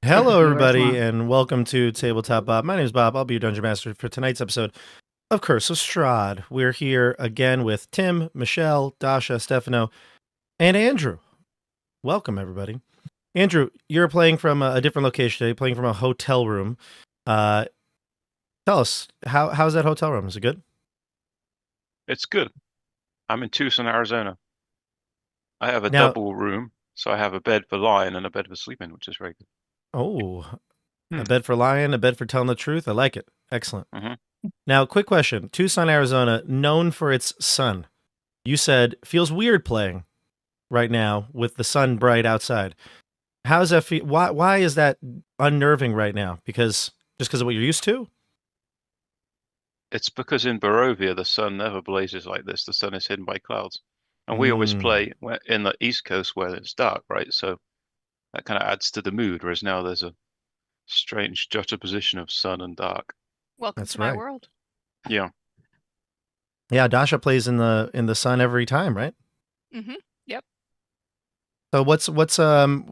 Hello, You are everybody, smart. and welcome to Tabletop Bob. My name is Bob. I'll be your Dungeon Master for tonight's episode of Curse of Strahd. We're here again with Tim, Michelle, Dasha, Stefano, and Andrew. Welcome, everybody. Andrew, you're playing from a different location today, playing from a hotel room. Uh, Tell us, how's that hotel room? Is it good? It's good. I'm in Tucson, Arizona. I have a Now, double room, so I have a bed for lying and a bed for sleeping, which is very good. oh, Hmm. a bed for lying, a bed for telling the truth. I like it. Excellent. hmm Now, quick question. Tucson, Arizona, known for its sun. You said feels weird playing right now with the sun bright outside. How does that feel? Why is that unnerving right now? Because of what you're used to? It's because in Barovia, the sun never blazes like this. The sun is hidden by clouds. And we always Mm, play in the East Coast where it's dark, right? So that kind of adds to the mood, whereas now there's a strange juxtaposition of sun and dark. Welcome that's to my right. world. Yeah. Yeah, Dasha plays in the sun every time, right? Mm-hmm. Yep. So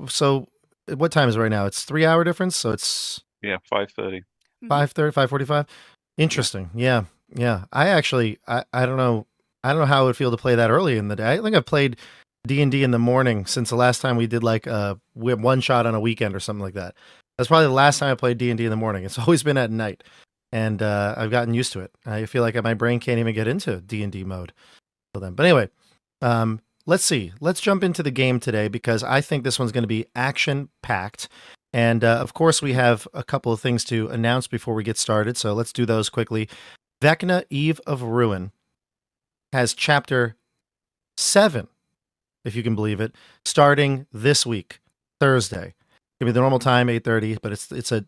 so what time is it right now? It's 3 hour difference, so it's Yeah, 5:30. 5:30, 5:45. Yeah. Interesting. Yeah. Yeah. I don't know. I don't know how it would feel to play that early in the day. I think I've played D&D in the morning since the last time we did like one shot on a weekend or something like that. That's probably the last time I played D&D in the morning. It's always been at night. And I've gotten used to it. I feel like my brain can't even get into D&D mode till then. But anyway, let's see. Let's jump into the game today because I think this one's going to be action packed. And of course, we have a couple of things to announce before we get started. So let's do those quickly. Vecna Eve of Ruin has chapter 7, if you can believe it, starting this week, Thursday. Give me the normal time, 8:30, but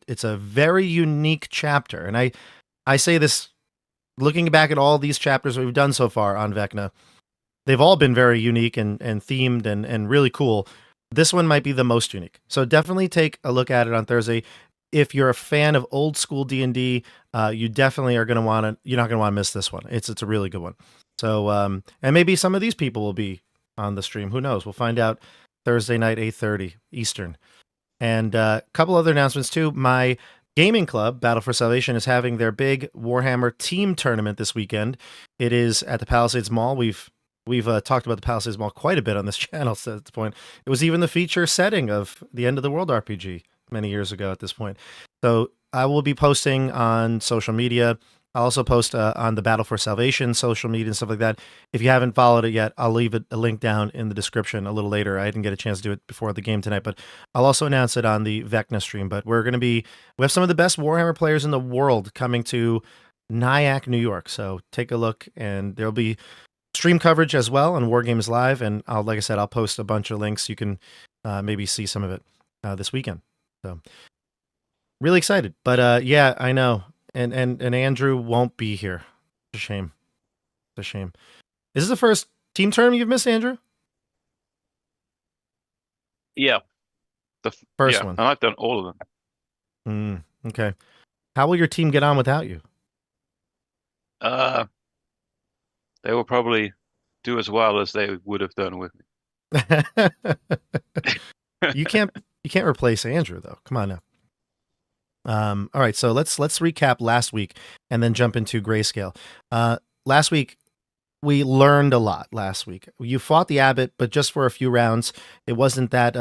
it's a very unique chapter. And I say this looking back at all these chapters we've done so far on Vecna. They've all been very unique and themed and really cool. This one might be the most unique. So definitely take a look at it on Thursday. If you're a fan of old school D&D, you definitely are going to want to, you're not going to want to miss this one. It's a really good one. So, and maybe some of these people will be on the stream. Who knows? We'll find out Thursday night, 8:30 Eastern. And a couple other announcements too. My gaming club, Battle for Salvation, is having their big Warhammer team tournament this weekend. It is at the Palisades Mall. We've talked about the Palisades Mall quite a bit on this channel at this point. It was even the feature setting of the End of the World RPG many years ago at this point. So I will be posting on social media. I'll also post on the Battle for Salvation social media and stuff like that. If you haven't followed it yet, I'll leave a link down in the description a little later. I didn't get a chance to do it before the game tonight, but I'll also announce it on the Vecna stream. But we have some of the best Warhammer players in the world coming to Nyack, New York. So take a look, and there'll be stream coverage as well on War Games Live. And like I said, I'll post a bunch of links. You can maybe see some of it this weekend. So really excited. But yeah, I know. And Andrew won't be here. It's a shame. It's a shame. Is this the first team term you've missed, Andrew? Yeah. First yeah, one. and I've done all of them. Okay. How will your team get on without you? They will probably do as well as they would have done with me. you can't replace Andrew though. Come on now. All right, so let's recap last week and then jump into Grayscale. Last week we learned a lot. Last week you fought the abbot, but just for a few rounds. It wasn't that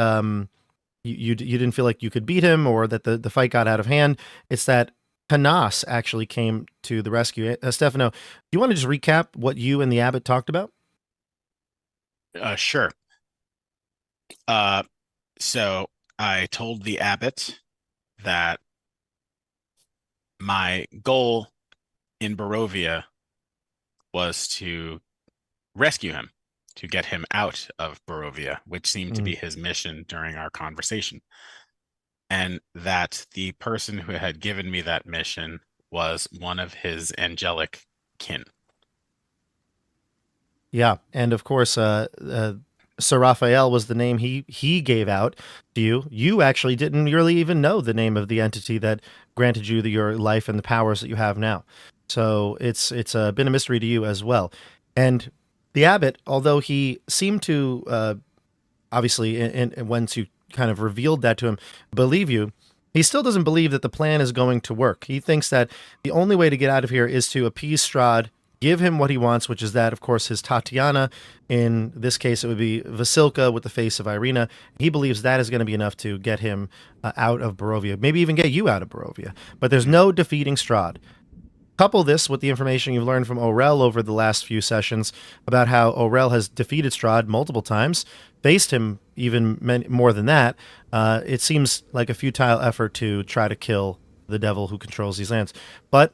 you didn't feel like you could beat him or that the fight got out of hand. It's that Canas actually came to the rescue. Stefano, do you want to just recap what you and the abbot talked about? Sure. So I told the abbot that my goal in Barovia was to rescue him, to get him out of Barovia, which seemed to be his mission during our conversation. And that the person who had given me that mission was one of his angelic kin. Yeah, and of course, Sir Raphael was the name he gave out to you. You actually didn't really even know the name of the entity that granted you your life and the powers that you have now. So it's been a mystery to you as well. And the abbot, although he seemed to obviously, and once you kind of revealed that to him, believe you, He still doesn't believe that the plan is going to work. He thinks that the only way to get out of here is to appease Strahd, give him what he wants, which is that, of course, his Tatiana. In this case, it would be Vasilka with the face of Irina. He believes that is going to be enough to get him out of Barovia, maybe even get you out of Barovia. But there's no defeating Strahd. Couple this with the information you've learned from Orel over the last few sessions about how Orel has defeated Strahd multiple times, faced him even more than that. It seems like a futile effort to try to kill the devil who controls these lands. But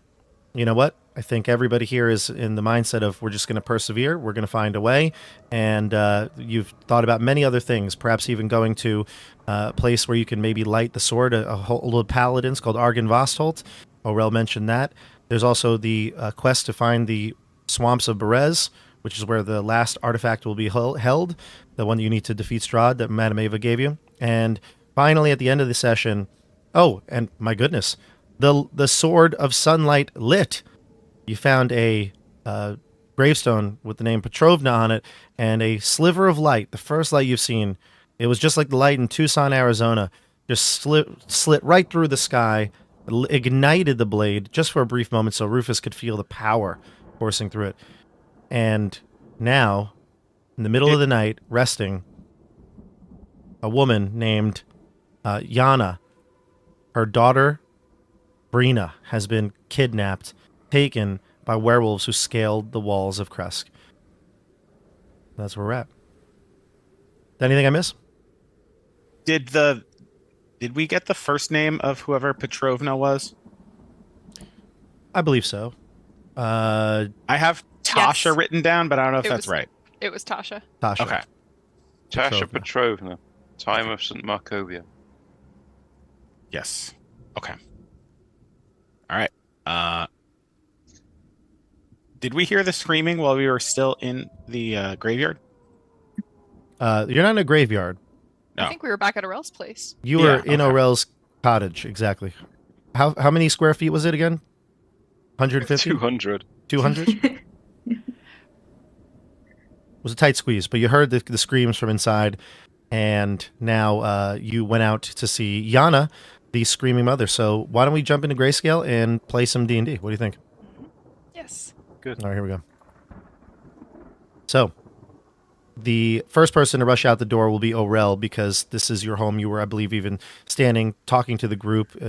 you know what? I think everybody here is in the mindset of we're just going to persevere. We're going to find a way. And you've thought about many other things, perhaps even going to a place where you can maybe light the sword, a whole of paladins called Argen Vostholt. Orel mentioned that. There's also the quest to find the swamps of Berez, which is where the last artifact will be held, the one you need to defeat Strahd that Madame Eva gave you. And finally, at the end of the session, oh, and my goodness, the Sword of Sunlight lit. You found a gravestone with the name Petrovna on it and a sliver of light, the first light you've seen. It was just like the light in Tucson, Arizona, just slit right through the sky, ignited the blade just for a brief moment so Rufus could feel the power coursing through it. And now, in the middle of the night, resting, a woman named Yana, her daughter, Brina, has been kidnapped, taken by werewolves who scaled the walls of Kresk. That's where we're at. Anything I miss? Did we get the first name of whoever Petrovna was? I believe so. I have Tasha written down, but I don't know if that's right. It was Tasha. Tasha. Okay. Tasha Petrovna, time of St. Markovia. Yes. Okay. All right. Did we hear the screaming while we were still in the graveyard? You're not in a graveyard. No. I think we were back at Orel's place. You were in Orel's cottage, exactly. How many square feet was it again? 150? 200. 200? It was a tight squeeze, but you heard the screams from inside, and now you went out to see Yana, the screaming mother. So why don't we jump into Grayscale and play some D&D? What do you think? Yes. Good. All right, here we go. So, the first person to rush out the door will be Orel, because this is your home. You were, I believe, even standing, talking to the group,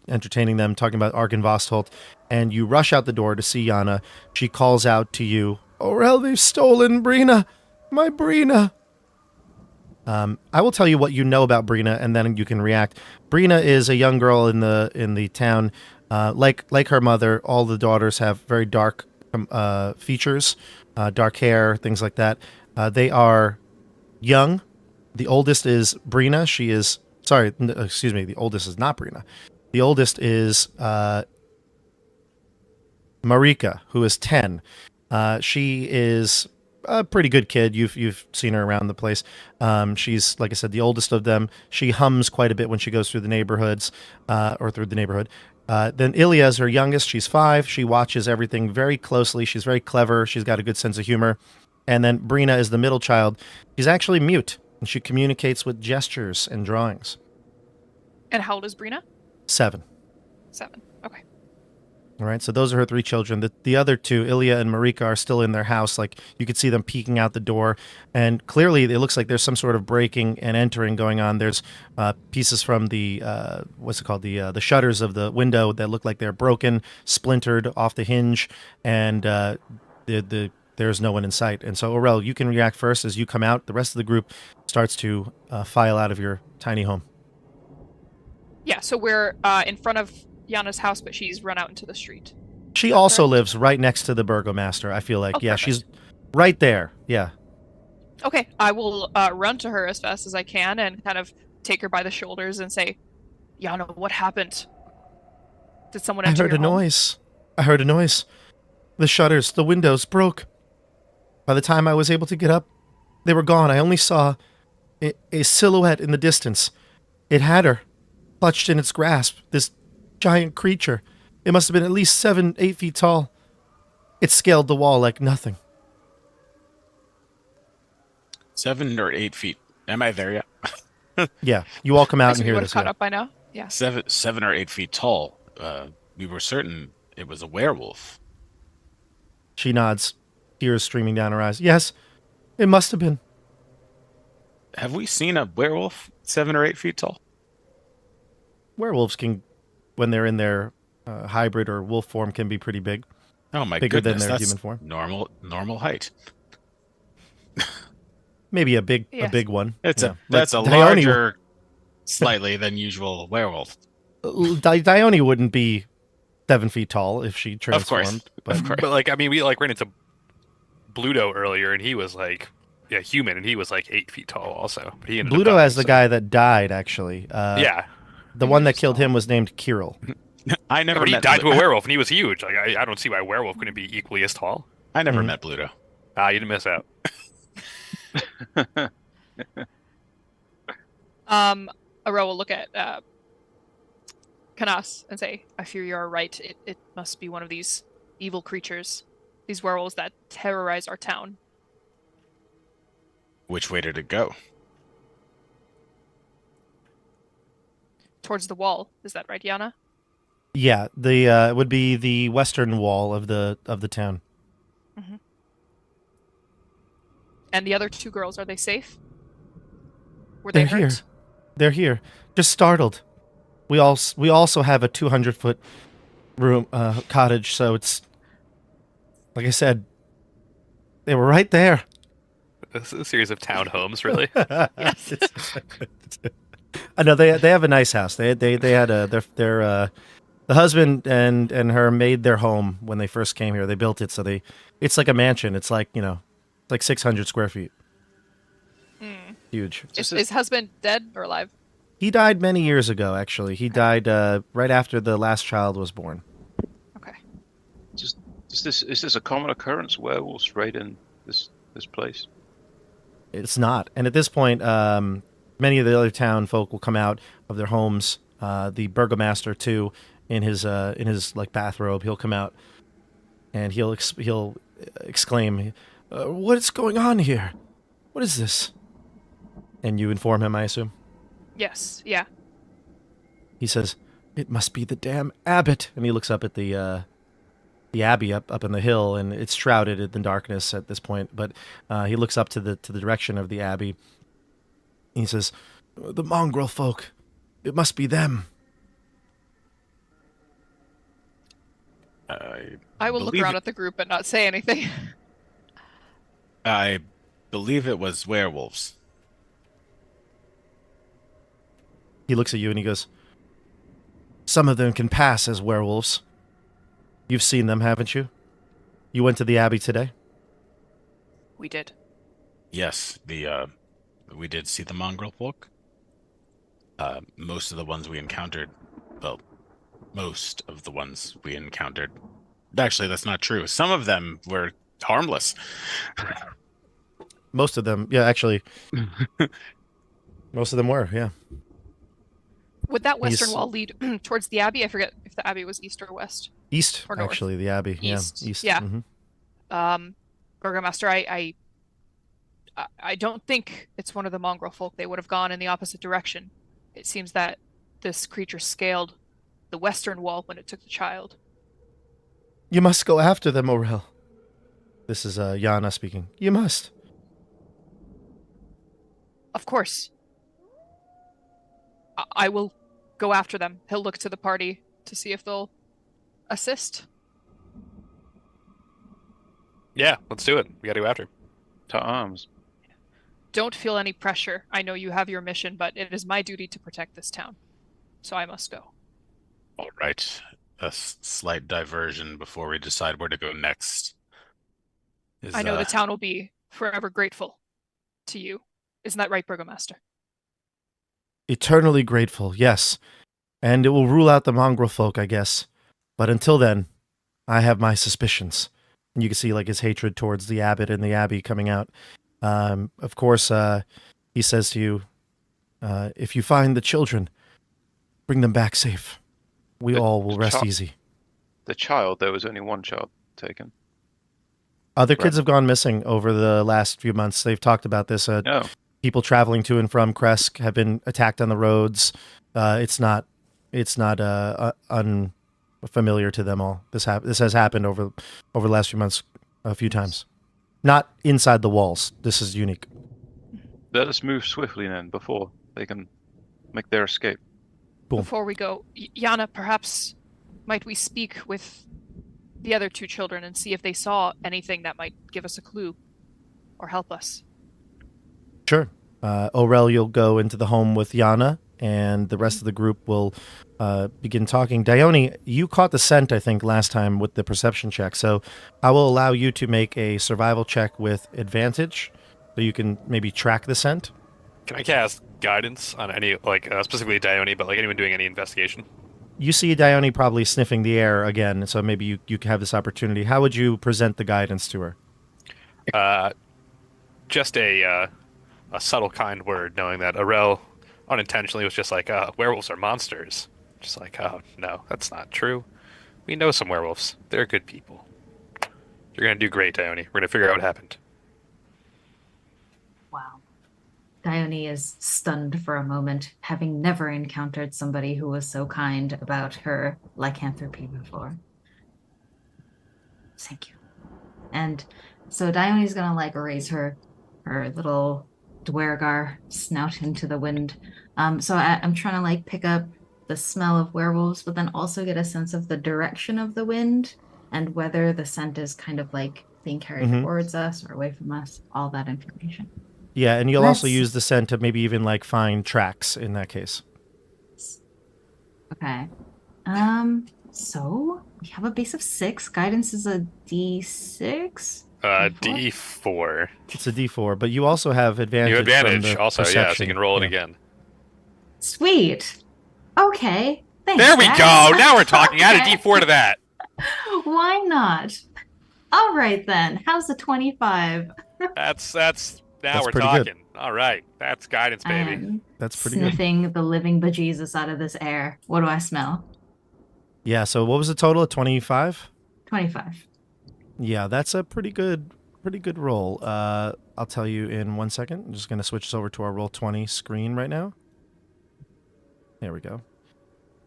entertaining them, talking about Argen Vostholt, and you rush out the door to see Yana. She calls out to you, "Orel, they've stolen Brina! My Brina!" I will tell you what you know about Brina, and then you can react. Brina is a young girl in the town. Like her mother, all the daughters have very dark features, dark hair, things like that. They are young. The oldest is Brina. She is... Sorry, excuse me. The oldest is not Brina. The oldest is Marika, who is 10. She is a pretty good kid. You've seen her around the place. She's, like I said, the oldest of them. She hums quite a bit when she goes through the neighborhoods, or through the neighborhood. Then Ilya is her youngest. She's 5. She watches everything very closely. She's very clever. She's got a good sense of humor. And then Brina is the middle child. She's actually mute, and she communicates with gestures and drawings. And how old is Brina? 7. 7. Okay. All right, so those are her 3 children. The other 2, Ilya and Marika, are still in their house. Like, you could see them peeking out the door, and clearly it looks like there's some sort of breaking and entering going on. There's pieces from the the shutters of the window that look like they're broken, splintered off the hinge, and there's no one in sight. And so, Orel, you can react first as you come out. The rest of the group starts to file out of your tiny home. Yeah, so we're in front of Yana's house, but she's run out into the street. She also lives right next to the burgomaster, I feel like. Oh, yeah, perfect. she's right there. Yeah. Okay, I will run to her as fast as I can and kind of take her by the shoulders and say, Yana, what happened? Did someone enter I heard your a home? noise. I heard a noise. The shutters, the windows broke. By the time I was able to get up, they were gone. I only saw a silhouette in the distance. It had her, clutched in its grasp, this giant creature. It must have been at least 7-8 feet tall. It scaled the wall like nothing. 7 or 8 feet. Am I there yet? Yeah, you all come out So and you hear would have this. caught Yeah. up by now? Yeah. 7 or 8 feet tall. We were certain it was a werewolf. She nods, tears streaming down her eyes. Yes, it must have been. Have we seen a werewolf 7 or 8 feet tall? Werewolves can, when they're in their hybrid or wolf form, can be pretty big. Oh my Bigger than goodness, their that's human form. normal height. Maybe a big one. That's Yeah. that's a Dione, larger, slightly than usual werewolf. Dione wouldn't be 7 feet tall if she Of transformed. course, But of course. But like, I mean, we like ran into Bluto earlier, and he was like, yeah, human, and he was like 8 feet tall also. But he ended up Bluto dying, as the so- guy that died, actually. Yeah, The one that killed him was named Kirill. I never but he met died to Blu- a werewolf, and he was huge. Like, I don't see why a werewolf couldn't be equally as tall. I never Mhm. met Bluto. Ah, you didn't miss out. Orel will look at Canas and say, I fear you are right. It must be one of these evil creatures, these werewolves that terrorize our town. Which way did it go? Towards the wall. Is that right, Yana? Yeah, the it would be the western wall of the town. And the other two girls, are they safe? Were they They're here. hurt? They're here. Just startled. We also have a 200-foot room cottage, so it's like I said. They were right there. This is a series of townhomes, really. Yes. I know they have a nice house. They had their the husband and her made their home when they first came here. They built it, so it's like a mansion. It's like, it's like 600 square feet. Huge. Is husband dead or alive? He died many years ago, actually. He died right after the last child was born. Okay. Is this a common occurrence? Werewolves raiding this place? It's not. And at this point, many of the other town folk will come out of their homes. The burgomaster too, in his like bathrobe, he'll come out and he'll exclaim, "What's going on here? What is this?" And you inform him, I assume. Yes. Yeah. He says, "It must be the damn abbot." And he looks up at the abbey up in the hill, and it's shrouded in the darkness at this point. But he looks up to the direction of the abbey. He says, "The mongrel folk. It must be them." I will look believe around it- at the group and not say anything. I believe it was werewolves. He looks at you and he goes, "Some of them can pass as werewolves. You've seen them, haven't you? You went to the abbey today?" We did. Yes, we did see the mongrel folk. Most of the ones we encountered, actually, that's not true. Some of them were harmless. Most of them, yeah, actually. Most of them were, yeah. Would that western He's- wall lead towards the abbey? I forget if the abbey was east or west. East, Or north. actually, the abbey. East, Yeah, east. yeah. Mhm. Burgomaster, I don't think it's one of the mongrel folk. They would have gone in the opposite direction. It seems that this creature scaled the western wall when it took the child. You must go after them, Orel. This is Yana speaking. You must. Of course. I will go after them. He'll look to the party to see if they'll assist. Yeah, let's do it. We gotta go after him. To arms. Don't feel any pressure. I know you have your mission, but it is my duty to protect this town. So I must go. All right. A slight diversion before we decide where to go next. I know the town will be forever grateful to you. Isn't that right, Burgomaster? Eternally grateful, yes. And it will rule out the mongrel folk, I guess. But until then, I have my suspicions. And you can see like his hatred towards the abbot and the abbey coming out. Of course, he says to you, if you find the children, bring them back safe. We all will rest easy. The child, there was only one child taken. Other kids have gone missing over the last few months. They've talked about this. No. People traveling to and from Kresk have been attacked on the roads. It's not It's not unfamiliar to them all. This has happened over the last few months a few times. Not inside the walls. This is unique. Let us move swiftly then before they can make their escape. Cool. Before we go, Yana, perhaps might we speak with the other two children and see if they saw anything that might give us a clue or help us? Sure. Orel, you'll go into the home with Yana, and the rest of the group will begin talking. Dione, you caught the scent, I think, last time with the perception check, so I will allow you to make a survival check with advantage, so you can maybe track the scent. Can I cast guidance on any, like, specifically Dione, but like anyone doing any investigation? You see Dione probably sniffing the air again, so maybe you have this opportunity. How would you present the guidance to her? Just a subtle, kind word, knowing that Orel unintentionally was just like, werewolves are monsters. Just like, oh, no, that's not true. We know some werewolves. They're good people. You're going to do great, Dione. We're going to figure out what happened. Wow. Dione is stunned for a moment, having never encountered somebody who was so kind about her lycanthropy before. Thank you. And so Dione's gonna like raise her little Dwergar snout into the wind. So I'm trying to like pick up the smell of werewolves, but then also get a sense of the direction of the wind and whether the scent is kind of like being carried towards us or away from us, all that information. Yeah, and you'll also use the scent to maybe even like find tracks in that case. Okay. So we have a base of 6. Guidance is a D6. D4. It's a D4, but you also have advantage. You have advantage from the also, perception. yeah, so you can roll it again. Sweet. Okay. Thanks, There we guys. go. Now we're talking. Add a D4 to that. Why not? All right then. How's the 25? That's That's we're pretty talking. good. All right. That's guidance, baby. That's pretty good. Sniffing the living bejesus out of this air. What do I smell? Yeah, so what was the total? 25? 25. Yeah, that's a pretty good roll. I'll tell you in 1 second. I'm just going to switch this over to our Roll20 screen right now. There we go.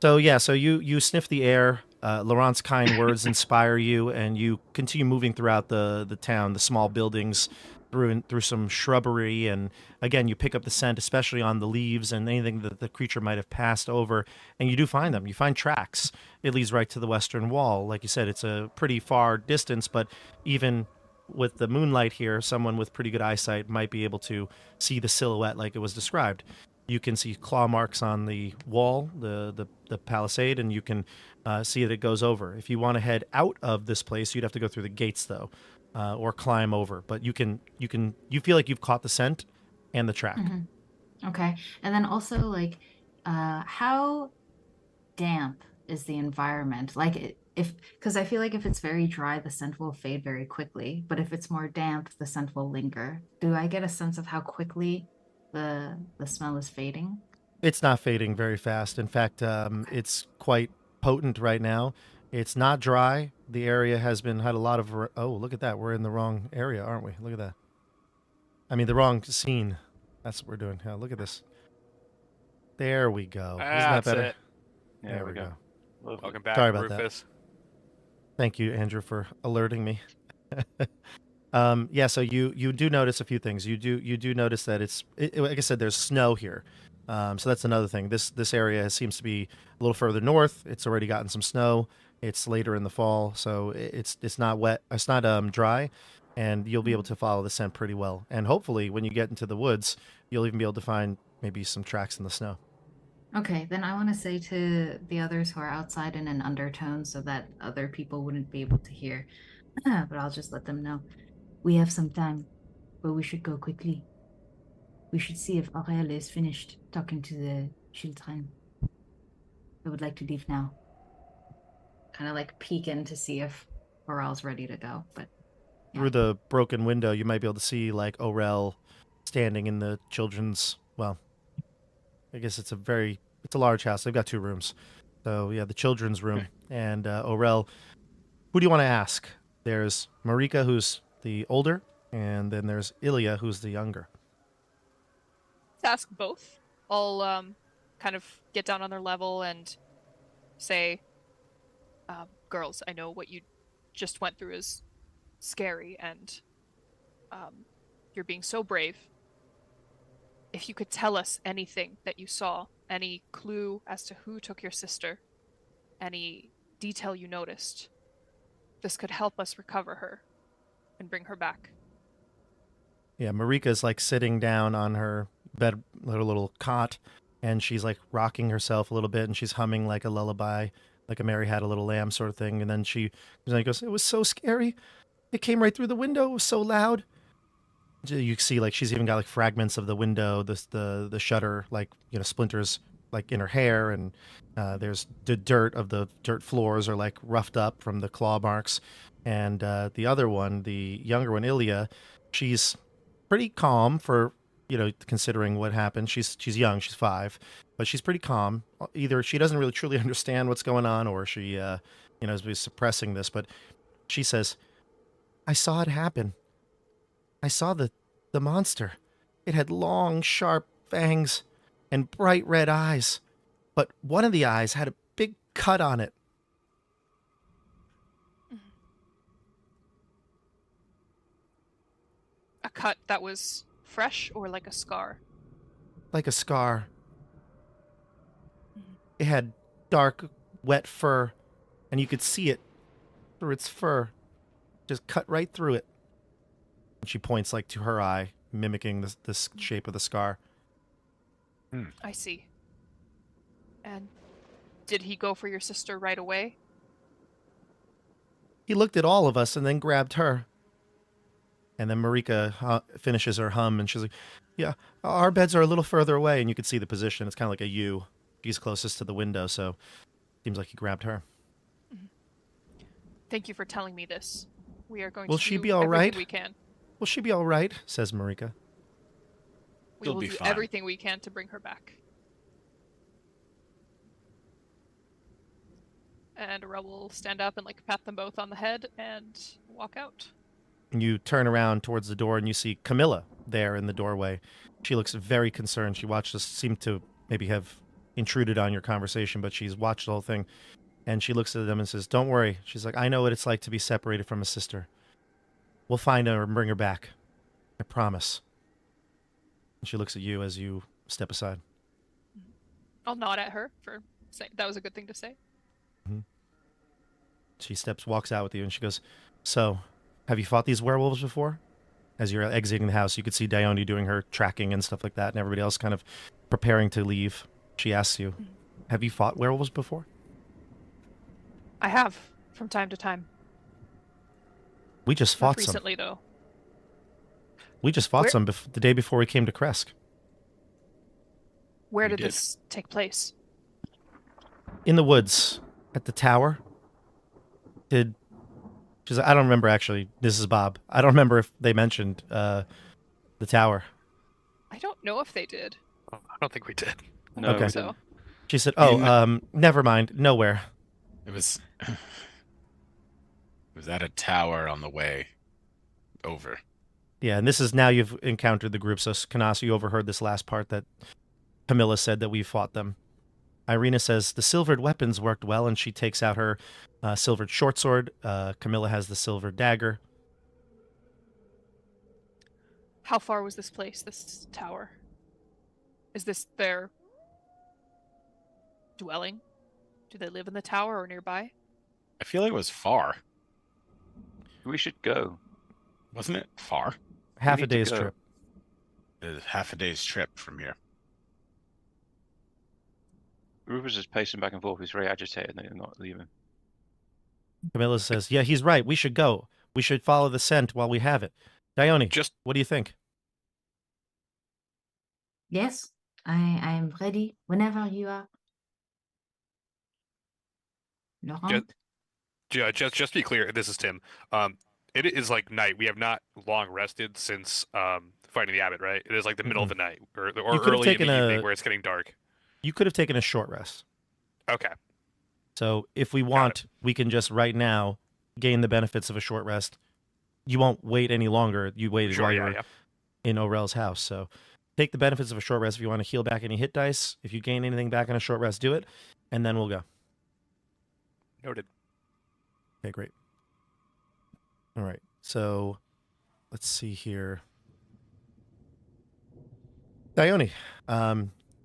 So yeah, so you sniff the air. Laurent's kind words inspire you, and you continue moving throughout the town, the small buildings, through some shrubbery, and again you pick up the scent, especially on the leaves and anything that the creature might have passed over, and you do find them. You find tracks. It leads right to the western wall. Like you said, it's a pretty far distance, but even with the moonlight here, someone with pretty good eyesight might be able to see the silhouette like it was described. You can see claw marks on the wall, the palisade, and you can see that it goes over. If you want to head out of this place, you'd have to go through the gates though. Or climb over, but you feel like you've caught the scent and the track. Okay, and then also like, how damp is the environment? Like, because I feel like if it's very dry, the scent will fade very quickly, but if it's more damp, the scent will linger. Do I get a sense of how quickly the smell is fading? It's not fading very fast. In fact, it's quite potent right now. It's not dry. The area had a lot of... Oh, look at that. We're in the wrong area, aren't we? Look at that. I mean, the wrong scene. That's what we're doing. Yeah, look at this. There we go. Isn't that better? It. Yeah, There we go. Welcome back, Sorry about Rufus. Thank you, Andrew, for alerting me. Yeah, so you do notice a few things. You do notice that like I said, there's snow here. So that's another thing. This area seems to be a little further north. It's already gotten some snow. It's later in the fall, so it's not wet. It's not dry, and you'll be able to follow the scent pretty well. And hopefully, when you get into the woods, you'll even be able to find maybe some tracks in the snow. Okay, then I want to say to the others who are outside in an undertone so that other people wouldn't be able to hear, but I'll just let them know. We have some time, but we should go quickly. We should see if Orel is finished talking to the children. I would like to leave now. Kind of like peek in to see if Orel's ready to go, but yeah. Through the broken window, you might be able to see like Orel standing in the children's. Well, I guess it's a large house. They've got 2 rooms, so yeah, the children's room and Orel. Who do you want to ask? There's Marika, who's the older, and then there's Ilya, who's the younger. Let's ask both. I'll kind of get down on their level and say, girls, I know what you just went through is scary, and you're being so brave. If you could tell us anything that you saw, any clue as to who took your sister, any detail you noticed, this could help us recover her and bring her back. Yeah, Marika's like sitting down on her bed, her little cot, and she's like rocking herself a little bit, and she's humming like a lullaby, like a Mary Had a Little Lamb sort of thing. And then she goes, "It was so scary. It came right through the window. It was so loud." You see, like she's even got like fragments of the window, the shutter, like splinters, like in her hair, and there's the dirt floors are like roughed up from the claw marks. And the other one, the younger one, Ilya, she's pretty calm for considering what happened. She's young, she's 5, but she's pretty calm. Either she doesn't really truly understand what's going on, or she is suppressing this. But she says, "I saw it happen. I saw the monster. It had long, sharp fangs and bright red eyes, but one of the eyes had a big cut on it." A cut that was fresh or like a scar? Like a scar. It had dark, wet fur, and you could see it through its fur. Just cut right through it. And she points like to her eye, mimicking this shape of the scar. I see. And did he go for your sister right away? He looked at all of us and then grabbed her. And then Marika finishes her hum, and she's like, "Yeah, our beds are a little further away," and you could see the position. It's kind of like a U. She's closest to the window, so seems like he grabbed her. Thank you for telling me this. We are going Will to she do be all everything right? we can. "Will she be all right?" says Marika. We She'll will be do fine. everything we can to bring her back. And Orel will stand up and like pat them both on the head and walk out. And you turn around towards the door and you see Camilla there in the doorway. She looks very concerned. She watched us, seem to maybe have intruded on your conversation, but she's watched the whole thing. And she looks at them and says, "Don't worry." She's like, "I know what it's like to be separated from a sister. We'll find her and bring her back. I promise." And she looks at you as you step aside. I'll nod at her for saying that was a good thing to say. She walks out with you, and she goes, "So, have you fought these werewolves before?" As you're exiting the house, you could see Dione doing her tracking and stuff like that, and everybody else kind of preparing to leave. She asks you, "Have you fought werewolves before?" I have, from time to time. We just Not fought some. recently, though. We just fought Where- some the day before we came to Kresk. Where You did did. this take place? In the woods, at the tower. She's like, "I don't remember, actually. This is Bob. I don't remember if they mentioned the tower." I don't know if they did. I don't think we did. No, Okay. we So, didn't. She said, In- never mind. Nowhere." It was at a tower on the way over. Yeah, and this is now you've encountered the group. So, Canas, you overheard this last part that Camilla said that we fought them. Irina says the silvered weapons worked well, and she takes out her silvered short sword. Camilla has the silver dagger. how far was this place, this tower? Is this their dwelling? Do they live in the tower or nearby? I feel like it was far. We should go. Wasn't it far? Half a need to day's go. trip. It was half a day's trip from here. Rufus is pacing back and forth. He's very agitated that you're not leaving. Camilla says, "Yeah, he's right. We should go. We should follow the scent while we have it." Dione, Just what do you think? Yes, I'm ready whenever you are. Laurent? just be clear. This is Tim. It is like night. We have not long rested since fighting the abbot. Right? It is like the middle of the night or You could have early in taken the evening a- where it's getting dark. You could have taken a short rest. Okay. So if we want, we can just right now gain the benefits of a short rest. You won't wait any longer. You waited Sure. while you Yeah. were Yeah. in Orel's house. So take the benefits of a short rest if you want to heal back any hit dice. If you gain anything back on a short rest, do it, and then we'll go. Noted. Okay, great. All right. So let's see here. Dione,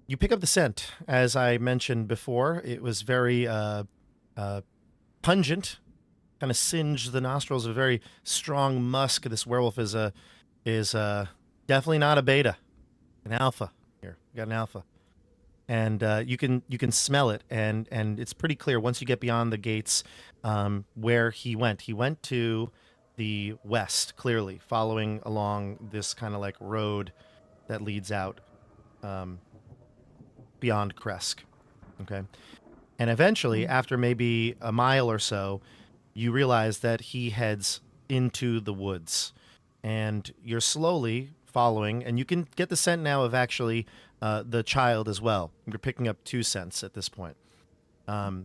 you pick up the scent. As I mentioned before, it was very pungent, kind of singed the nostrils. A very strong musk. This werewolf is definitely not a beta, an alpha. Here, we got an alpha, and you can smell it, and it's pretty clear once you get beyond the gates where he went. He went to the west, clearly following along this kind of like road that leads out beyond Kresk. Okay. And eventually, after maybe a mile or so, you realize that he heads into the woods. And you're slowly following, and you can get the scent now of actually the child as well. You're picking up 2 scents at this point.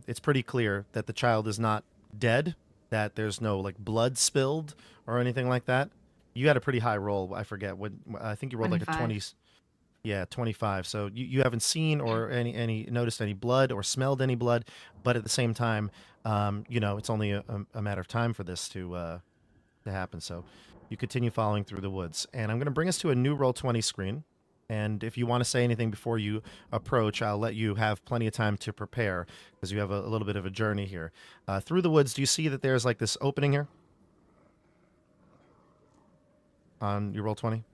It's pretty clear that the child is not dead, that there's no like blood spilled or anything like that. You had a pretty high roll. I forget what I think you rolled 25. like a 20. Yeah, 25. So you haven't seen or any noticed any blood or smelled any blood, but at the same time, it's only a matter of time for this to happen. So you continue following through the woods, and I'm going to bring us to a new Roll20 screen. And if you want to say anything before you approach, I'll let you have plenty of time to prepare because you have a little bit of a journey here through the woods. Do you see that there's like this opening here on your Roll20?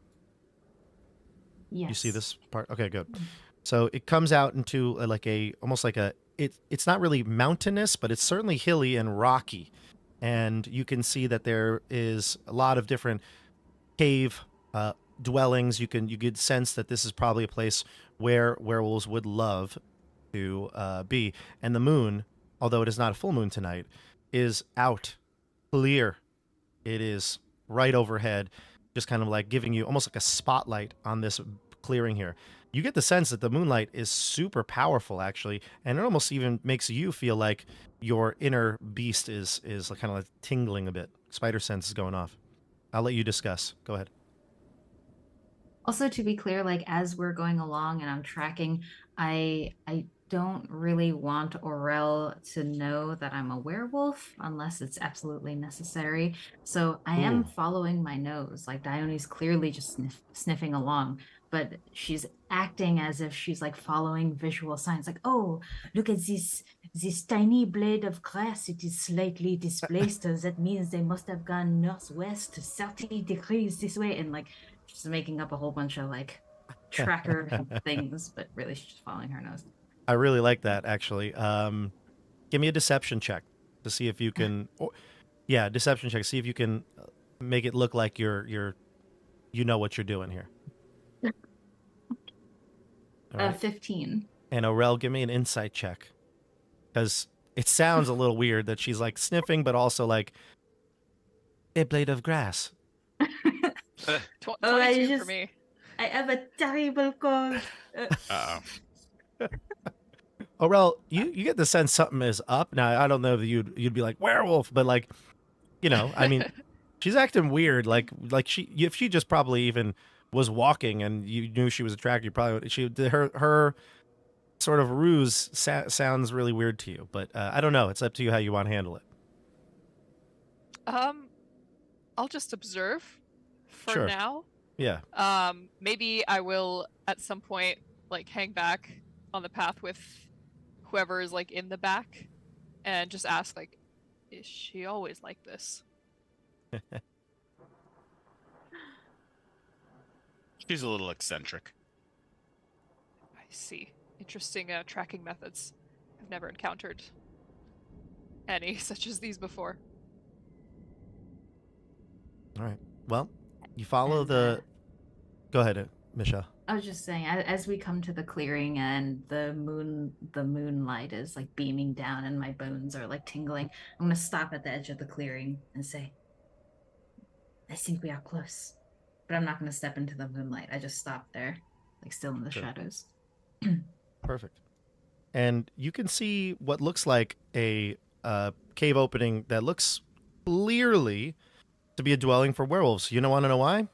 Yes. You see this part? Okay, good. So it comes out into it's not really mountainous, but it's certainly hilly and rocky. And you can see that there is a lot of different cave dwellings. You could sense that this is probably a place where werewolves would love to be. And the moon, although it is not a full moon tonight, is out, clear. It is right overhead, just kind of like giving you almost like a spotlight on this clearing here. You get the sense that the moonlight is super powerful, actually, and it almost even makes you feel like your inner beast is kind of like tingling a bit. Spider sense is going off. I'll let you discuss. Go ahead. Also, to be clear, like as we're going along and I'm tracking, I don't really want Orel to know that I'm a werewolf unless it's absolutely necessary. So I am Ooh. following my nose. Like Dione's clearly just sniffing along, but she's acting as if she's like following visual signs. Like, oh, look at this tiny blade of grass. It is slightly displaced. That means they must have gone northwest 30 degrees this way. And like, she's making up a whole bunch of like tracker things, but really she's just following her nose. I really like that, actually. Give me a deception check to see if you can. Deception check. See if you can make it look like you know what you're doing here. All right. 15. And Orel, give me an insight check, because it sounds a little weird that she's like sniffing, but also like a blade of grass. 22 for me. I have a terrible cold. Uh-oh. Orel, you get the sense something is up. Now, I don't know that you'd be like werewolf, but like, I mean, she's acting weird. Like if she just probably even was walking and you knew she was attracted, her sort of ruse sounds really weird to you. But I don't know. It's up to you how you want to handle it. I'll just observe for Sure. now. Yeah. Maybe I will at some point like hang back on the path with whoever is like in the back and just ask like, is she always like this? She's a little eccentric. I see. Interesting tracking methods. I've never encountered any such as these before. All right. Well, you follow the. Go ahead, Michelle. I was just saying, as we come to the clearing and the moonlight is like beaming down and my bones are like tingling, I'm gonna stop at the edge of the clearing and say, I think we are close. But I'm not gonna step into the moonlight. I just stop there, like still in the shadows. Perfect. And you can see what looks like a cave opening that looks clearly to be a dwelling for werewolves. You don't want to know why?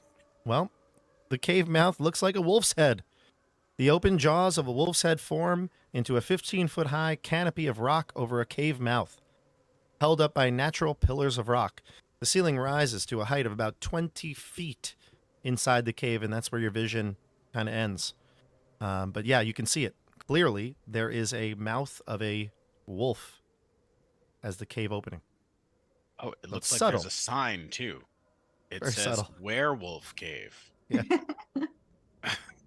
Well, the cave mouth looks like a wolf's head. The open jaws of a wolf's head form into a 15-foot high canopy of rock over a cave mouth. held up by natural pillars of rock. The ceiling rises to a height of about 20 feet inside the cave, and that's where your vision kind of ends. But yeah, you can see it. Clearly, there is a mouth of a wolf as the cave opening. Oh, it looks It's like subtle. there's a sign too. It Very says subtle. Werewolf Cave. Yeah.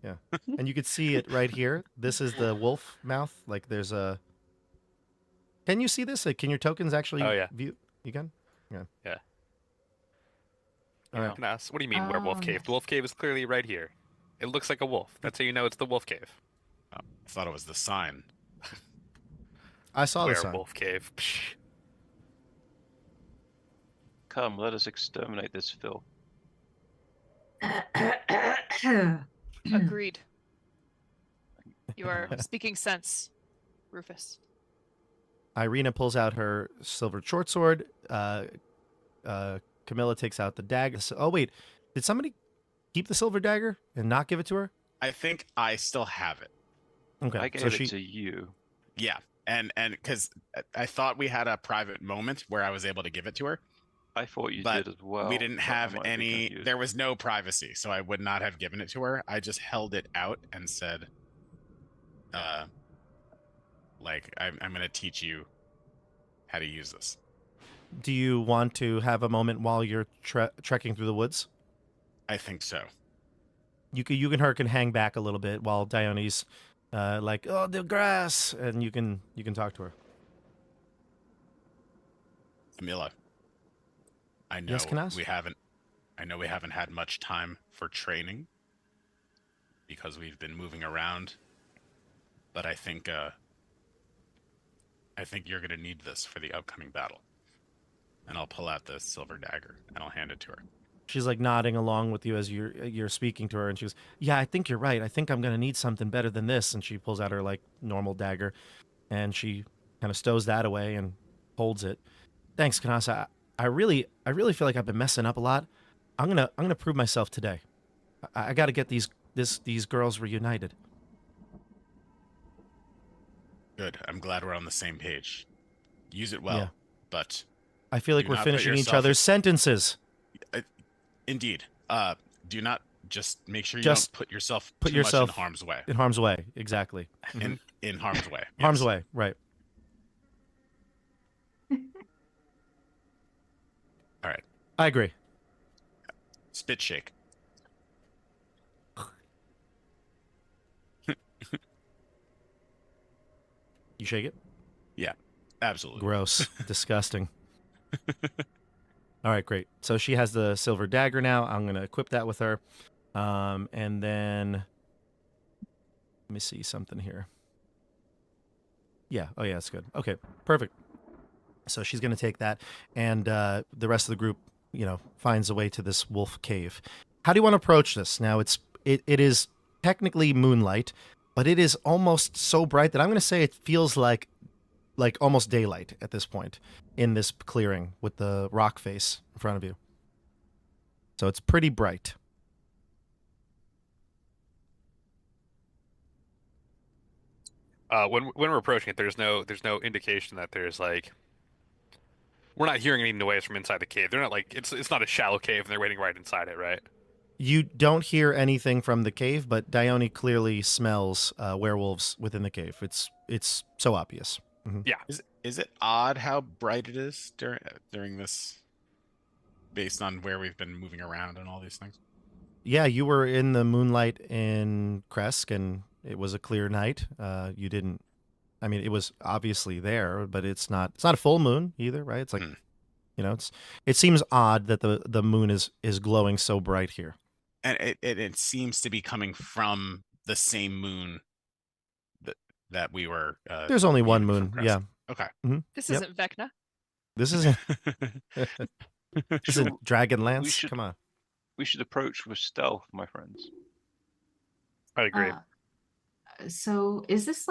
Yeah. And you can see it right here. This is the wolf mouth. Like there's a... Can you see this? Can your tokens actually Oh, yeah. view? You can? Yeah. Yeah. All right. Canas, what do you mean werewolf cave? yes. The wolf cave is clearly right here. It looks like a wolf. That's how you know it's the wolf cave. Oh, I thought it was the sign. I saw the sign. Werewolf cave. Psh. Come, let us exterminate this filth. Agreed. You are speaking sense, Rufus. Irina pulls out her silver short sword. Camilla takes out the dagger. Oh, wait. Did somebody keep the silver dagger and not give it to her? I think I still have it. Okay. I gave so it to you. Yeah, and because I thought we had a private moment where I was able to give it to her. I thought you But did as well. we didn't but I have might be any. confused. There was no privacy, so I would not have given it to her. I just held it out and said, like I'm going to teach you how to use this. Do you want to have a moment while you're trekking through the woods? I think so. You and her can hang back a little bit while Dione's like, oh, the grass, and you can talk to her. Camilla, I know Yes, Canas? I know we haven't had much time for training because we've been moving around, but I think you're going to need this for the upcoming battle. And I'll pull out the silver dagger and I'll hand it to her. She's like nodding along with you as you're speaking to her, and she goes, "Yeah, I think you're right. I think I'm gonna need something better than this." And she pulls out her like normal dagger, and she kind of stows that away and holds it. Thanks, Canas. I really feel like I've been messing up a lot. I'm gonna prove myself today. I got to get these girls reunited. Good. I'm glad we're on the same page. Use it well, Yeah. but I feel like Do we're not put finishing each yourself other's sentences. indeed, do not just make sure you Just don't put yourself put too yourself much in harm's way. In harm's way, exactly. In harm's way. Harm's yes. way, right? All right. I agree. Spit shake. You shake it. Yeah, absolutely. Gross. Disgusting. All right, great. So she has the silver dagger now. I'm going to equip that with her. And then let me see something here. Yeah. Oh, yeah, that's good. Okay, perfect. So she's going to take that, and the rest of the group, finds a way to this wolf cave. How do you want to approach this? Now, it is technically moonlight, but it is almost so bright that I'm going to say it feels like almost daylight at this point in this clearing with the rock face in front of you. So it's pretty bright. When we're approaching it, there's no indication that there's we're not hearing any noise from inside the cave. They're not it's not a shallow cave and they're waiting right inside it, right? You don't hear anything from the cave, but Dione clearly smells werewolves within the cave. It's so obvious. Mm-hmm. Yeah. Is it odd how bright it is during this, based on where we've been moving around and all these things? Yeah, you were in the moonlight in Kresk, and it was a clear night. You didn't. I mean, it was obviously there, but it's not a full moon either, right? It's like, it seems odd that the moon is glowing so bright here. And it seems to be coming from the same moon that we were. There's only one viewing moon. from Kresk. Yeah. Okay. Mm-hmm. This Yep. isn't Vecna. This isn't. This Sure, isn't Dragonlance. should- Come on. We should approach with stealth, my friends. I agree. So is this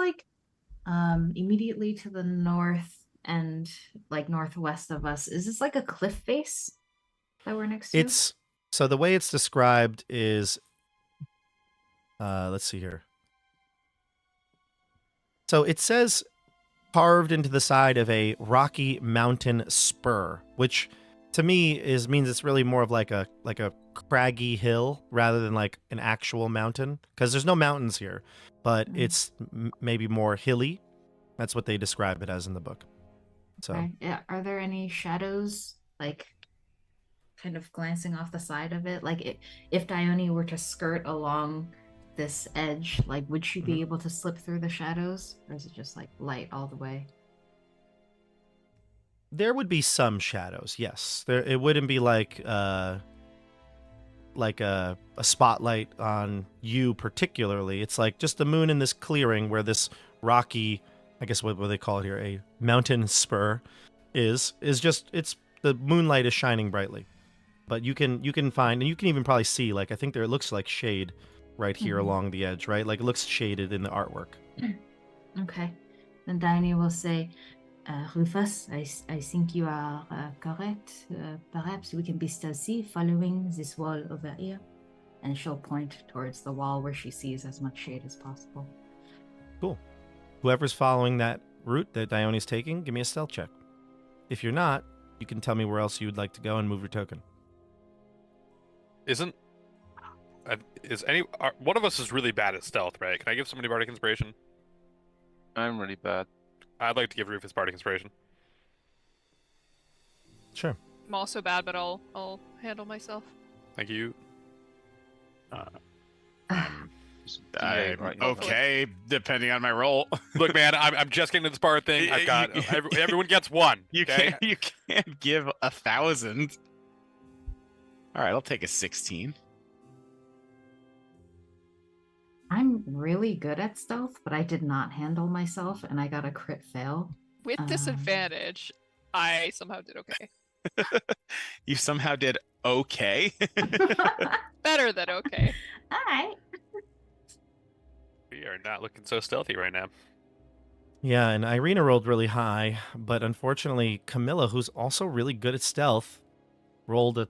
immediately to the north and northwest of us? Is this like a cliff face that we're next to? So the way it's described is, let's see here. So it says carved into the side of a rocky mountain spur, which to me means it's really more of like a craggy hill rather than like an actual mountain, because there's no mountains here, but it's maybe more hilly. That's what they describe it as in the book. So, Okay. Yeah. Are there any shadows, like, kind of glancing off the side of it? Like, if Dione were to skirt along this edge, like, would she be able to slip through the shadows, or is it just like light all the way? there would be some shadows, yes. It wouldn't be like a spotlight on you particularly. It's like just the moon in this clearing where this rocky, I guess what they call it here, a mountain spur is just, it's the moonlight is shining brightly. But you can find, and you can even probably see, like, I think it looks like shade right here along the edge, right? Like it looks shaded in the artwork. Okay. Then Dione will say, Rufus, I think you are correct. Perhaps we can be stealthy following this wall over here. And she'll point towards the wall where she sees as much shade as possible. Cool. Whoever's following that route that Dione's taking, give me a stealth check. If you're not, you can tell me where else you would like to go and move your token. One of us is really bad at stealth, right? Can I give somebody bardic inspiration? I'm really bad. I'd like to give Rufus bardic inspiration. Sure. I'm also bad, but I'll handle myself. Thank you. I'm right now. Okay, depending on my roll. Look, man, I'm just getting to this part thing. I've got everyone gets one. You okay? can't give 1,000. All right, I'll take a 16. I'm really good at stealth, but I did not handle myself, and I got a crit fail. With disadvantage, I somehow did okay. You somehow did okay. Better than okay. All right. We are not looking so stealthy right now. Yeah, and Irina rolled really high, but unfortunately, Camilla, who's also really good at stealth, rolled a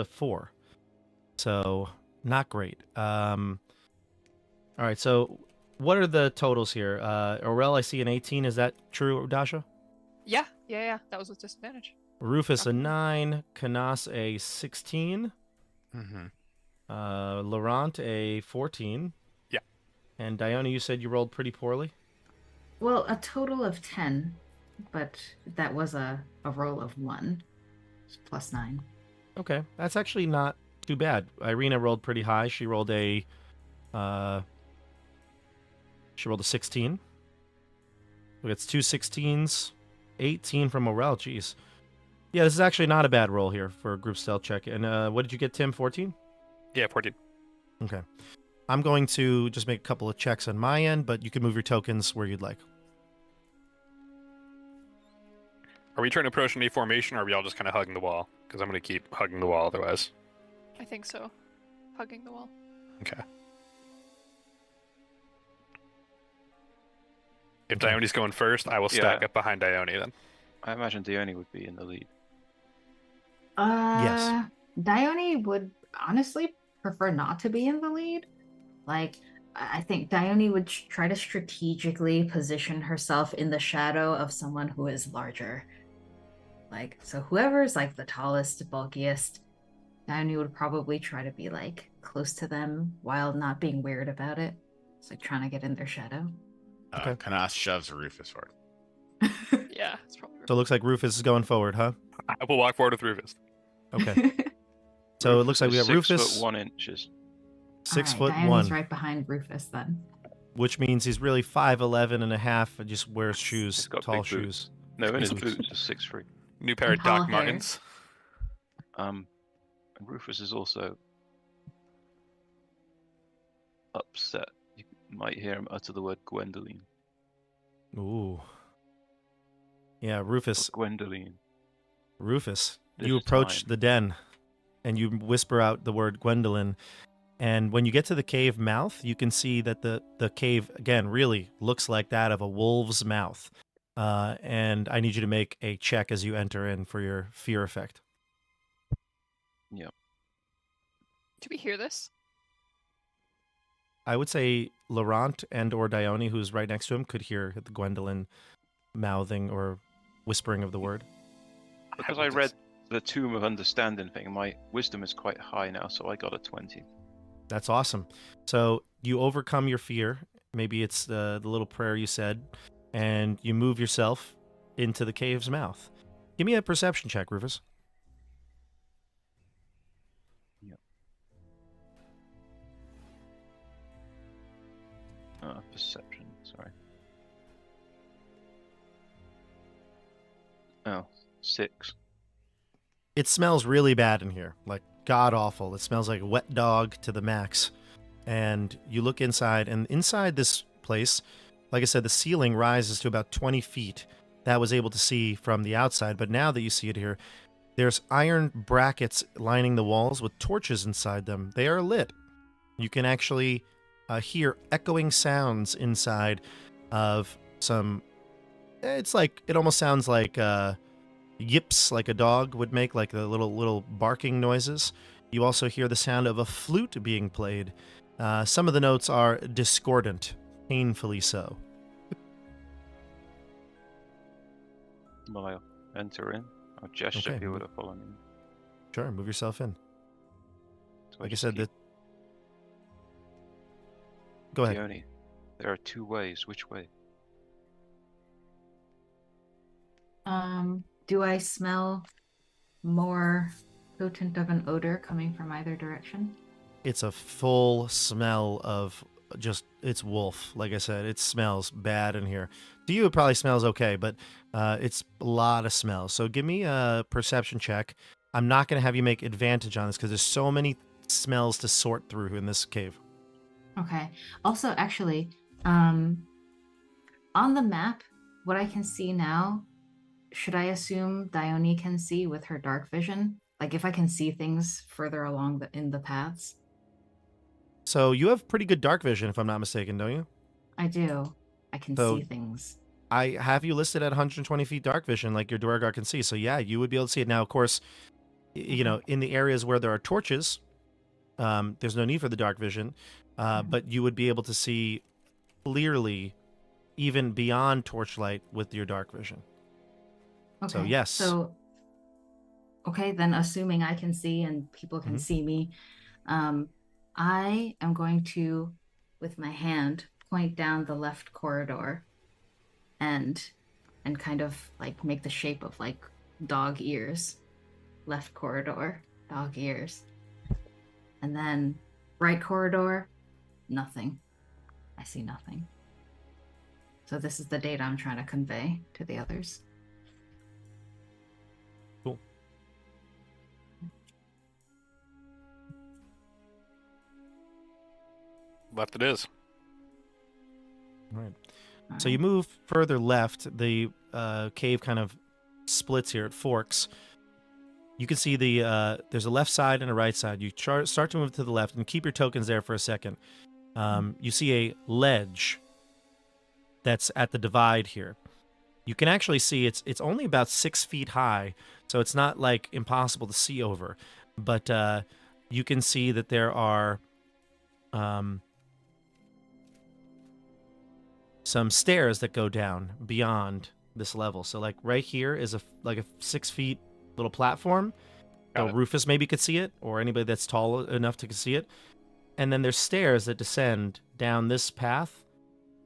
4. So, not great. All right, so what are the totals here? Orel, I see an 18. Is that true, Dasha? Yeah. That was with disadvantage. Rufus a 9, Canas a 16, Mm-hmm. Laurent a 14. Yeah. And Dione, you said you rolled pretty poorly? Well, a total of 10, but that was a roll of 1, plus 9. Okay, that's actually not too bad. Irina rolled pretty high. She rolled a 16. So it's 2 16s, 18 from Orel. Jeez. Yeah, this is actually not a bad roll here for a group stealth check. And what did you get, Tim? 14? Yeah, 14. Okay. I'm going to just make a couple of checks on my end, but you can move your tokens where you'd like. Are we trying to approach any formation, or are we all just kind of hugging the wall? Because I'm going to keep hugging the wall otherwise. I think so. Hugging the wall. Okay. If Dione's going first, I will stack up behind Dione then. I imagine Dione would be in the lead. Yes. Dione would honestly prefer not to be in the lead. Like, I think Dione would try to strategically position herself in the shadow of someone who is larger. Like, so whoever's like the tallest, bulkiest, Dione would probably try to be like close to them while not being weird about it. It's like trying to get in their shadow. Okay. Canas shoves Rufus forward. Yeah, it's probably So it looks like Rufus is going forward, huh? I will walk forward with Rufus. Okay. So it looks like we have 6 Rufus, foot 1 inches. 6 All foot right, Dione's 1, right behind Rufus then. which means he's really 5'11" and a half and just wears shoes, He's got tall big shoes. boots. No, in his boots is 6'3". New pair of And tall Doc hair. Martens. And Rufus is also upset. You might hear him utter the word Gwendoline. Ooh. Yeah, Rufus. Gwendoline. Rufus, This you approach time. the den and you whisper out the word Gwendolyn. And when you get to the cave mouth, you can see that the cave, again, really looks like that of a wolf's mouth. And I need you to make a check as you enter in for your fear effect. Do we hear this? I would say Laurent and or Dione, who's right next to him, could hear the Gwendolyn mouthing or whispering of the word. Because I read the Tomb of Understanding thing, my wisdom is quite high now, so I got a 20. That's awesome. So you overcome your fear. Maybe it's the little prayer you said, and you move yourself into the cave's mouth. Give me a perception check, Rufus. Yep. Perception, sorry. Oh, 6. It smells really bad in here, like god awful. It smells like wet dog to the max. And you look inside, and inside this place, like I said, the ceiling rises to about 20 feet. That was able to see from the outside, but now that you see it here, there's iron brackets lining the walls with torches inside them. They are lit. You can actually hear echoing sounds inside of some... It's like, it almost sounds like yips, like a dog would make, like the little barking noises. You also hear the sound of a flute being played. Some of the notes are discordant, painfully so. Will I enter in? I'll gesture Okay. people to follow me. Sure, move yourself in. So Like I just said, keep- Go ahead. Dione, there are 2 ways. Which way? Do I smell more potent of an odor coming from either direction? It's a full smell of just, it's wolf. Like I said, it smells bad in here. To you, it probably smells okay, but it's a lot of smell. So give me a perception check. I'm not going to have you make advantage on this because there's so many smells to sort through in this cave. Okay. Also, actually, on the map, what I can see now, should I assume Dione can see with her dark vision? Like if I can see things further along in the paths? So you have pretty good dark vision, if I'm not mistaken, don't you? I do. I can So- see things. I have you listed at 120 feet dark vision, like your Duergar can see. So yeah, you would be able to see it. Now, of course, you know, in the areas where there are torches, there's no need for the dark vision, but you would be able to see clearly even beyond torchlight with your dark vision. Okay. So, yes. So, okay, then assuming I can see and people can Mhm. see me, I am going to, with my hand, point down the left corridor and kind of like make the shape of like dog ears. Left corridor, dog ears. And then right corridor, nothing. I see nothing. So this is the data I'm trying to convey to the others. Cool. Left it is. All right. All So you right. move further left, the cave kind of splits here, it forks. You can see there's a left side and a right side. You start to move to the left and keep your tokens there for a second. You see a ledge that's at the divide here. You can actually see it's only about 6 feet high, so it's not like impossible to see over. But you can see that there are some stairs that go down beyond this level. So like right here is a 6 feet little platform. So Got it. Rufus maybe could see it, or anybody that's tall enough to see it. And then there's stairs that descend down this path.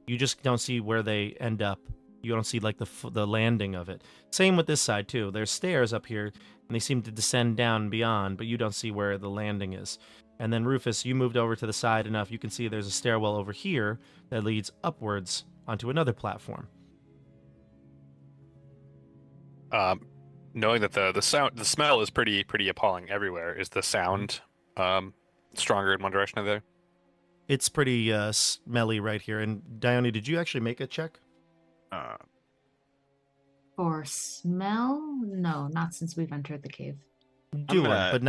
You just don't see where they end up. You don't see like the landing of it. Same with this side too. There's stairs up here, and they seem to descend down beyond, but you don't see where the landing is. And then Rufus, you moved over to the side enough. You can see there's a stairwell over here that leads upwards onto another platform. Knowing that the smell is pretty appalling everywhere. Is the sound stronger in one direction or the other? It's pretty smelly right here. And Dione, did you actually make a check? For smell? No, not since we've entered the cave. Do one, gonna- but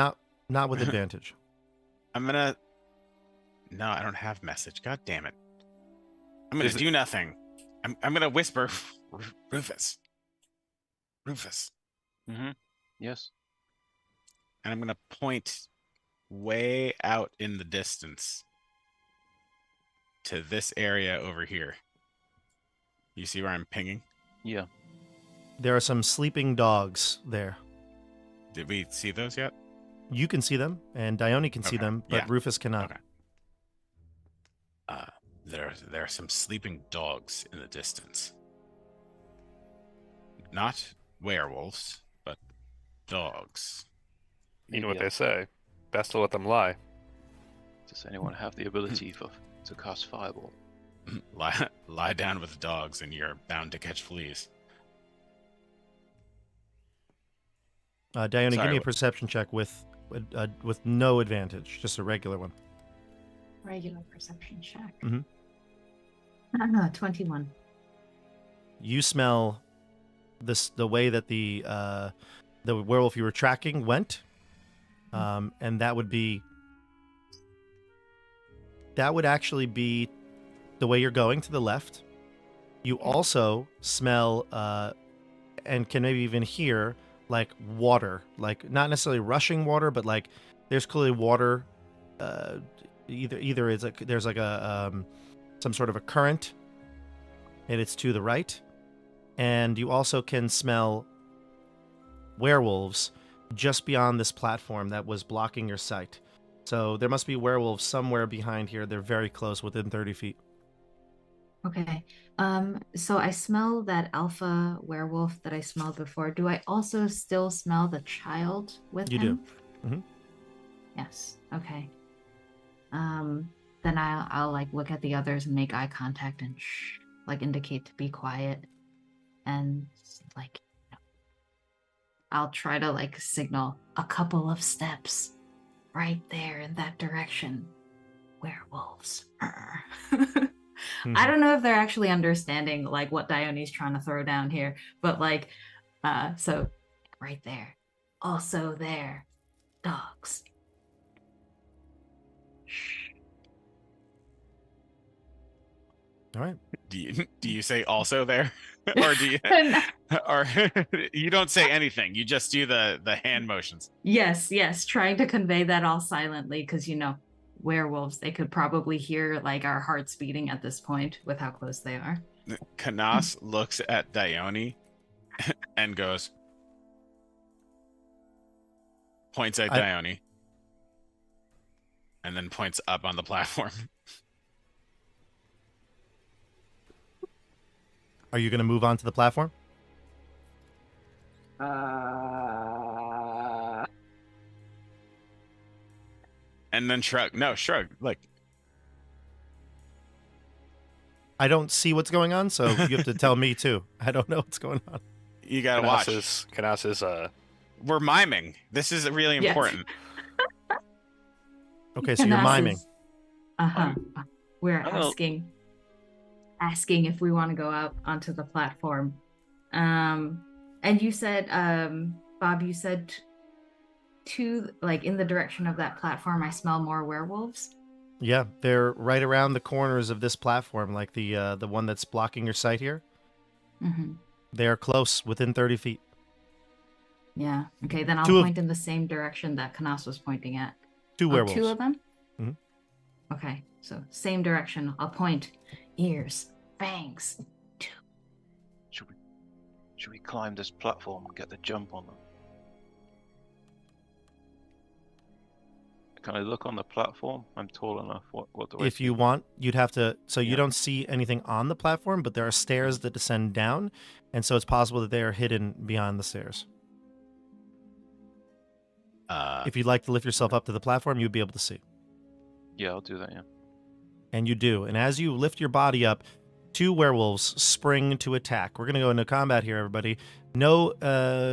not with advantage. No, I don't have message. God damn it. I'm gonna Is it- do nothing. I'm gonna whisper, Rufus. Rufus. Yes. And I'm gonna point way out in the distance to this area over here. You see where I'm pinging? Yeah. There are some sleeping dogs there. Did we see those yet? You can see them, and Dione can see Okay, them, but yeah. Rufus cannot. Okay. There are some sleeping dogs in the distance. Not werewolves, but dogs. You know what Yeah. they say. Best to let them lie. Does anyone have the ability to cast Fireball? Lie down with dogs, and you're bound to catch fleas. Dione, give Sorry, me a what- perception check with no advantage, just a regular one. Regular perception check. Mhm. 21. You smell the way that the werewolf you were tracking went, and that would actually be the way you're going to the left. You also smell and can maybe even hear like water, like not necessarily rushing water, but like there's clearly water. Either it's like there's like a some sort of a current, and it's to the right. And you also can smell werewolves just beyond this platform that was blocking your sight. So there must be werewolves somewhere behind here. They're very close, within 30 feet. Okay. So I smell that alpha werewolf that I smelled before. Do I also still smell the child with You him? do. Mhm. Yes. Okay. Then I'll like look at the others and make eye contact and shh, like indicate to be quiet, and like I'll try to like signal a couple of steps right there in that direction. Werewolves. I don't know if they're actually understanding like what Dione's trying to throw down here, but like, so right there. Also there, dogs. Shh. All right. Do you say also there, or do you, or you don't say anything? You just do the hand motions. Yes, trying to convey that all silently because werewolves, they could probably hear like our hearts beating at this point with how close they are. Canas looks at Dione and goes, points at Dione, and then points up on the platform. Are you going to move on to the platform? And then shrug. No, shrug. Like, I don't see what's going on, so you have to tell me too. I don't know what's going on. you gotta watch. Canas is We're miming. This is really Yes. important. Okay, so you're Canas miming. is- Uh-huh. We're I'll- asking if we want to go out onto the platform. And you said, Bob, you said to like in the direction of that platform, I smell more werewolves. Yeah, they're right around the corners of this platform, like the one that's blocking your sight here. Mm-hmm. They are close, within 30 feet. Yeah. Okay, then I'll Two of- point in the same direction that Canas was pointing at. Two werewolves. Two of them? Mhm. Okay, so same direction. I'll point. Ears, fangs. Should we climb this platform and get the jump on them? Can I look on the platform? I'm tall enough. What do I If you see? want, you'd have to. So you Yeah. don't see anything on the platform, but there are stairs that descend down, and so it's possible that they are hidden beyond the stairs. If you'd like to lift yourself up to the platform, you'd be able to see. Yeah, I'll do that, yeah. And you do. And as you lift your body up, two werewolves spring to attack. We're going to go into combat here, everybody. No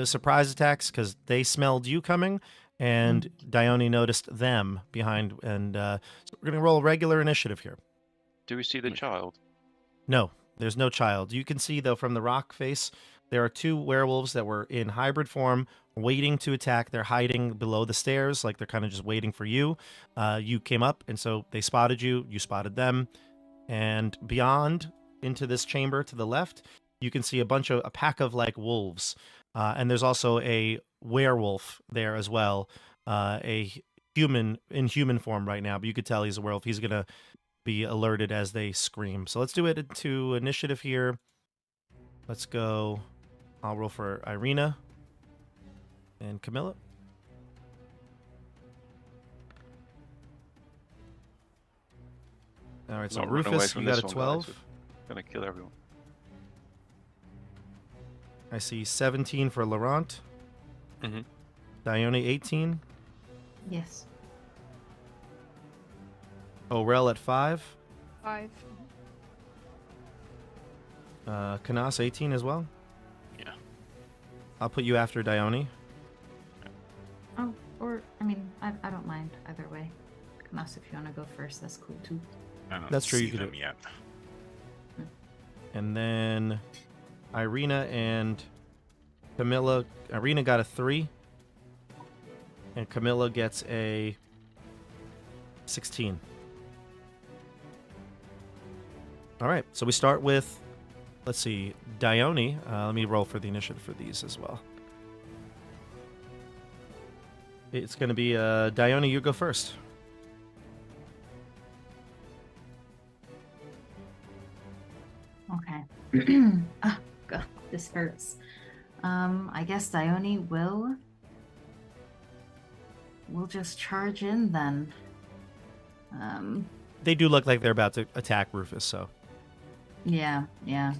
surprise attacks because they smelled you coming, and Dione noticed them behind. And so we're going to roll regular initiative here. Do we see the child? No, there's no child. You can see, though, from the rock face, there are two werewolves that were in hybrid form waiting to attack. They're hiding below the stairs, like they're kind of just waiting for you. You came up, and so they spotted you. You spotted them. And beyond into this chamber to the left, you can see a pack of like wolves. And there's also a werewolf there as well. A human in human form right now, but you could tell he's a werewolf. He's going to be alerted as they scream. So let's do it into initiative here. Let's go. I'll roll for Irina and Camilla. All right, so Not run away Rufus, from you got this a one, 12. guys. We're gonna kill everyone. I see 17 for Laurent. Mm-hmm. Dione, 18. Yes. Orel at 5. 5. Canas, 18 as well. Yeah. I'll put you after Dione. Oh, or I mean, I don't mind either way. Canas, if you want to go first, that's cool too. I don't That's true, see you could them do- yet. And then Irina and Camilla. Irina got a 3. And Camilla gets a 16. All right, so we start with, let's see, Dione. Let me roll for the initiative for these as well. It's going to be Dione, you go first. Okay. Ah, God, this hurts. I guess Dione will just charge in then. They do look like they're about to attack Rufus, so. Yeah.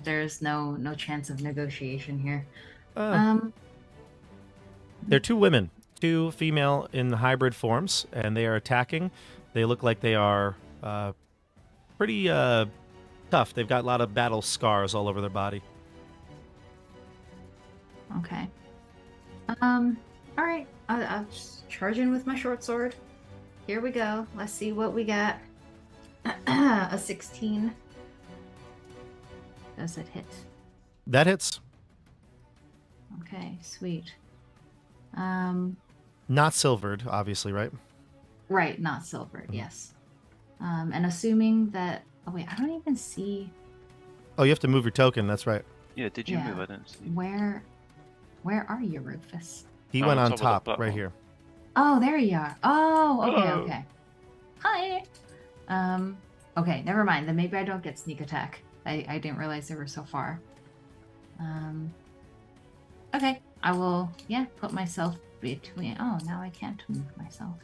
There's no chance of negotiation here. They're 2 women, 2 female in hybrid forms, and they are attacking. They look like they are pretty tough. They've got a lot of battle scars all over their body. Okay. All right. I'll just charge in with my short sword. Here we go. Let's see what we got. A 16. Does it hit? That hits. Okay, sweet. Not silvered, obviously, right? Right, not silvered, yes. And assuming that... Oh, wait, I don't even see... Oh, you have to move your token. That's right. Yeah, did you Yeah. move? I didn't see. Where are you, Rufus? He Oh, went on on top of the top, right platform. here. Oh, there you are. Oh, okay, Hello. okay. Hi! Okay, never mind. Then maybe I don't get sneak attack. I didn't realize they were so far. Okay, I will, put myself between... Oh, now I can't move myself.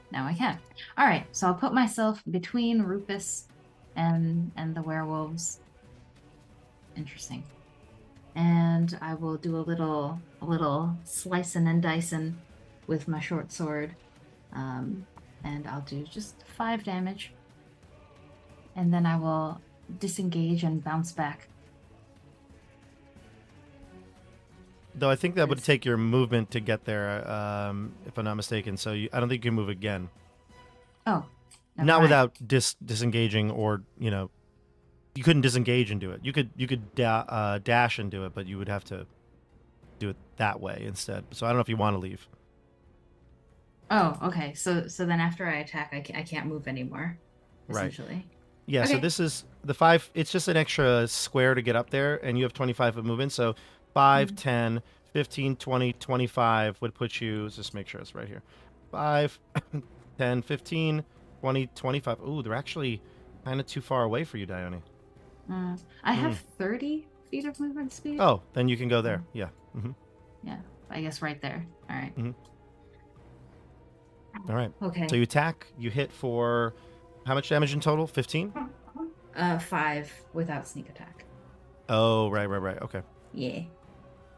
Now I can. All right, so I'll put myself between Rufus and the werewolves. Interesting. And I will do a little slicing and dicing with my short sword. And I'll do just 5 damage. And then I will disengage and bounce back. Though I think that would Yes. take your movement to get there, if I'm not mistaken. So I don't think you can move again. Oh. never Not mind. without disengaging, or you couldn't disengage and do it. You could dash and do it, but you would have to do it that way instead. So I don't know if you want to leave. Oh, okay. So then after I attack, I can't move anymore. Right. Essentially. Yeah, so Okay. this is the 5. It's just an extra square to get up there, and you have 25 of movement. So 5, 10, 15, 20, 25 would put you, let's just make sure it's right here. 5, 10, 15, 20, 25. Ooh, they're actually kind of too far away for you, Dione. I have 30 feet of movement speed. Oh, then you can go there. Yeah. Yeah, I guess right there. All right. All right. Okay. So you attack, you hit for how much damage in total? 15? 5 without sneak attack. Oh, right. Okay. Yeah.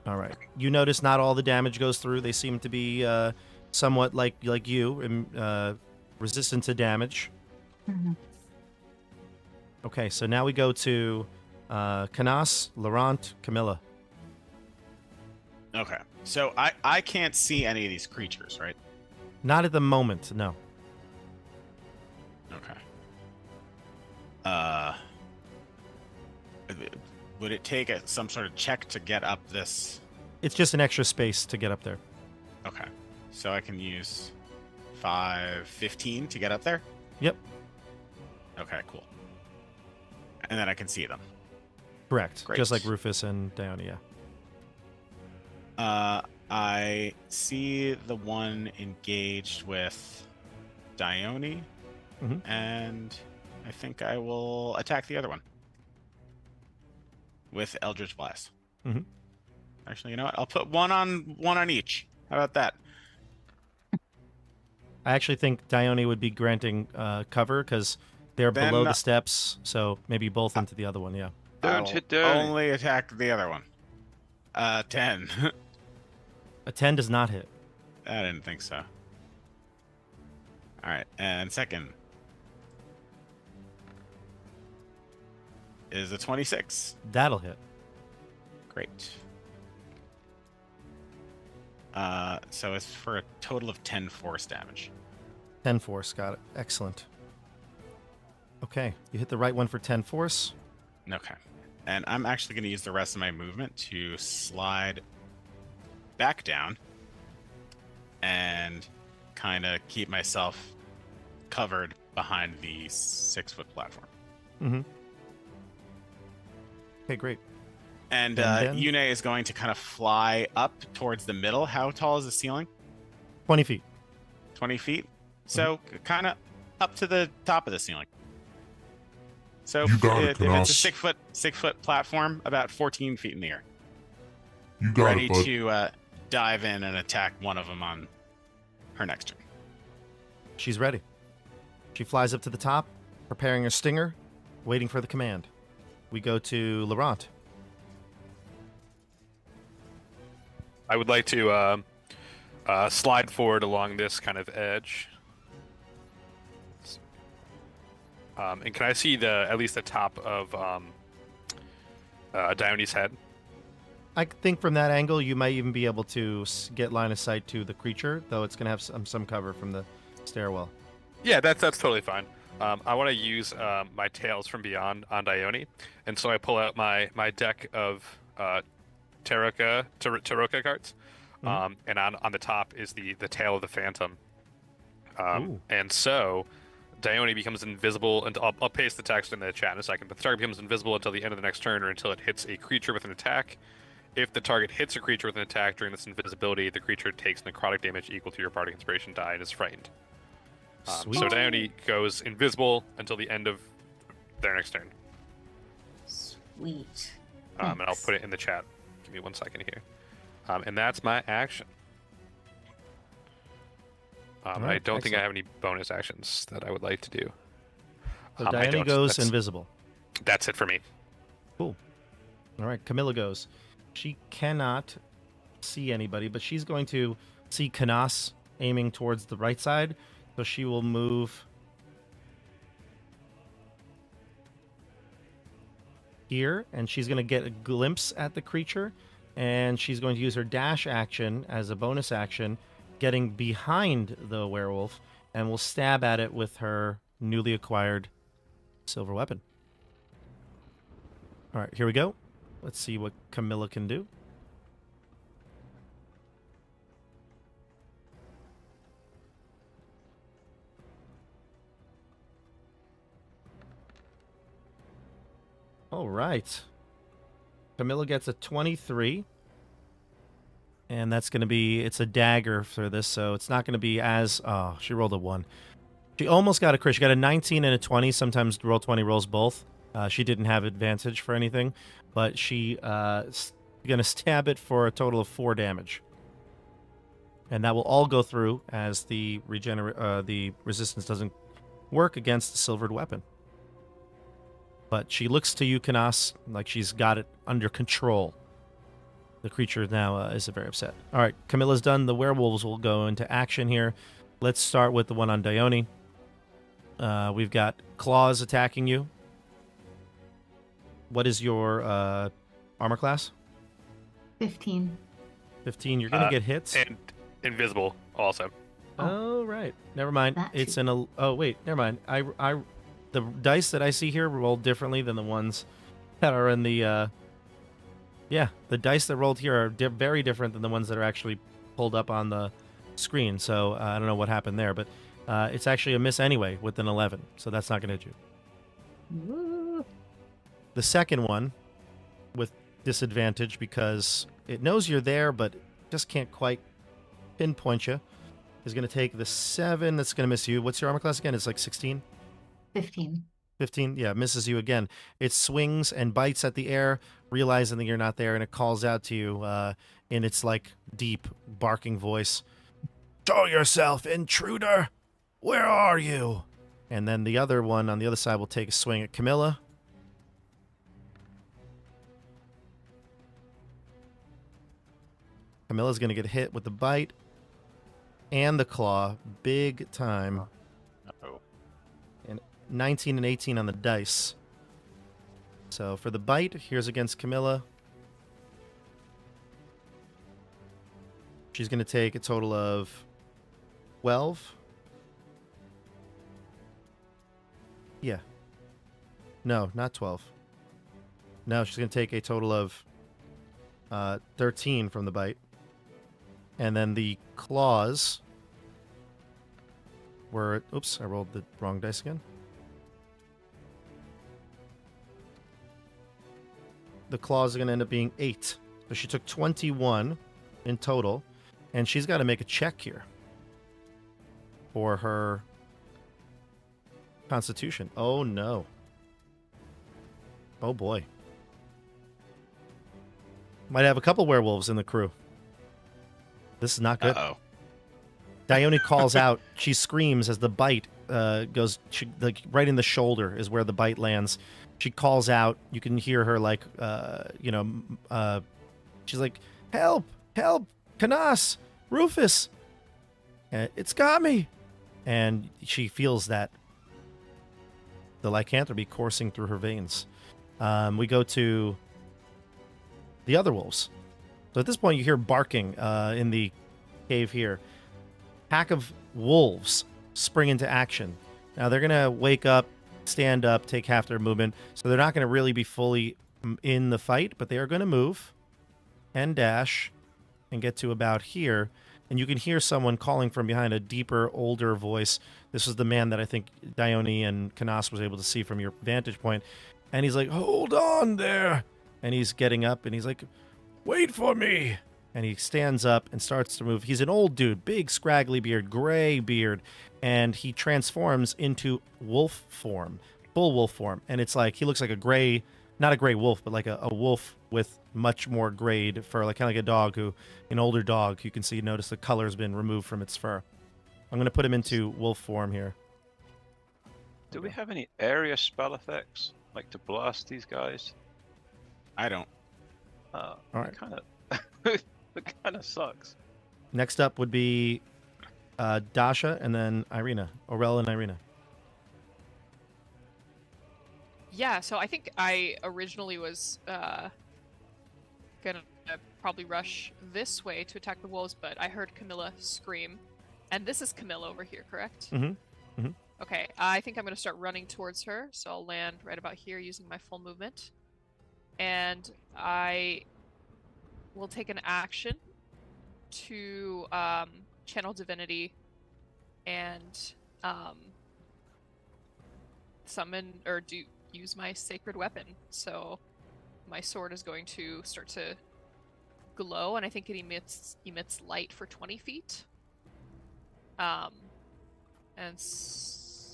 All right. You notice not all the damage goes through. They seem to be somewhat like you, resistant to damage. Mm-hmm. Okay, so now we go to Canas, Laurent, Camilla. Okay. So I can't see any of these creatures, right? Not at the moment, no. Okay. Would it take some sort of check to get up this? It's just an extra space to get up there. Okay. So I can use 5, 15 to get up there? Yep, Okay, cool. And then I can see them. correct. Great. Just like Rufus and Dione, yeah. I see the one engaged with Dione, Mhm. and I think I will attack the other one with Eldritch Blast. Mhm. Actually, you know what? I'll put one on each. How about that? I actually think Dione would be granting cover because they're Then- below the steps, so maybe both into the other one. Yeah. Don't I'll hit Dione. only attack the other one. 10. A 10 does not hit. I didn't think so. All right, and second is a 26. That'll hit. Great. So it's for a total of 10 force damage. 10 force. Got it. Excellent. Okay. You hit the right one for 10 force. Okay. And I'm actually going to use the rest of my movement to slide back down and kind of keep myself covered behind the 6-foot platform. Mm-hmm. Okay, great. And then- Yune is going to kind of fly up towards the middle. How tall is the ceiling? 20 feet. 20 feet. So kind of up to the top of the ceiling. So You got if it, it's a Canas. 6-foot platform, about 14 feet in the air. You got Ready it, bud. to dive in and attack one of them on her next turn. She's ready. She flies up to the top, preparing her stinger, waiting for the command. We go to Laurent. I would like to slide forward along this kind of edge. And can I see at least the top of Dione's head? I think from that angle, you might even be able to get line of sight to the creature, though it's going to have some cover from the stairwell. Yeah, that's totally fine. I want to use my Tales from Beyond on Dione, and so I pull out my deck of Tarokka cards, and on the top is the Tale of the Phantom. Ooh. And so Dione becomes invisible, and I'll paste the text in the chat in a second, but the target becomes invisible until the end of the next turn or until it hits a creature with an attack. If the target hits a creature with an attack during this invisibility, the creature takes necrotic damage equal to your Bardic Inspiration die and is frightened. Sweet. So Dione goes invisible until the end of their next turn. Sweet. And I'll put it in the chat. Give me 1 second here. And that's my action. I Alright, don't think I excellent. have any bonus actions that I would like to do. So I Dione don't. goes That's- invisible. That's it for me. Cool. All right, Camilla goes. She cannot see anybody, but she's going to see Canas aiming towards the right side, so she will move here, and she's going to get a glimpse at the creature, and she's going to use her dash action as a bonus action, getting behind the werewolf, and will stab at it with her newly acquired silver weapon. All right, here we go. Let's see what Camilla can do. All right. Camilla gets a 23. And that's going to be, it's a dagger for this, so it's not going to be as, oh, she rolled a 1. She almost got a crit. She got a 19 and a 20. Sometimes roll 20 rolls both. She didn't have advantage for anything, but she going to stab it for a total of 4 damage. And that will all go through as the resistance doesn't work against the silvered weapon. But she looks to you, Canas, like she's got it under control. The creature now is very upset. All right, Camilla's done. The werewolves will go into action here. Let's start with the one on Dione. We've got claws attacking you. What is your armor class? 15. 15. You're going to get hits. And invisible also. Oh, right. Never mind. That It's too. an... Oh, wait. Never mind. The dice that I see here roll differently than the ones that are in the... Yeah, the dice that rolled here are very different than the ones that are actually pulled up on the screen. So I don't know what happened there, but it's actually a miss anyway with an 11. So that's not going to hit you. Woo. The second one with disadvantage because it knows you're there, but just can't quite pinpoint you, is going to take the 7. That's going to miss you. What's your armor class again? It's like 16? 15. 15? Yeah, misses you again. It swings and bites at the air, realizing that you're not there, and it calls out to you in its like deep, barking voice. Show yourself, intruder! Where are you? And then the other one on the other side will take a swing at Camilla. Camilla's going to get hit with the bite and the claw, big time. Uh-oh. And 19 and 18 on the dice. So for the bite, here's against Camilla. She's going to take a total of 12. Yeah. No, not 12. No, she's going to take a total of 13 from the bite. And then the claws were... Oops, I rolled the wrong dice again. The claws are going to end up being 8. So she took 21 in total. And she's got to make a check here for her constitution. Oh, no. Oh, boy. Might have a couple werewolves in the crew. This is not good. Uh-oh. Dione calls out. She screams as the bite goes like right in the shoulder is where the bite lands. She calls out. You can hear her like, she's like, help, help, Canas, Rufus. It's got me. And she feels that the lycanthropy coursing through her veins. We go to the other wolves. So at this point, you hear barking in the cave here. Pack of wolves spring into action. Now they're going to wake up, stand up, take half their movement. So they're not going to really be fully in the fight, but they are going to move and dash and get to about here. And you can hear someone calling from behind, a deeper, older voice. This was the man that I think Dione and Canas was able to see from your vantage point. And he's like, hold on there. And he's getting up and he's like, wait for me. And he stands up and starts to move. He's an old dude, big scraggly beard, gray beard. And he transforms into wolf form, full wolf form. And it's like, he looks like a gray, not a gray wolf, but like a wolf with much more grayed fur, like kind of like a dog an older dog. You can see, notice the color's been removed from its fur. I'm going to put him into wolf form here. Do we have any area spell effects, like to blast these guys? I don't. All right. It kind of sucks. Next up would be Dasha and then Irina. Orel and Irina. Yeah, so I think I originally was gonna probably rush this way to attack the wolves, but I heard Camilla scream. And this is Camilla over here, correct? Mm-hmm. Mm-hmm. Okay, I think I'm gonna start running towards her, so I'll land right about here using my full movement. And I will take an action to channel divinity and summon or use my sacred weapon. So my sword is going to start to glow, and I think it emits light for 20 feet. And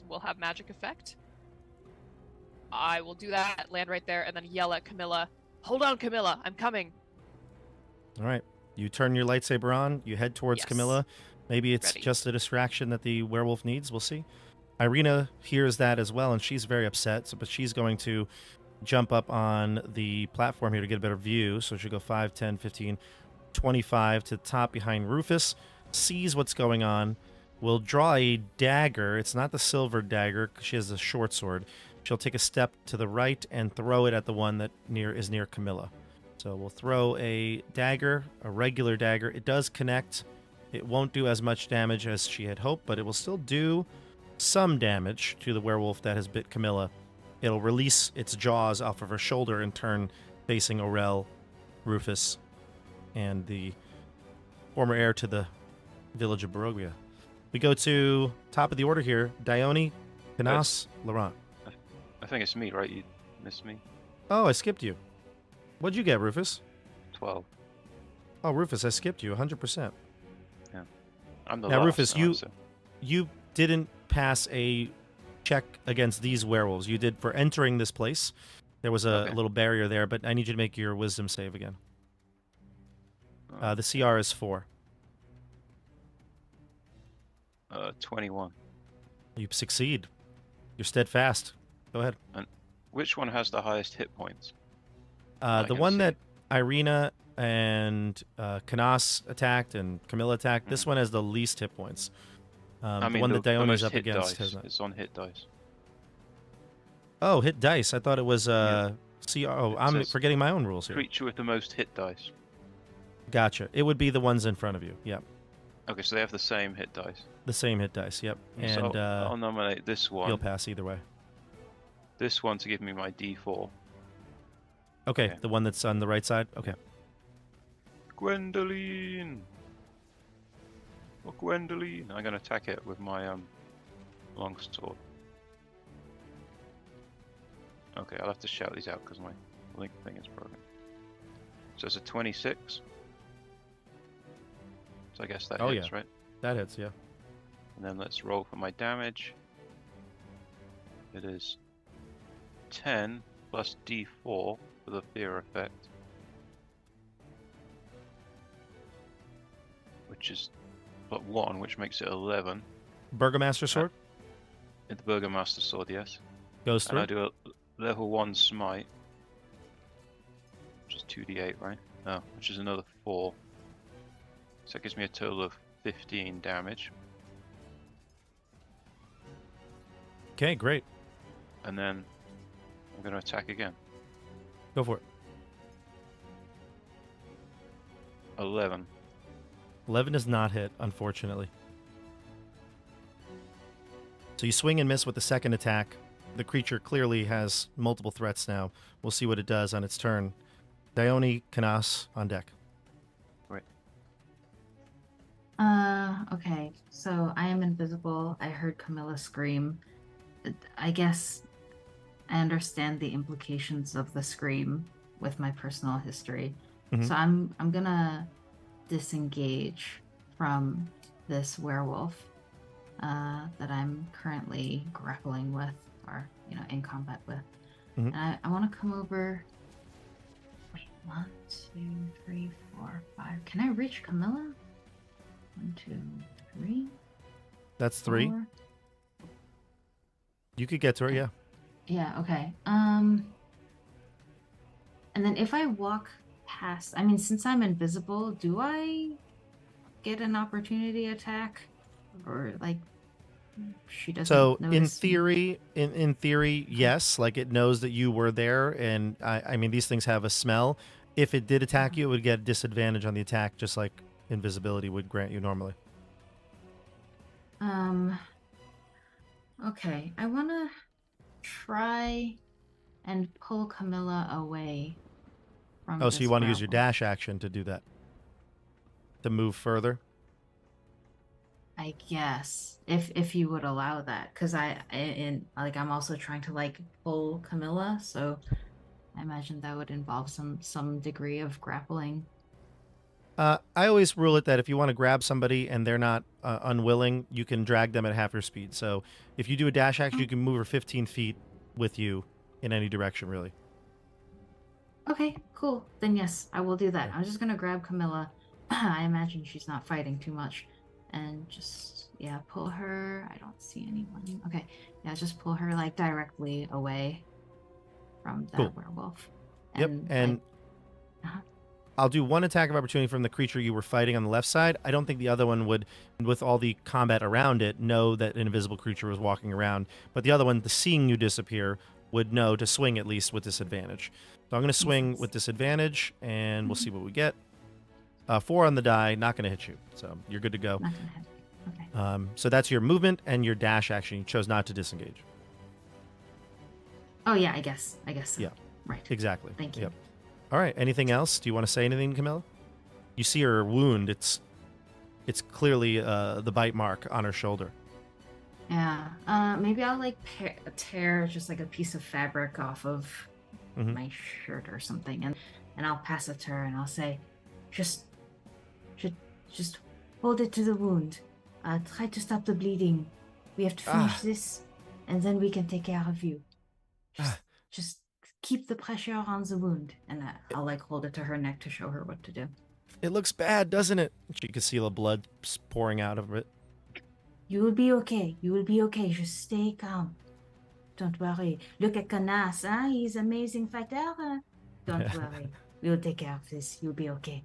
will have magic effect. I will do that, land right there, and then yell at Camilla, hold on, Camilla, I'm coming. All right. You turn your lightsaber on. You head towards Yes. Camilla. Maybe it's Ready. just a distraction that the werewolf needs. We'll see. Irina hears that as well, and she's very upset. But she's going to jump up on the platform here to get a better view. So she'll go 5, 10, 15, 25 to the top behind Rufus. Sees what's going on. Will draw a dagger. It's not the silver dagger, 'cause she has a short sword. She'll take a step to the right and throw it at the one that is near Camilla. So we'll throw a dagger, a regular dagger. It does connect. It won't do as much damage as she had hoped, but it will still do some damage to the werewolf that has bit Camilla. It'll release its jaws off of her shoulder and turn facing Orel, Rufus, and the former heir to the village of Barovia. We go to top of the order here. Dione, Canas, Laurent. I think it's me, right? You missed me. Oh, I skipped you. What'd you get, Rufus? 12. Oh, Rufus, I skipped you 100%. Yeah. I'm the Now, last. Rufus, aren't I, so- you didn't pass a check against these werewolves. You did for entering this place. There was a Okay. little barrier there, but I need you to make your wisdom save again. The CR is 4. 21. You succeed. You're steadfast. Go ahead. Which one has the highest hit points? The can one see. that Irina and Canas attacked and Camilla attacked, this one has the least hit points. I mean, the one that Dione's most up hit against dice. has not. It's on hit dice. Oh, hit dice. I thought it was Yeah. CR. Oh, It I'm says forgetting my own rules here. Creature with the most hit dice. Gotcha. It would be the ones in front of you. Yep. Okay, so they have the same hit dice. The same hit dice. Yep. So And I'll nominate this one. you'll pass either way. This one to give me my D4. Okay, Okay. the one that's on the right side. Okay. Gwendoline. Oh, Gwendoline. I'm gonna attack it with my longsword. Okay, I'll have to shout these out because my link thing is broken. So it's a 26. So I guess that Oh, hits, yeah. right? That hits. Yeah. And then let's roll for my damage. It is 10 plus D4 for the fear effect, which is but 1, which makes it 11. Burgomaster sword The Burgomaster sword, yes. goes And I through. do a level 1 smite, which is 2d8, right? Oh, which is another 4. So that gives me a total of 15 damage. Okay, great. And then I'm going to attack again. Go for it. 11. 11 does not hit, unfortunately. So you swing and miss with the second attack. The creature clearly has multiple threats now. We'll see what it does on its turn. Dione, Canas on deck. Okay, so I am invisible. I heard Camilla scream. I guess I understand the implications of the scream with my personal history. Mhm. So I'm gonna disengage from this werewolf that I'm currently grappling with, or in combat with. Mhm. And I want to come over. Wait, 1, 2, 3, 4, 5. Can I reach Camilla? 1, 2, 3. That's 3. 4. You could get to her, yeah. Yeah, okay. And then if I walk past, I mean, since I'm invisible, do I get an opportunity attack? Or like she doesn't So in notice me? theory, in theory, yes, like it knows that you were there, and I mean these things have a smell. If it did attack you, it would get disadvantage on the attack, just like invisibility would grant you normally. Okay, I want to try and pull Camilla away from Oh, so you this want to use your werewolf. dash action to do that? To move further? I guess if you would allow that, because I'm also trying to like pull Camilla, so I imagine that would involve some degree of grappling. I always rule it that if you want to grab somebody and they're not unwilling, you can drag them at half your speed. So if you do a dash action, you can move her 15 feet with you in any direction, really. Okay, cool. Then yes, I will do that. Okay. I'm just gonna grab Camilla. I imagine she's not fighting too much, and just pull her. I don't see anyone. Okay, just pull her like directly away from that Cool. werewolf. Yep, and Uh-huh. I'll do one attack of opportunity from the creature you were fighting on the left side. I don't think the other one would, with all the combat around it, know that an invisible creature was walking around. But the other one, the seeing you disappear, would know to swing at least with disadvantage. So I'm going to swing sense. with disadvantage, and we'll see what we get. 4 on the die, not going to hit you. So you're good to go. Not gonna hit. Okay. So that's your movement and your dash action. You chose not to disengage. Oh yeah, I guess so. Yeah. Right. Exactly. Thank you. Yep. All right. Anything else? Do you want to say anything, Camilla? You see her wound. It's clearly the bite mark on her shoulder. Yeah. Maybe I'll like tear just like a piece of fabric off of Mhm. my shirt or something, and I'll pass it to her, and I'll say, just hold it to the wound. Try to stop the bleeding. We have to finish this, and then we can take care of you. Just keep the pressure on the wound. And I'll like hold it to her neck to show her what to do. It looks bad, doesn't it? She can see the blood pouring out of it. You will be okay. You will be okay. Just stay calm. Don't worry. Look at Canas, huh? He's an amazing fighter. Don't worry. We'll take care of this. You'll be okay.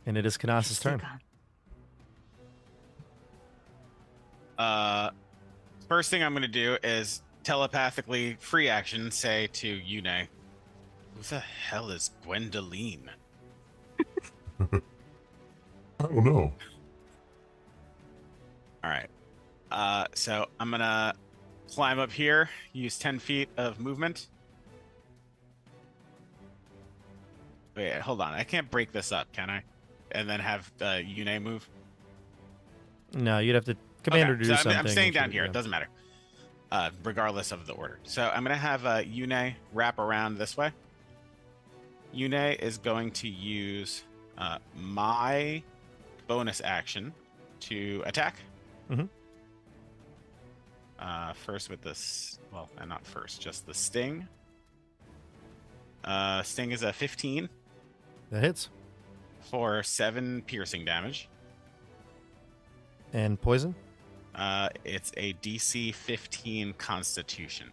And it is Canas' turn. First thing I'm going to do is telepathically free action say to Yune, who the hell is Gwaindire? I don't know. All right. So I'm going to climb up here, use 10 feet of movement. Wait, hold on. I can't break this up, can I? And then have Yune move? No, you'd have to command her to do so something. I'm staying down here. It doesn't matter. Regardless of the order. So I'm going to have Yune wrap around this way. Yune is going to use my bonus action to attack. Mm-hmm. First with this, well, not first, just the sting. Sting is a 15. That hits. For 7 piercing damage. And poison? It's a DC 15 Constitution.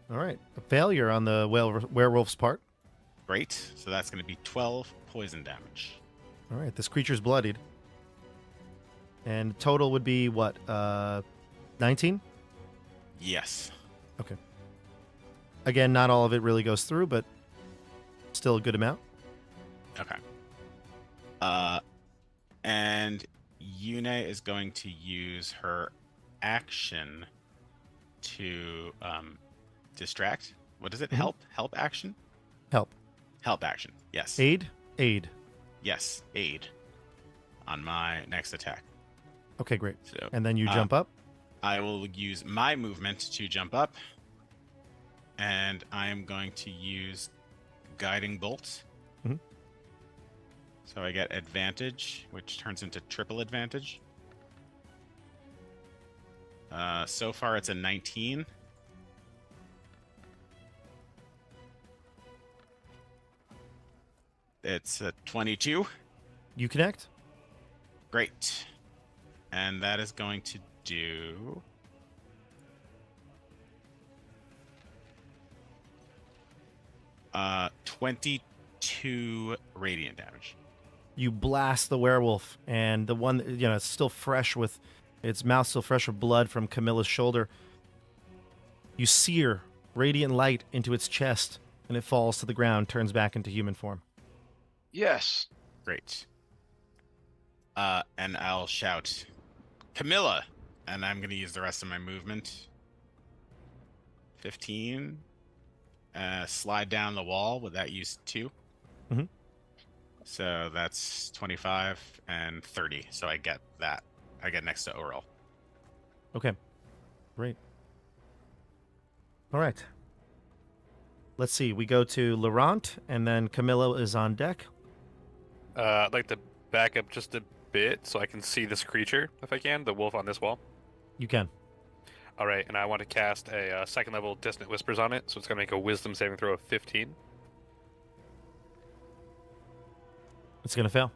All right. A failure on the werewolf's part. Great. So that's going to be 12 poison damage. All right. This creature's bloodied. And total would be what? 19? Yes. Okay. Again, not all of it really goes through, but still a good amount. Okay. And Yune is going to use her action to distract. What is it? Mhm. Help action? Help. Help action. Yes. Aid? Yes, aid. On my next attack. Okay, great. So, and then you jump up? I will use my movement to jump up. And I am going to use Guiding Bolt. Mhm. So I get advantage, which turns into triple advantage. So far it's a 19. It's a 22. You connect? Great. And that is going to do... 22 radiant damage. You blast the werewolf, and the one, it's still fresh with, its mouth still fresh with blood from Camilla's shoulder. You sear radiant light into its chest, and it falls to the ground, turns back into human form. Yes. Great. And I'll shout, Camilla! And I'm going to use the rest of my movement. 15. Slide down the wall. Would that use 2? Mm-hmm. So that's 25 and 30. So I get that. I get next to Orel. Okay. Great. All right. Let's see. We go to Laurent, and then Camilla is on deck. I'd like to back up just a bit so I can see this creature, if I can, the wolf on this wall. You can. All right, and I want to cast a second level Dissonant Whispers on it, so it's going to make a Wisdom saving throw of 15. It's going to fail.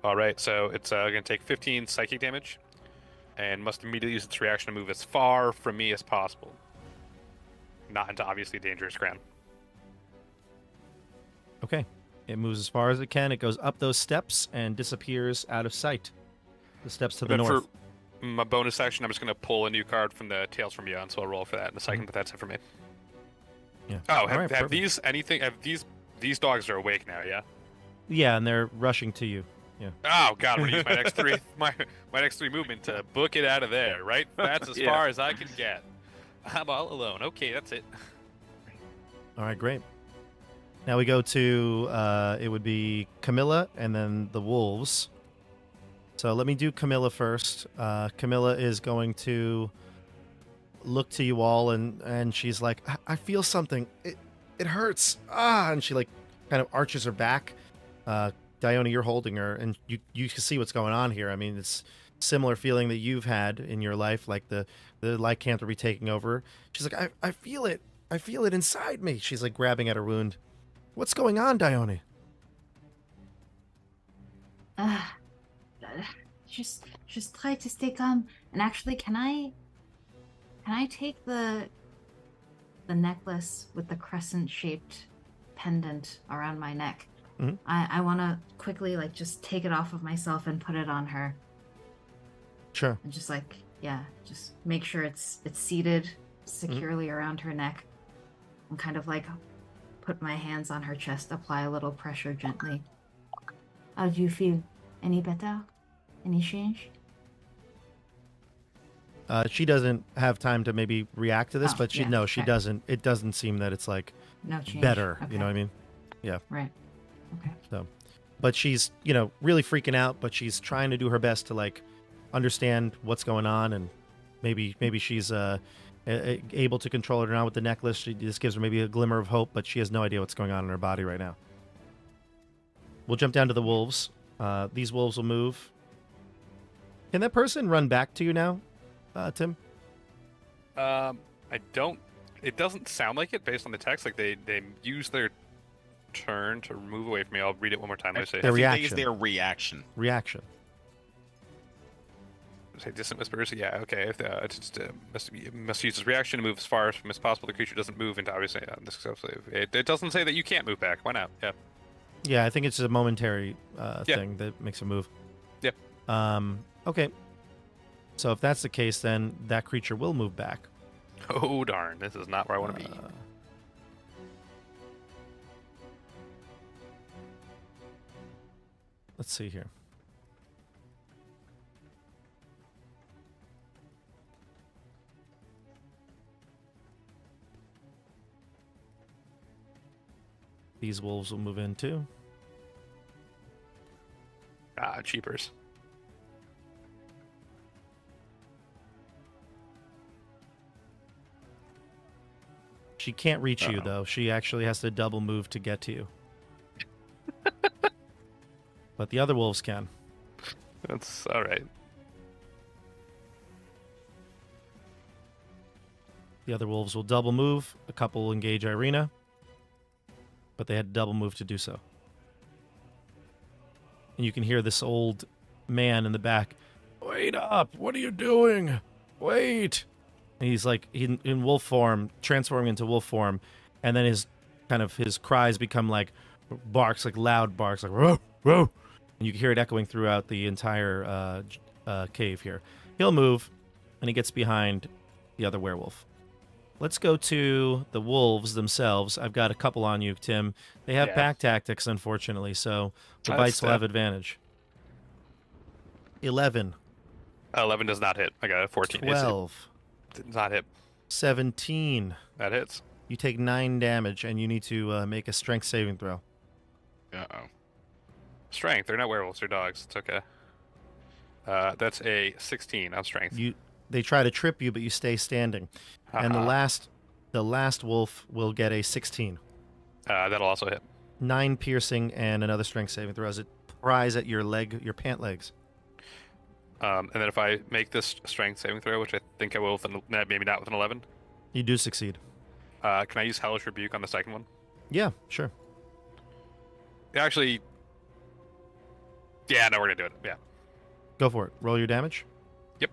All right, so it's going to take 15 psychic damage, and must immediately use its reaction to move as far from me as possible. Not into obviously dangerous ground. Okay. It moves as far as it can. It goes up those steps and disappears out of sight. The steps to the north. For my bonus action, I'm just going to pull a new card from the Tales from Beyond, so I'll roll for that in a second, but that's it for me. Yeah. Oh, All right, have these anything? Have these dogs are awake now? Yeah. Yeah, and they're rushing to you. Yeah. Oh God, I'm gonna use my next three my next 3 movement to book it out of there. Right, that's as far as I can get. I'm all alone. Okay, that's it. All right, great. Now we go to it would be Camilla and then the wolves. So let me do Camilla first. Camilla is going to look to you all, and she's like, I feel something. It hurts. And she like kind of arches her back. Dione, you're holding her, and you can see what's going on here. I mean, it's similar feeling that you've had in your life, like the lycanthropy taking over. She's like, I feel it. I feel it inside me. She's like grabbing at her wound. What's going on, Dione? Just try to stay calm. And actually, can I take the necklace with the crescent-shaped pendant around my neck? Mm-hmm. I want to quickly like just take it off of myself and put it on her. Sure. And just like, yeah, just make sure it's seated securely around her neck, and kind of like put my hands on her chest, apply a little pressure gently. How do you feel? Any better? Any change? She doesn't have time to maybe react to this, but she okay. doesn't. It doesn't seem that it's like No change. better. Okay. You know what I mean? Yeah. Right. Okay. So, but she's really freaking out, but she's trying to do her best to like understand what's going on, and maybe she's able to control it or not with the necklace. This gives her maybe a glimmer of hope, but she has no idea what's going on in her body right now. We'll jump down to the wolves. These wolves will move. Can that person run back to you now, Tim? I don't. It doesn't sound like it based on the text. Like they use their turn to move away from me. I'll read it one more time. I say Their reaction. Is their reaction. Reaction. Say distant whispers. Yeah. Okay. If must use his reaction to move as far from as possible. The creature doesn't move into obviously it doesn't say that you can't move back. Why not? Yeah. Yeah, I think it's a momentary thing that makes a move. Yep. Okay. So if that's the case, then that creature will move back. Oh darn! This is not where I want to be. Let's see here. These wolves will move in too. Cheapers. She can't reach you, though. She actually has to double move to get to you. But the other wolves can. That's all right. The other wolves will double move. A couple will engage Irina. But they had to double move to do so. And you can hear this old man in the back. Wait up! What are you doing? Wait! And he's like in wolf form, transforming into wolf form, and then his cries become like barks, like loud barks, like whoa, whoa, and you can hear it echoing throughout the entire cave here. He'll move, and he gets behind the other werewolf. Let's go to the wolves themselves. I've got a couple on you, Tim. They have pack tactics, unfortunately, so the bites will have advantage. 11. 11 does not hit. I got a 14. 12. It does not hit. 17. That hits. You take 9 damage, and you need to make a strength saving throw. Uh-oh. Strength. They're not werewolves. They're dogs. It's okay. That's a 16 on strength. They try to trip you, but you stay standing. And the last wolf will get a 16. That'll also hit. 9 piercing and another strength saving throw as it pries at your pant legs. And then if I make this strength saving throw, which I think I will, maybe not with an 11. You do succeed. Can I use Hellish Rebuke on the second one? Yeah, sure. Actually, yeah, no, we're gonna do it. Yeah. Go for it. Roll your damage. Yep.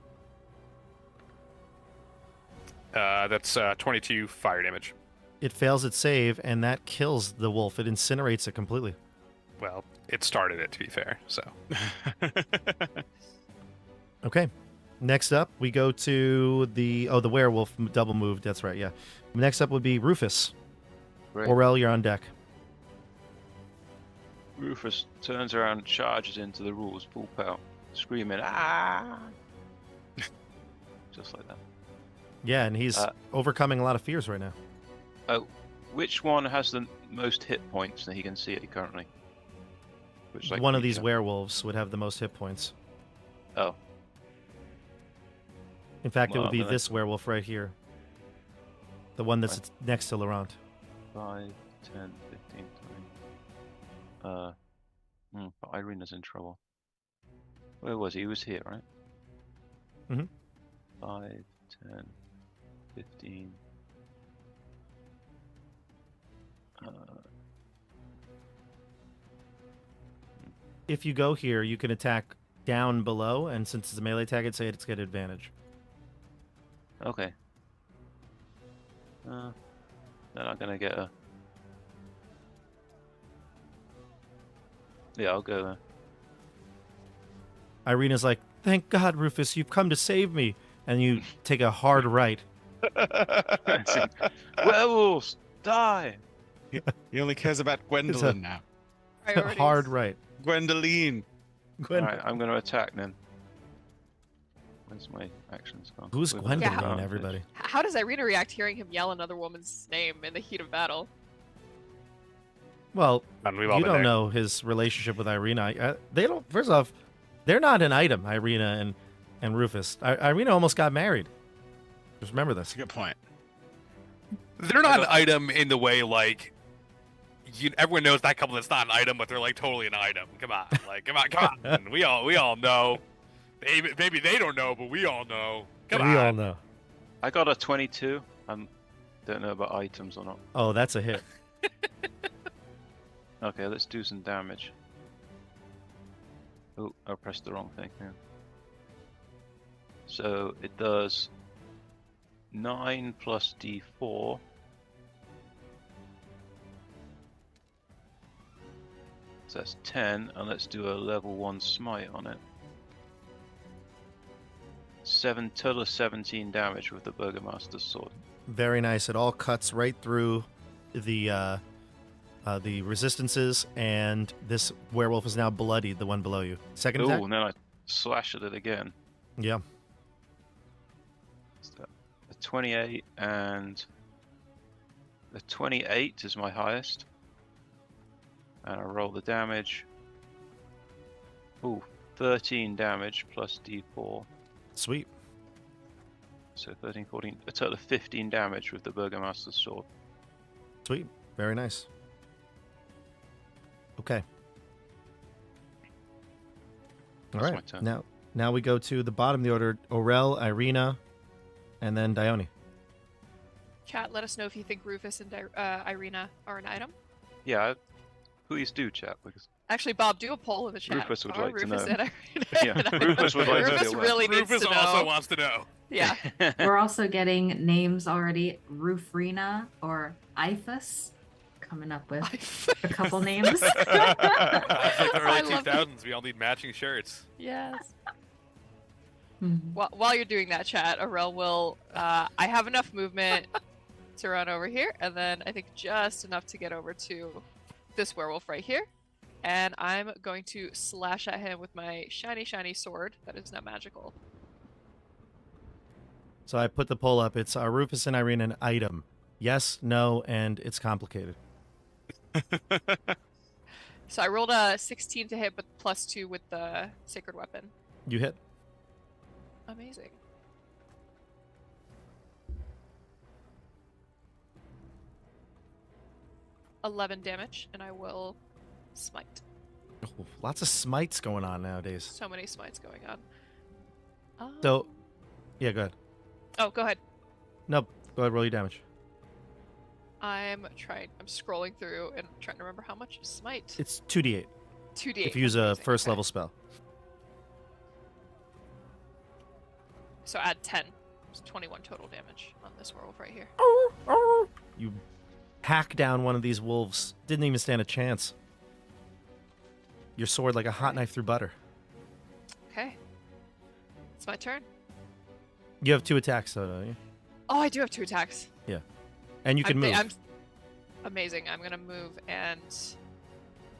That's 22 fire damage. It fails its save, and that kills the wolf. It incinerates it completely. Well, it started it, to be fair, so. Okay. Next up, we go to the werewolf double moved. That's right, yeah. Next up would be Rufus. Right. Orel, you're on deck. Rufus turns around, charges into the rules, full pelt, screaming, ah! Just like that. Yeah, and he's overcoming a lot of fears right now. Which one has the most hit points that he can see it currently? One of these werewolves would have the most hit points. Oh. In fact, it would be this werewolf right here. The one that's next to Laurent. 5, 10, 15, 20. But Irina's in trouble. Where was he? He was here, right? Mhm. 5, 10, 15. If you go here, you can attack down below, and since it's a melee attack, it's got advantage. Okay. They're not gonna get a. Yeah, I'll go there. Irina's like, "Thank God, Rufus, you've come to save me," and you take a hard right. Werewolves, die! He only cares about Gwendolyn now. Priorities. Hard right. Gwendoline. Alright, I'm gonna attack then. Where's my actions gone? Who's With Gwendoline, advantage. everybody? How does Irina react hearing him yell another woman's name in the heat of battle? Well, And we've all you been don't there. know his relationship with Irina. They don't. First off, they're not an item. Irina and Rufus. Irina almost got married. Just remember this. That's a good point. They're not an item in the way like everyone knows that couple that's not an item, but they're like totally an item. Come on, like come on. We all know. Maybe they don't know, but we all know. Come we on. all know. I got a 22. I don't know about items or not. Oh, that's a hit. Okay, let's do some damage. Oh, I pressed the wrong thing. Yeah. So it does 9 plus D4. So that's 10, and let's do a level 1 smite on it. Total of 17 damage with the Burgomaster's sword. Very nice. It all cuts right through the resistances, and this werewolf is now bloodied. The one below you. Second attack. Oh, and then I slash at it again. Yeah. So a 28 and the 28 is my highest. And I roll the damage. Ooh, 13 damage plus D4. Sweet. So 13, 14, a total of 15 damage with the Burgomaster's sword. Sweet. Very nice. Okay. All That's my right. turn. Now we go to the bottom of the order: Orel, Irina, and then Dione. Chat, let us know if you think Rufus and Irina are an item. Yeah, please do, chat, because Actually, Bob, do a poll in the chat. Rufus would Are like to Rufus know. and Irina Yeah, an item? Rufus would like to Rufus feel that. really needs Rufus to know. also wants to know. Yeah. We're also getting names already. Rufrina or Ifus. Coming up with a couple names. It's like the I early love 2000s. We all need matching shirts. Yes. Mhm. While you're doing that, chat, Orel will. I have enough movement to run over here, and then I think just enough to get over to this werewolf right here. And I'm going to slash at him with my shiny, shiny sword that is now magical. So I put the poll up. It's Rufus and Irina an item? Yes, no, and it's complicated. So I rolled a 16 to hit, but +2 with the sacred weapon. You hit. Amazing. $11 damage, and I will smite. Oh, lots of smites going on nowadays. So many smites going on. So, yeah, go ahead. Oh, go ahead. No, go ahead. Roll your damage. I'm scrolling through and trying to remember how much is smite. It's 2d8 2d8. if you use a Amazing, first okay. level spell. So add 10. It's 21 total damage on this werewolf right here. You hack down one of these wolves. Didn't even stand a chance. Your sword like a hot knife through butter. Okay. It's my turn. You have 2 attacks, though, don't you? Oh, I do have 2 attacks. And you can move. Amazing. I'm going to move and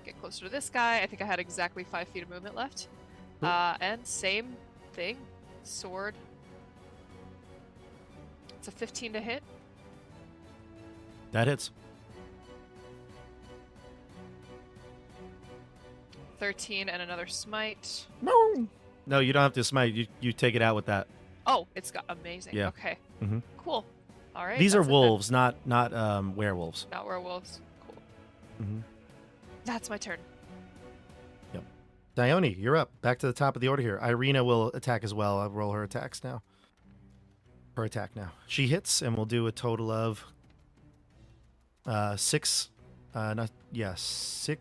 get closer to this guy. I think I had exactly 5 feet of movement left. Cool. And same thing. Sword. It's a 15 to hit. That hits. 13 and another smite. No, you don't have to smite. You take it out with that. Oh, it's got amazing. Yeah. Okay. Mhm. Cool. All right. These are that's it then. wolves, not werewolves. Not werewolves. Cool. Mm-hmm. That's my turn. Dione, you're up. Back to the top of the order here. Irina will attack as well. I'll roll her attacks now. Her attack now. She hits, and we'll do a total of 6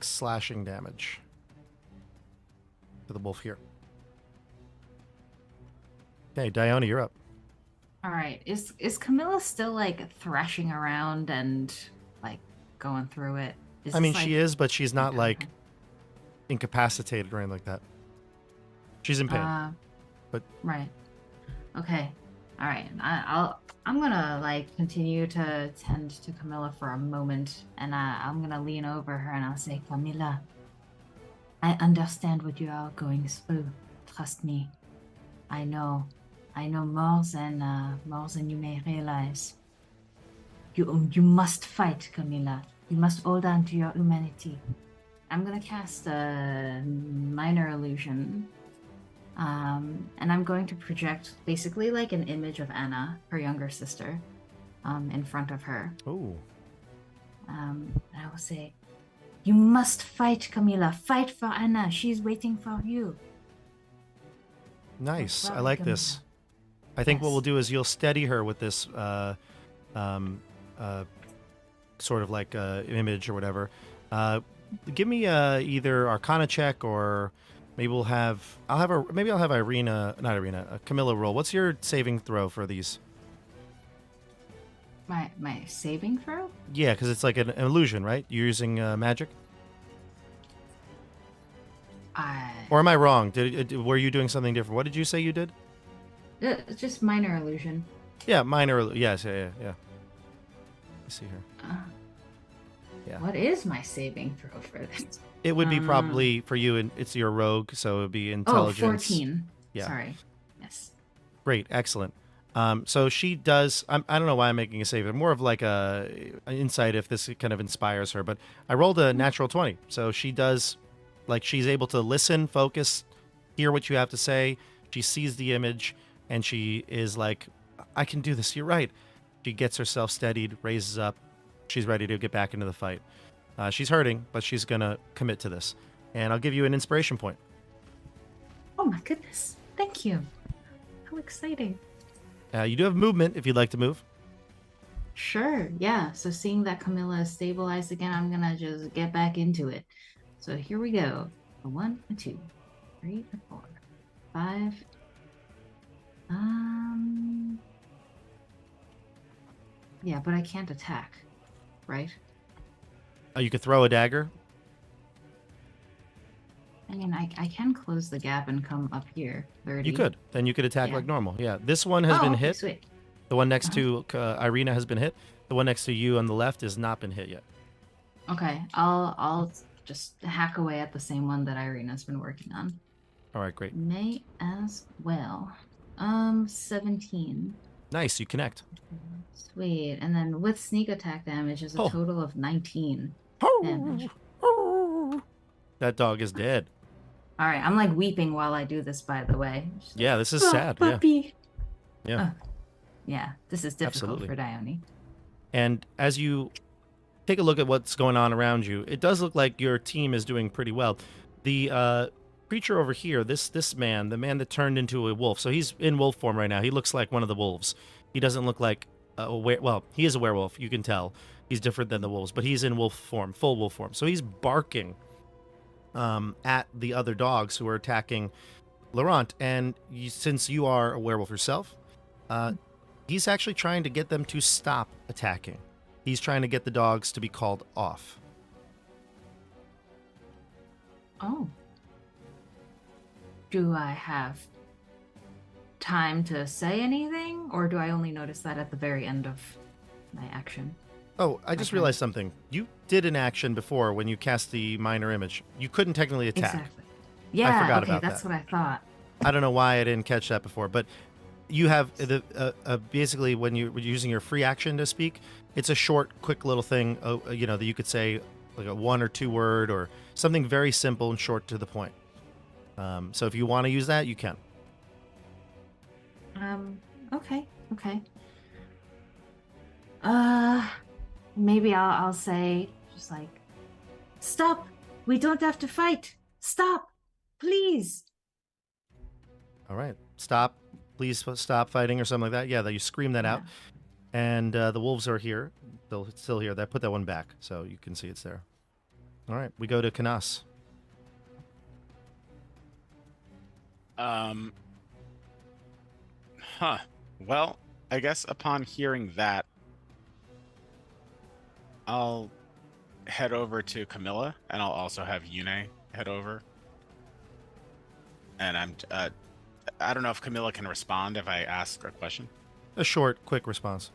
slashing damage to the wolf here. Okay, Dione, you're up. All right. Is Camilla still like thrashing around and like going through it? I mean, she is, but she's not Okay. like incapacitated or anything like that. She's in pain. But right. Okay. All right. I'm gonna like continue to tend to Camilla for a moment, and I'm gonna lean over her and I'll say, Camilla, I understand what you are going through. Trust me. I know more than you may realize. You must fight, Camilla. You must hold on to your humanity. I'm gonna cast a minor illusion, and I'm going to project basically like an image of Anna, her younger sister, in front of her. oh, I will say, "You must fight, Camilla. Fight for Anna. She's waiting for you." nice. Well, I like Camilla. this. I think what Yes. we'll do is you'll steady her with this sort of like image or whatever. Give me either Arcana check or maybe I'll have Camilla roll. What's your saving throw for these? My saving throw? Yeah, because it's like an illusion, right? You're using magic. Or am I wrong? Were you doing something different? What did you say you did? Just minor illusion. Yeah, minor. Yes, yeah. Let's see here. Yeah. What is my saving throw for this? It would be probably for you, and it's your rogue, so it would be intelligence. 14. Yeah. Sorry. Yes. Great, excellent. So she does. I don't know why I'm making a save. It's more of like an insight if this kind of inspires her. But I rolled a natural 20, so she does. Like she's able to listen, focus, hear what you have to say. She sees the image, and she is like, "I can do this. You're right." She gets herself steadied, raises up. She's ready to get back into the fight. She's hurting, but she's gonna commit to this. And I'll give you an inspiration point. Oh my goodness. Thank you. How exciting. You do have movement if you'd like to move. Sure. Yeah. So seeing that Camilla is stabilized again, I'm going to just get back into it. So here we go. 1, 2, 3, 4, 5. Yeah, but I can't attack, right? You could throw a dagger. I mean, I can close the gap and come up here. 30. You could. Then you could attack Yeah. like normal. Yeah. This one has been okay, hit. Sweet. The one next to Irina has been hit. The one next to you on the left has not been hit yet. Okay, I'll just hack away at the same one that Irina's been working on. All right, great. May as well. 17. Nice. You connect. Sweet. And then with sneak attack damage is a Oh. total of 19 damage. That dog is dead. All right, I'm like weeping while I do this, by the way. Just like, Yeah, this is "Oh, sad. Yeah. puppy." Yeah. Yeah, this is difficult Absolutely. for Dione. And as you take a look at what's going on around you, it does look like your team is doing pretty well. The creature over here, this man, the man that turned into a wolf, so he's in wolf form right now. He looks like one of the wolves. He doesn't look like well, he is a werewolf, you can tell. He's different than the wolves, but he's in wolf form, full wolf form. So he's barking at the other dogs who are attacking Laurent. And since you are a werewolf yourself, he's actually trying to get them to stop attacking. He's trying to get the dogs to be called off. Oh. Do I have time to say anything, or do I only notice that at the very end of my action? Oh, I just Okay. realized something. You did an action before when you cast the minor image. You couldn't technically attack. Exactly. Yeah, forgot okay, about that's that. what I thought. I don't know why I didn't catch that before, but you have the basically when you're using your free action to speak, it's a short, quick little thing. That you could say like a 1 or 2 word or something very simple and short to the point. So if you want to use that, you can. Okay. Maybe I'll say just like, stop. We don't have to fight. Stop, please. All right. Stop. Please stop fighting or something like that. Yeah, that you scream that out. And the wolves are here. They're still here. I put that one back so you can see it's there. All right. We go to Canas. Well, I guess upon hearing that, I'll head over to Camilla, and I'll also have Yune head over. And I don't know if Camilla can respond if I ask a question. A short, quick response.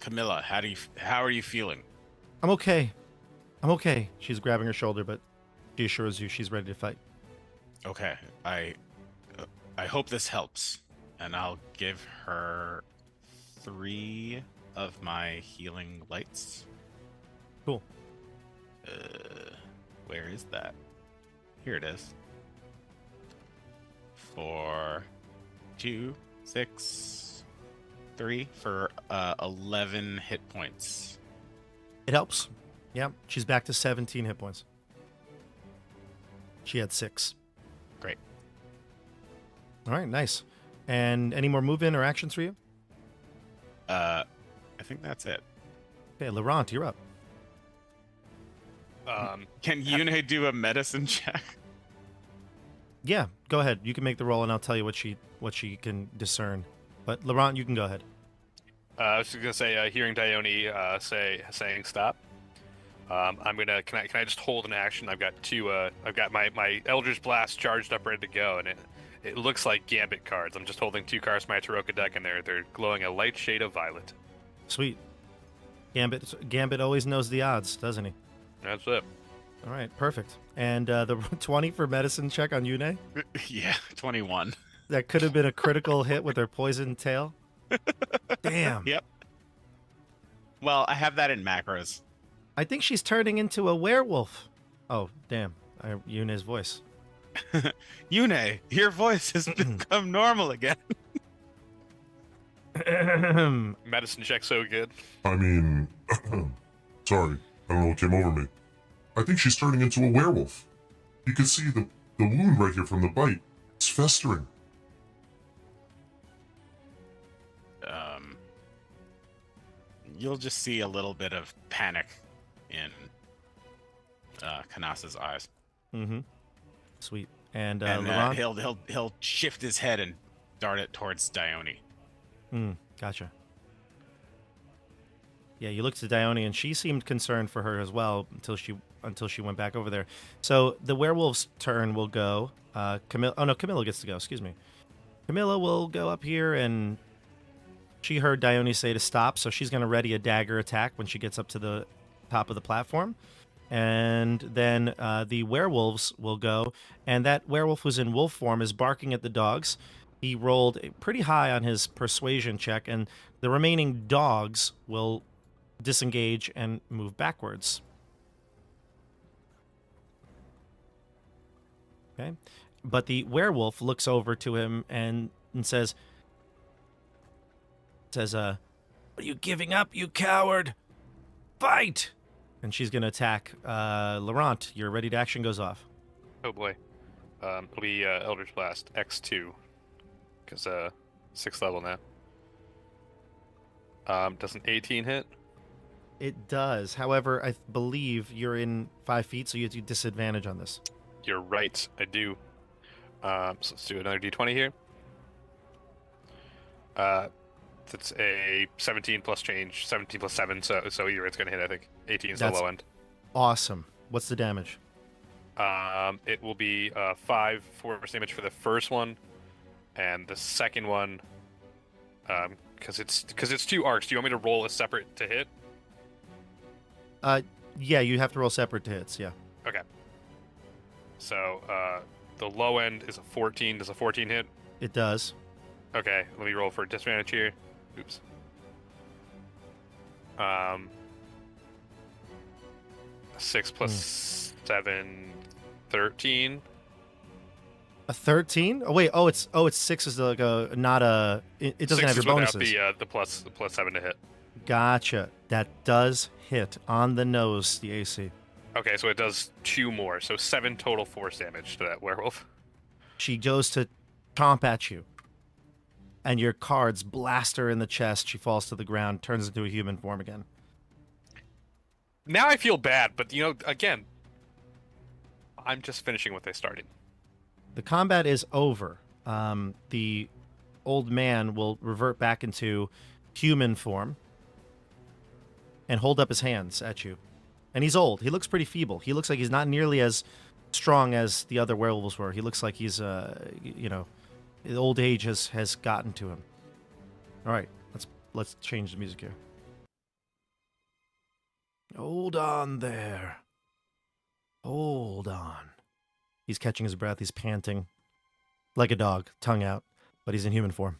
Camilla, how are you feeling? I'm okay. I'm okay. She's grabbing her shoulder, but she assures you she's ready to fight. Okay, I hope this helps, and I'll give her 3 of my healing lights. Cool. Where is that? Here it is. 4, 2, 6, 3 for 11 hit points. It helps. Yeah, she's back to 17 hit points. She had 6. Great. All right, nice. And any more movement or actions for you? I think that's it. Okay, Laurent, you're up. Can Yune do a medicine check? Yeah, go ahead. You can make the roll, and I'll tell you what she can discern. But Laurent, you can go ahead. I was just gonna say, hearing Dione saying stop. I'm gonna. Can I just hold an action? I've got 2. I've got my Eldritch Blast charged up, ready to go, and it looks like Gambit cards. I'm just holding 2 cards from my Taroka deck, and they're glowing a light shade of violet. Sweet. Gambit always knows the odds, doesn't he? That's it. All right, perfect. And the 20 for medicine check on Yune? Yeah, 21. That could have been a critical hit with her poisoned tail. Damn. Yep. Well, I have that in macros. I think she's turning into a werewolf. Oh, damn. Yune's voice. Yune, your voice has become normal again. Medicine check so good. I mean, sorry, I don't know what came over me. I think she's turning into a werewolf. You can see the wound right here from the bite. It's festering. You'll just see a little bit of panic in Canas's eyes. Mm-hmm. Sweet. And and Laurent? he'll shift his head and dart it towards Dione. Gotcha. Yeah, you looked at Dione, and she seemed concerned for her as well until she went back over there. So the werewolf's turn will go. Camilla gets to go. Excuse me. Camilla will go up here, and she heard Dione say to stop, so she's going to ready a dagger attack when she gets up to the top of the platform. And then the werewolves will go, and that werewolf who's in wolf form is barking at the dogs. He rolled pretty high on his persuasion check, and the remaining dogs will disengage and move backwards. Okay, but the werewolf looks over to him and says, "Are you giving up, you coward? Fight!" And she's going to attack. Laurent, your ready to action goes off. Oh boy. It'll be Eldritch Blast X2, because 6th level now. Does an 18 hit? It does. However, I believe you're in 5 feet, so you have disadvantage on this. You're right, I do. So let's do another d20 here. That's a 17 plus change, 17 plus 7, so either it's going to hit, I think. 18 is the low end. Awesome. What's the damage? It will be 5 force damage for the first one, and the second one, because it's 2 arcs. Do you want me to roll a separate to hit? Yeah, you have to roll separate to hits, yeah. Okay. So, the low end is a 14. Does a 14 hit? It does. Okay, let me roll for disadvantage here. Oops. 6 plus 7, 13. A 13? Oh wait, it's 6 is like a not a. It doesn't have your bonuses. Without the plus 7 to hit. Gotcha. That does hit on the nose, the AC. Okay, so it does 2 more, so 7 total force damage to that werewolf. She goes to chomp at you, and your cards blast her in the chest. She falls to the ground, turns into a human form again. Now I feel bad, but again, I'm just finishing what they started. The combat is over. The old man will revert back into human form and hold up his hands at you. And he's old. He looks pretty feeble. He looks like he's not nearly as strong as the other werewolves were. He looks like he's, old age has gotten to him. All right, let's change the music here. Hold on there. Hold on. He's catching his breath. He's panting like a dog, tongue out, but he's in human form.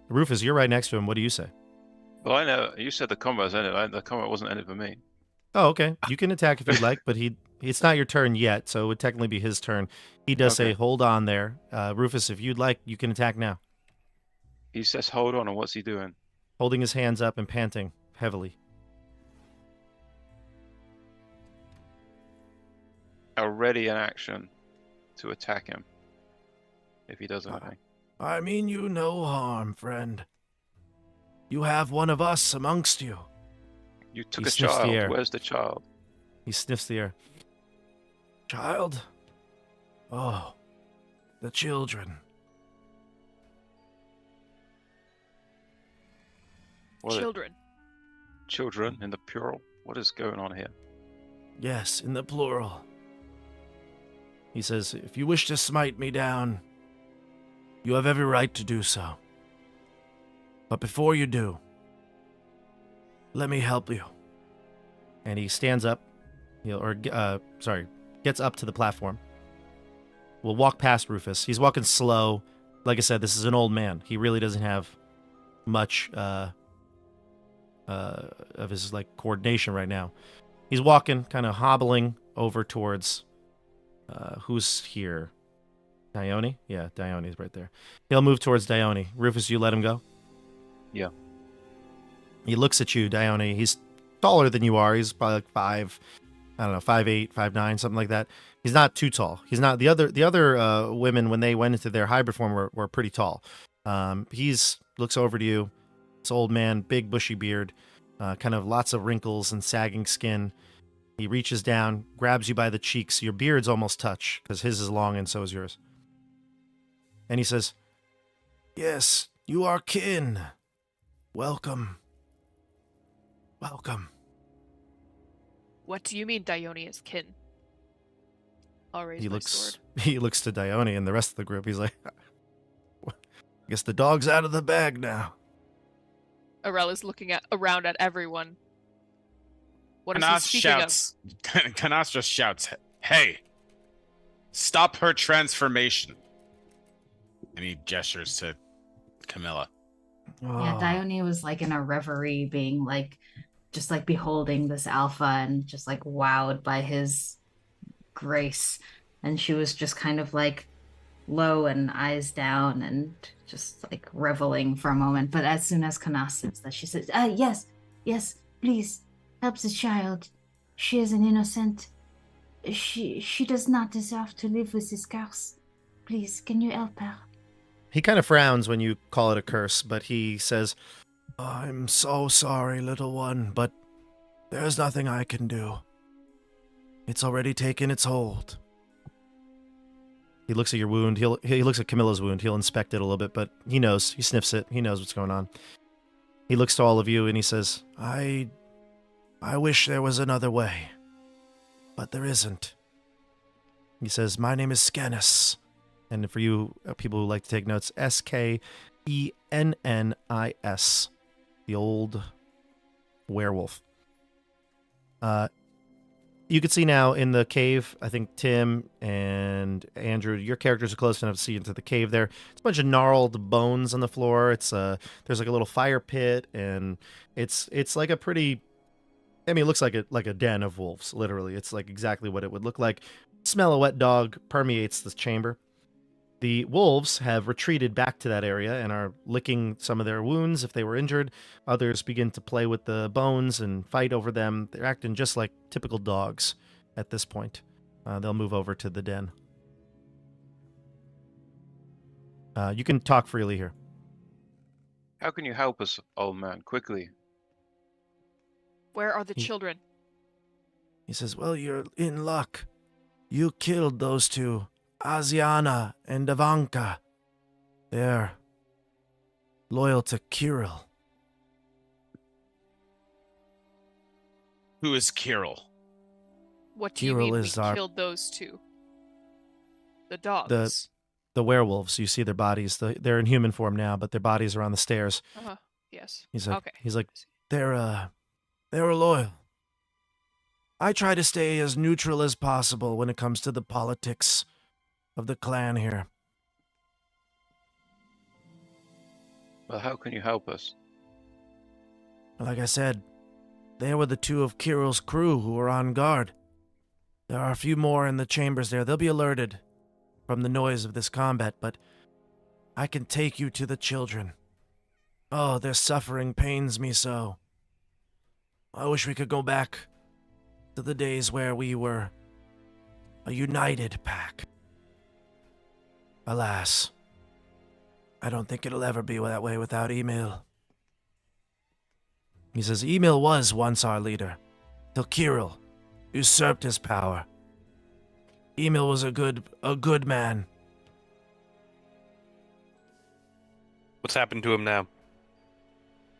Rufus, you're right next to him. What do you say? Well, I know you said the combat's ended. The combat wasn't ended for me. Oh, okay. You can attack if you'd like, but it's not your turn yet, so it would technically be his turn. He does say, hold on there. Rufus, if you'd like, you can attack now. He says, hold on, and what's he doing? Holding his hands up and panting heavily. Already in action to attack him. If he does anything. I mean you no harm, friend. You have one of us amongst you. You took He a sniffs the child. air. Where's the child? He sniffs the air. Child? Oh, the children. Children. Children in the plural? What is going on here? Yes, in the plural. He says, if you wish to smite me down, you have every right to do so. But before you do, let me help you. And he stands up, gets up to the platform. We'll walk past Rufus. He's walking slow. Like I said, this is an old man. He really doesn't have much of his coordination right now. He's walking, kind of hobbling over towards who's here? Dione? Yeah, Dione's right there. He'll move towards Dione. Rufus, you let him go? Yeah. He looks at you, Dione. He's taller than you are. He's probably 5'8", 5'9", something like that. He's not too tall. He's not the other women when they went into their hybrid form were pretty tall. He's looks over to you. This old man, big bushy beard, kind of lots of wrinkles and sagging skin. He reaches down, grabs you by the cheeks. Your beards almost touch because his is long and so is yours. And he says, "Yes, you are kin. Welcome. Welcome." What do you mean Dione is kin? I'll raise my sword. He looks to Dione and the rest of the group. He's like, I guess the dog's out of the bag now. Orel is looking around at everyone. What is he Canas speaking shouts. Canas just shouts, "Hey, stop her transformation!" And he gestures to Camilla. Yeah, Dione was in a reverie, being just beholding this alpha and just wowed by his grace. And she was just kind of low and eyes down and just reveling for a moment. But as soon as Canas says that, she says, yes, please, help the child. She is an innocent. She does not deserve to live with this curse. Please, can you help her? He kind of frowns when you call it a curse, but he says, "I'm so sorry, little one, but there's nothing I can do. It's already taken its hold." He looks at your wound. He looks at Camilla's wound. He'll inspect it a little bit, but he knows. He sniffs it. He knows what's going on. He looks to all of you and he says, I wish there was another way, but there isn't. He says, "My name is Canas." And for you people who like to take notes, Skennis, the old werewolf. You can see now in the cave, I think Tim and Andrew, your characters are close enough to see into the cave there. It's a bunch of gnarled bones on the floor. It's there's a little fire pit, and it's like a pretty, it looks like a den of wolves, literally. It's exactly what it would look like. Smell of wet dog permeates this chamber. The wolves have retreated back to that area and are licking some of their wounds if they were injured. Others begin to play with the bones and fight over them. They're acting just like typical dogs at this point. They'll move over to the den. You can talk freely here. How can you help us, old man? Quickly. Where are the children? He says, well, you're in luck. You killed those two, Asiana and Ivanka. They're loyal to Kirill. Who is Kirill? What do you Kirill mean is we our- killed those two? The dogs. The werewolves, you see their bodies. They're in human form now, but their bodies are on the stairs. Uh-huh. Yes. He's like, Okay. they're loyal. I try to stay as neutral as possible when it comes to the politics of the clan here. Well, how can you help us? Like I said, they were the two of Kirill's crew who were on guard. There are a few more in the chambers there. They'll be alerted from the noise of this combat, but I can take you to the children. Oh, their suffering pains me so. I wish we could go back to the days where we were a united pack. Alas, I don't think it'll ever be that way without Emil. He says Emil was once our leader, till Kirill usurped his power. Emil was a good man. What's happened to him now?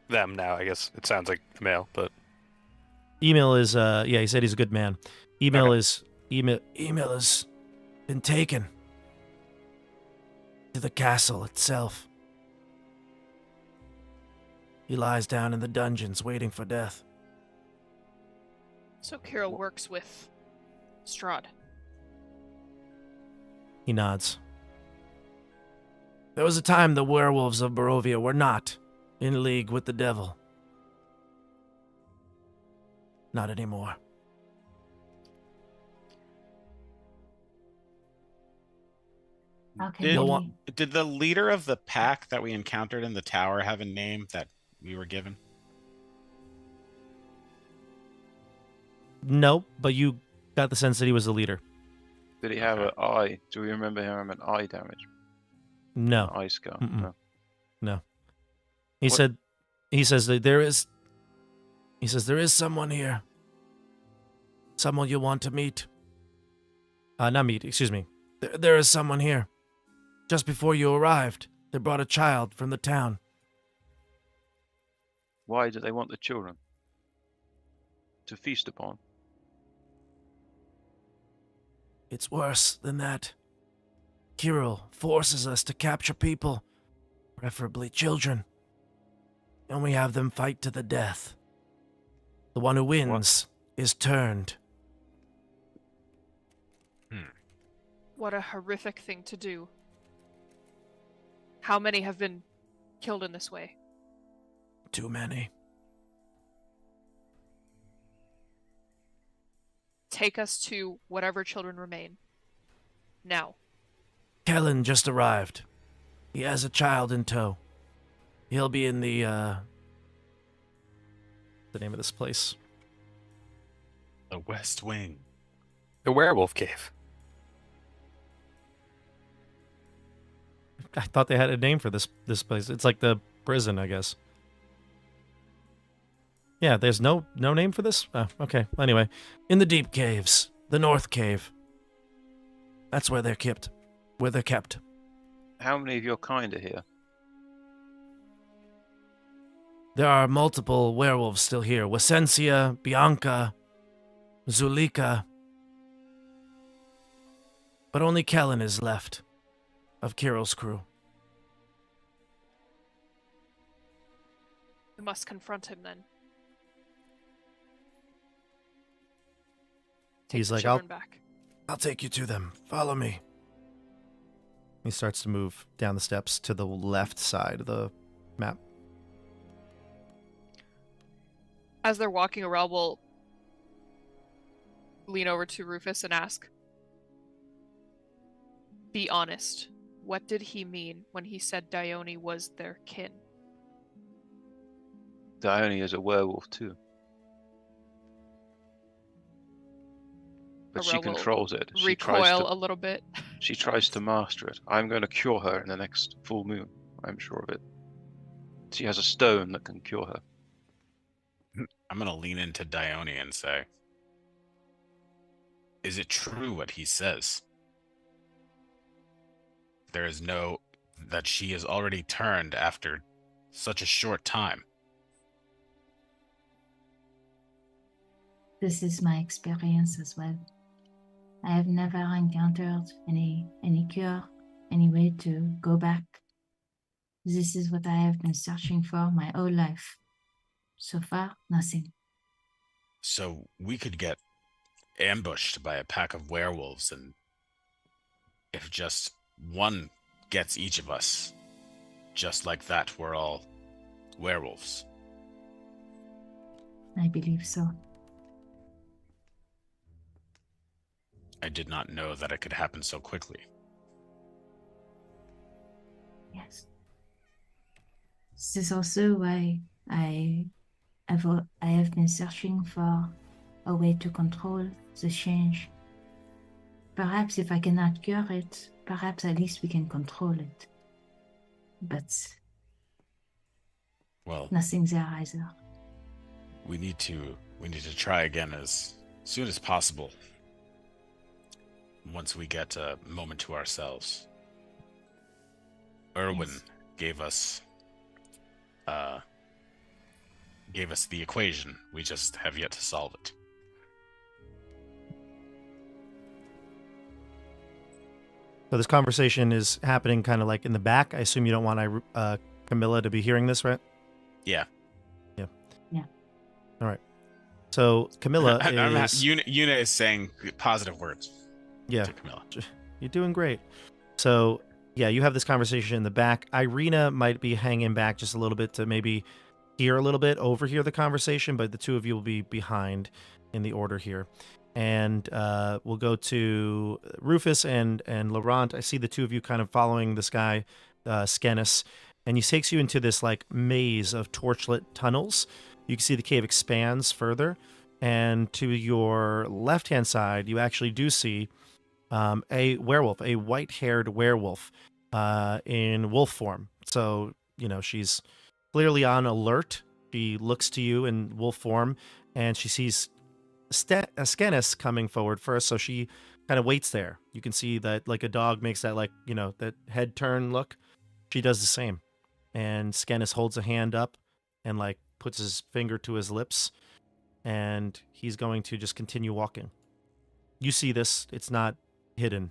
Them now, I guess. It sounds like a male, but Emil is, he said he's a good man. Emil Okay. Emil has been taken to the castle itself. He lies down in the dungeons waiting for death. So Kirill works with Strahd. He nods. There was a time the werewolves of Barovia were not in league with the devil. Not anymore. How can Did, No we- one- did the leader of the pack that we encountered in the tower have a name that we were given? No, but you got the sense that he was the leader. Did he have an eye? Do we remember him having eye damage? No. An eye scar? Mm-mm. No. He What- says that there is someone here. Someone you want to meet. Not meet, excuse me. There is someone here. Just before you arrived, they brought a child from the town. Why do they want the children? To feast upon? It's worse than that. Kirill forces us to capture people, preferably children. And we have them fight to the death. The one who wins is turned. What a horrific thing to do. How many have been killed in this way? Too many. Take us to whatever children remain. Now. Kellen just arrived. He has a child in tow. He'll be in the name of this place. The West Wing. the werewolf cave. I thought they had a name for this place. It's like the prison, I guess. Yeah, there's no name for this? Oh, okay. Anyway, in the deep caves, the North Cave. That's where they're kept. Where they're kept. How many of your kind are here? There are multiple werewolves still here. Wasensia, Bianca, Zulika. But only Kellen is left of Kirill's crew. We must confront him then. Take He's the like, children back. I'll take you to them. Follow me. He starts to move down the steps to the left side of the map. As they're walking, Orel will lean over to Rufus and ask, "Be honest. what did he mean when he said Dione was their kin? Dione is a werewolf too. But she Orel will controls it. recoil a little bit. She tries to master it. I'm going to cure her in the next full moon. I'm sure of it. She has a stone that can cure her. I'm going to lean into Dione and say, is it true what he says? That she is already turned after such a short time. This is my experience as well. I have never encountered any cure, any way to go back. This is what I have been searching for my whole life. So far, nothing. So we could get ambushed by a pack of werewolves, and if just one gets each of us, just like that, we're all werewolves. I believe so. I did not know that it could happen so quickly. Yes. This is also why I have been searching for a way to control the change. Perhaps if I cannot cure it, perhaps at least we can control it. But Well, nothing's there either. we need to try again as soon as possible. Once we get a moment to ourselves. Erwin Yes. gave us the equation. We just have yet to solve it. So this conversation is happening kind of like in the back. I assume you don't want Camilla to be hearing this, right? Yeah. All right. So Camilla is... Yuna is saying positive words. Yeah. To Camilla. You're doing great. So, yeah, you have this conversation in the back. Irina might be hanging back just a little bit to maybe hear a little bit, overhear the conversation, but the two of you will be behind in the order here. And we'll go to Rufus and Laurent. I see the two of you kind of following this guy, Canas, and he takes you into this like maze of torchlit tunnels. You can see the cave expands further, and to your left-hand side, you actually do see a werewolf, a white-haired werewolf in wolf form. So, you know, she's clearly on alert. She looks to you in wolf form, and she sees Canas coming forward first, so she kind of waits there. You can see that, like a dog makes that, like, you know, that head turn look. She does the same. And Canas holds a hand up and, like, puts his finger to his lips, and he's going to just continue walking. You see this. It's not hidden.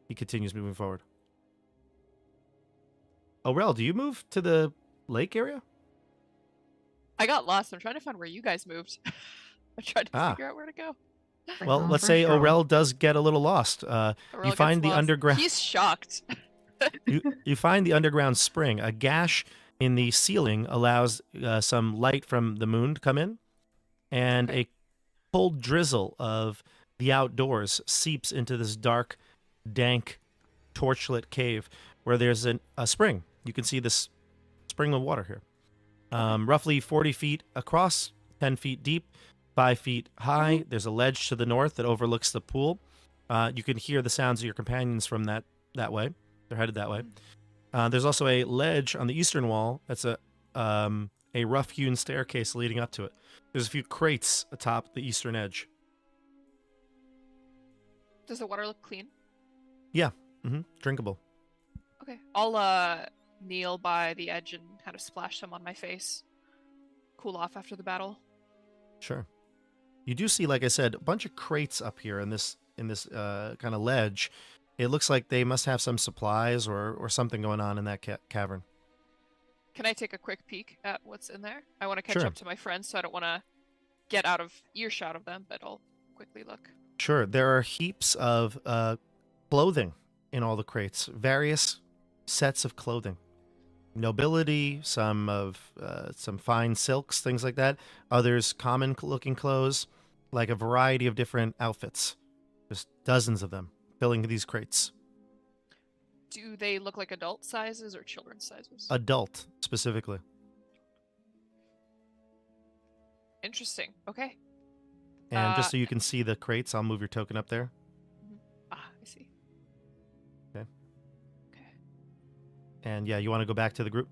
He continues moving forward. Orel, do you move to the lake area? I got lost. I'm trying to find where you guys moved. I tried to figure out where to go. Well, let's say Orel does get a little lost. You find the underground. He's shocked. you find the underground spring. A gash in the ceiling allows some light from the moon to come in, and a cold drizzle of the outdoors seeps into this dark, dank, torchlit cave where there's a spring. You can see this spring of water here. Roughly 40 feet across, 10 feet deep, 5 feet high. There's a ledge to the north that overlooks the pool. You can hear the sounds of your companions from that way. They're headed that way. There's also a ledge on the eastern wall. That's a rough-hewn staircase leading up to it. There's a few crates atop the eastern edge. Does the water look clean? Yeah. Drinkable. Okay. I'll kneel by the edge and kind of splash some on my face. Cool off after the battle. Sure. You do see, like I said, a bunch of crates up here in this kind of ledge. It looks like they must have some supplies or something going on in that cavern. Can I take a quick peek at what's in there? I want to catch Sure. up to my friends, so I don't want to get out of earshot of them, but I'll quickly look. Sure. There are heaps of clothing in all the crates. Various sets of clothing. Nobility, some fine silks, things like that. Others common-looking clothes, like a variety of different outfits. Just dozens of them filling these crates. Do they look like adult sizes or children's sizes? Adult, specifically. Interesting. Okay. And just so you can see the crates, I'll move your token up there. I see. Okay. Okay. And yeah, you want to go back to the group?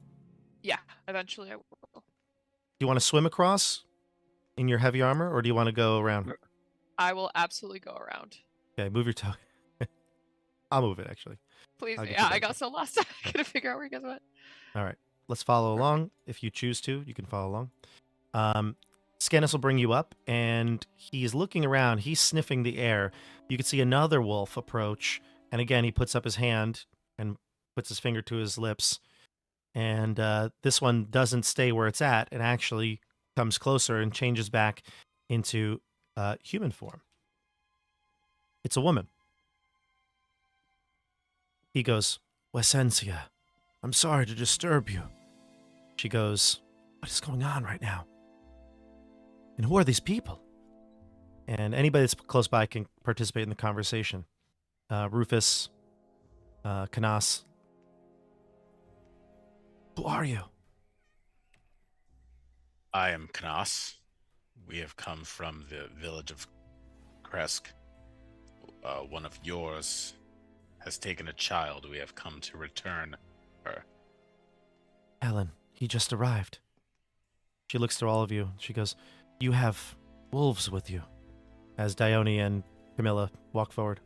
Yeah, eventually I will. Do you want to swim across in your heavy armor, or do you want to go around? I will absolutely go around. Okay, move your token. I'll move it, actually. Please. I'll get Yeah, you I back got there. so lost. I couldn't figure out where you guys went. All right. Let's follow along. If you choose to, you can follow along. Canas will bring you up, and he's looking around. He's sniffing the air. You can see another wolf approach, and again, he puts up his hand and puts his finger to his lips. And this one doesn't stay where it's at and actually comes closer and changes back into human form. It's a woman. He goes, Wesensia, I'm sorry to disturb you. She goes, what is going on right now? And who are these people? And anybody that's close by can participate in the conversation. Rufus, Canas. Who are you? I am Canas. We have come from the village of Kresk. One of yours has taken a child. We have come to return her. Helen, he just arrived. She looks through all of you. She goes, you have wolves with you. As Dione and Camilla walk forward.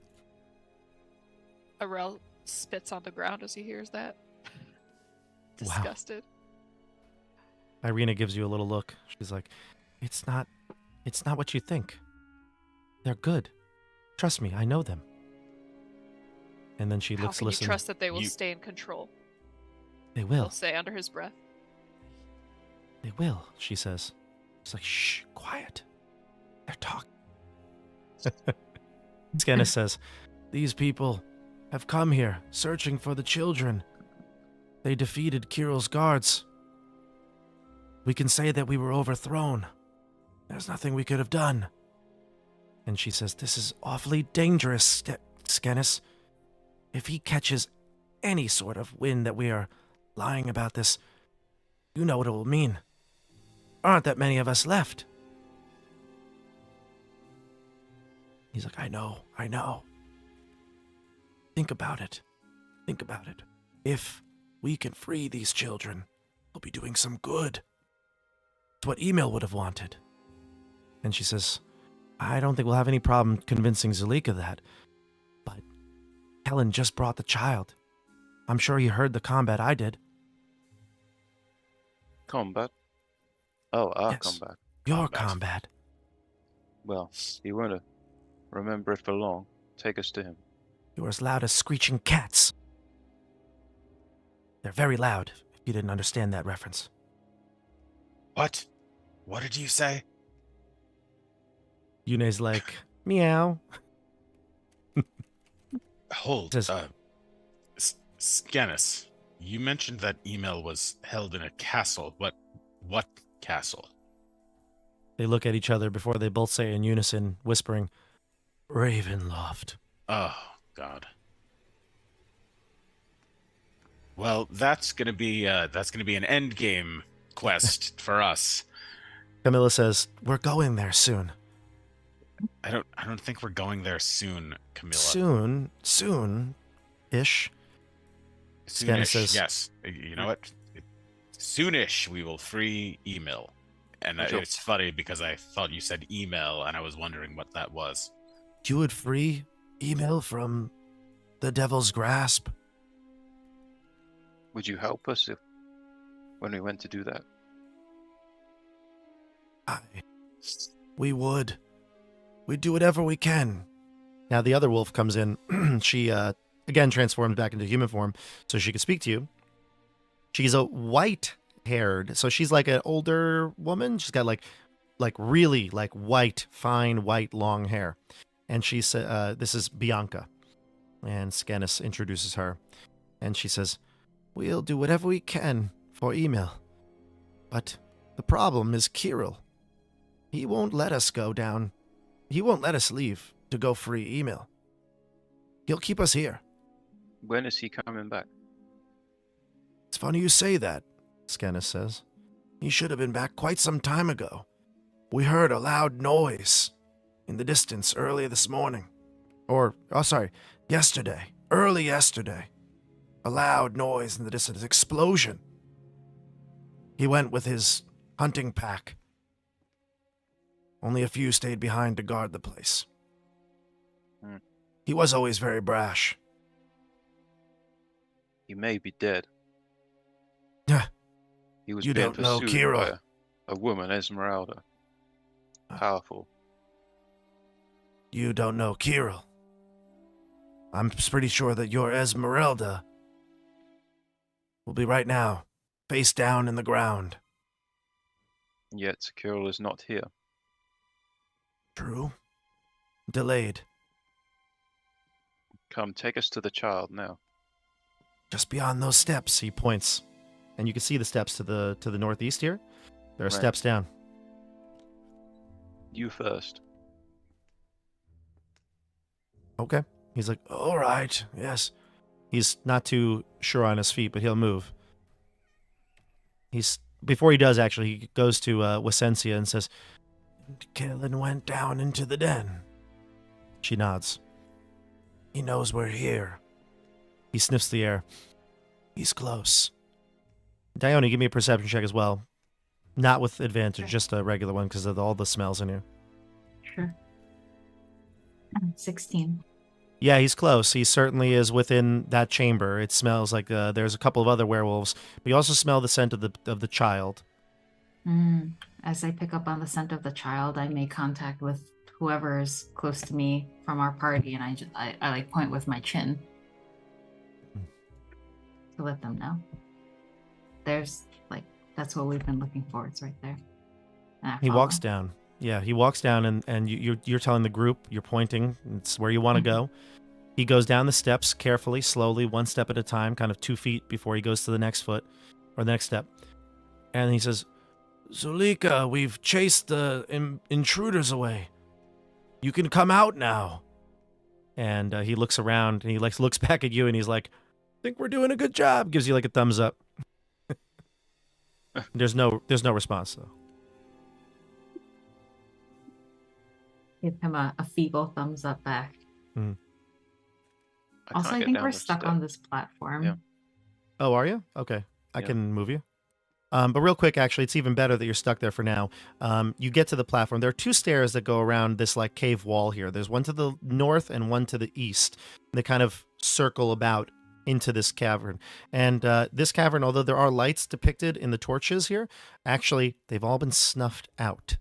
Orel spits on the ground as he hears that. Wow. Disgusted. Irina gives you a little look. She's like, it's not what you think. They're good. Trust me, I know them. And then she How looks, can listen. you trust that they will stay in control? They will. He'll say under his breath. They will, she says. It's like, shh, quiet. They're talking. Canas says, these people have come here searching for the children. They defeated Kirill's guards. We can say that we were overthrown. There's nothing we could have done. And she says, this is awfully dangerous, Canas. If he catches any sort of wind that we are lying about this, you know what it will mean. Aren't that many of us left? He's like, I know. Think about it. If we can free these children, we'll be doing some good. It's what Emil would have wanted. And she says, I don't think we'll have any problem convincing Zulika that. But Helen just brought the child. I'm sure he heard the combat I did. Combat? Oh, our Yes. combat. Your combat. Well, he won't remember it for long. Take us to him. You're as loud as screeching cats. They're very loud, if you didn't understand that reference. What? What did you say? Yune's like, meow. Hold. Says- Canas, you mentioned that Emil was held in a castle. What castle? They look at each other before they both say in unison, whispering, Ravenloft. Oh, God. Well, that's gonna be an end game quest for us. Camilla says, we're going there soon. I don't think we're going there soon, Camilla. Soon-ish. Canas Soonish, says- yes. You know what? Soonish we will free Emil. And Sure. it's funny because I thought you said email and I was wondering what that was. You would free Emil from the devil's grasp? Would you help us when we went to do that? We would. We'd do whatever we can. Now the other wolf comes in. She, again, transforms back into human form so she could speak to you. She's a white-haired, so she's like an older woman. She's got like really white, fine, white, long hair. And she said, this is Bianca. And Canas introduces her. And she says, we'll do whatever we can for Emil. But the problem is Kirill. He won't let us go down. He won't let us leave to go free Emil. He'll keep us here. When is he coming back? It's funny you say that, Canas says. He should have been back quite some time ago. We heard a loud noise in the distance early this morning. Yesterday. Early yesterday. A loud noise in the distance. Explosion. He went with his hunting pack. Only a few stayed behind to guard the place. He was always very brash. He may be dead. Yeah. He was You being don't know pursued Kira. by a woman, Esmeralda. Powerful. You don't know Kirill. I'm pretty sure that your Esmeralda will be right now, face down in the ground. Yet Kirill is not here. True. Delayed. Come, take us to the child now. Just beyond those steps, he points. And you can see the steps to the northeast here. There are Right. steps down. You first. Okay. He's like, all right, yes. He's not too sure on his feet, but he'll move. Before he does, actually, he goes to Wasensia and says, Kellen went down into the den. She nods. He knows we're here. He sniffs the air. He's close. Dione, give me a perception check as well. Not with advantage, just a regular one because of all the smells in here. Sure. 16. Yeah, he's close. He certainly is within that chamber. It smells like there's a couple of other werewolves. But you also smell the scent of the child. As I pick up on the scent of the child, I make contact with whoever is close to me from our party, and I like point with my chin to let them know. There's that's what we've been looking for. It's right there. He walks down. Yeah, he walks down, and you're telling the group, you're pointing, it's where you want to go. He goes down the steps carefully, slowly, one step at a time, kind of 2 feet before he goes to the next foot, or the next step. And he says, Zulika, we've chased the intruders away. You can come out now. And he looks around, and he looks back at you, and he's like, I think we're doing a good job. Gives you a thumbs up. There's no response, though. Give him a feeble thumbs up back. Also, I can't get think down we're the stuck step. on this platform. Yeah. Oh, are you? Okay. I Yeah. can move you. But real quick, actually, it's even better that you're stuck there for now. You get to the platform. There are 2 stairs that go around this cave wall here. There's one to the north and one to the east. They kind of circle about into this cavern. And this cavern, although there are lights depicted in the torches here, actually, they've all been snuffed out.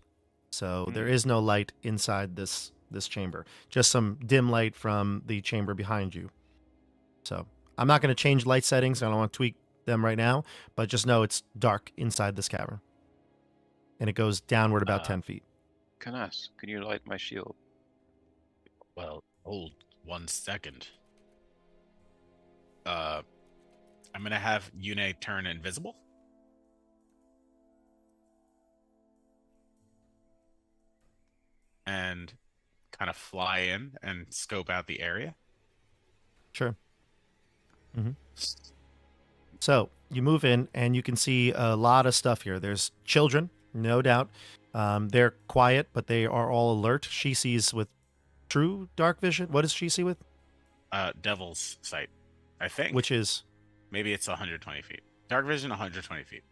So there is no light inside this chamber. Just some dim light from the chamber behind you. So I'm not going to change light settings. I don't want to tweak them right now, but just know it's dark inside this cavern. And it goes downward about 10 feet. Canas, can you light my shield? Well, hold 1 second. I'm gonna have Yune turn invisible. And kind of fly in and scope out the area. Sure. So you move in and you can see a lot of stuff here. There's children, no doubt. They're quiet, but they are all alert. She sees with true dark vision. What does she see with? Devil's Sight, I think. Which is? Maybe it's 120 feet. Dark vision, 120 feet.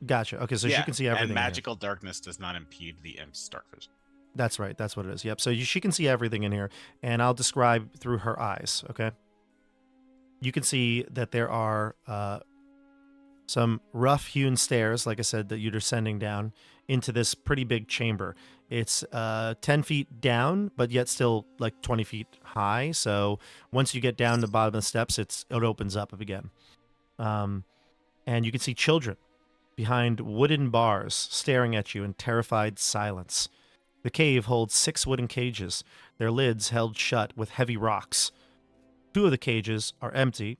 Gotcha. Okay, so she can see everything. And magical darkness does not impede the imp's dark vision. That's right. That's what it is. Yep. So she can see everything in here, and I'll describe through her eyes. Okay. You can see that there are some rough-hewn stairs, like I said, that you're descending down into this pretty big chamber. It's 10 feet down, but yet still 20 feet high. So once you get down to the bottom of the steps, it opens up again. And you can see children behind wooden bars staring at you in terrified silence. The cave holds 6 wooden cages, their lids held shut with heavy rocks. 2 of the cages are empty,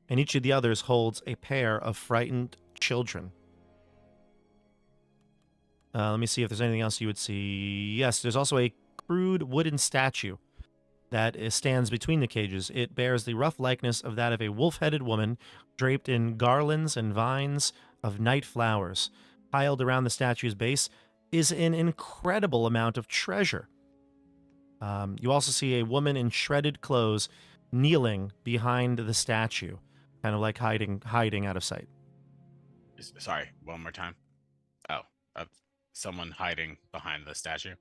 and each of the others holds a pair of frightened children. Let me see if there's anything else you would see. Yes, there's also a crude wooden statue that stands between the cages. It bears the rough likeness of that of a wolf-headed woman draped in garlands and vines of night flowers. Piled around the statue's base is an incredible amount of treasure. You also see a woman in shredded clothes kneeling behind the statue, kind of like hiding out of sight. Sorry, one more time. Oh, someone hiding behind the statue.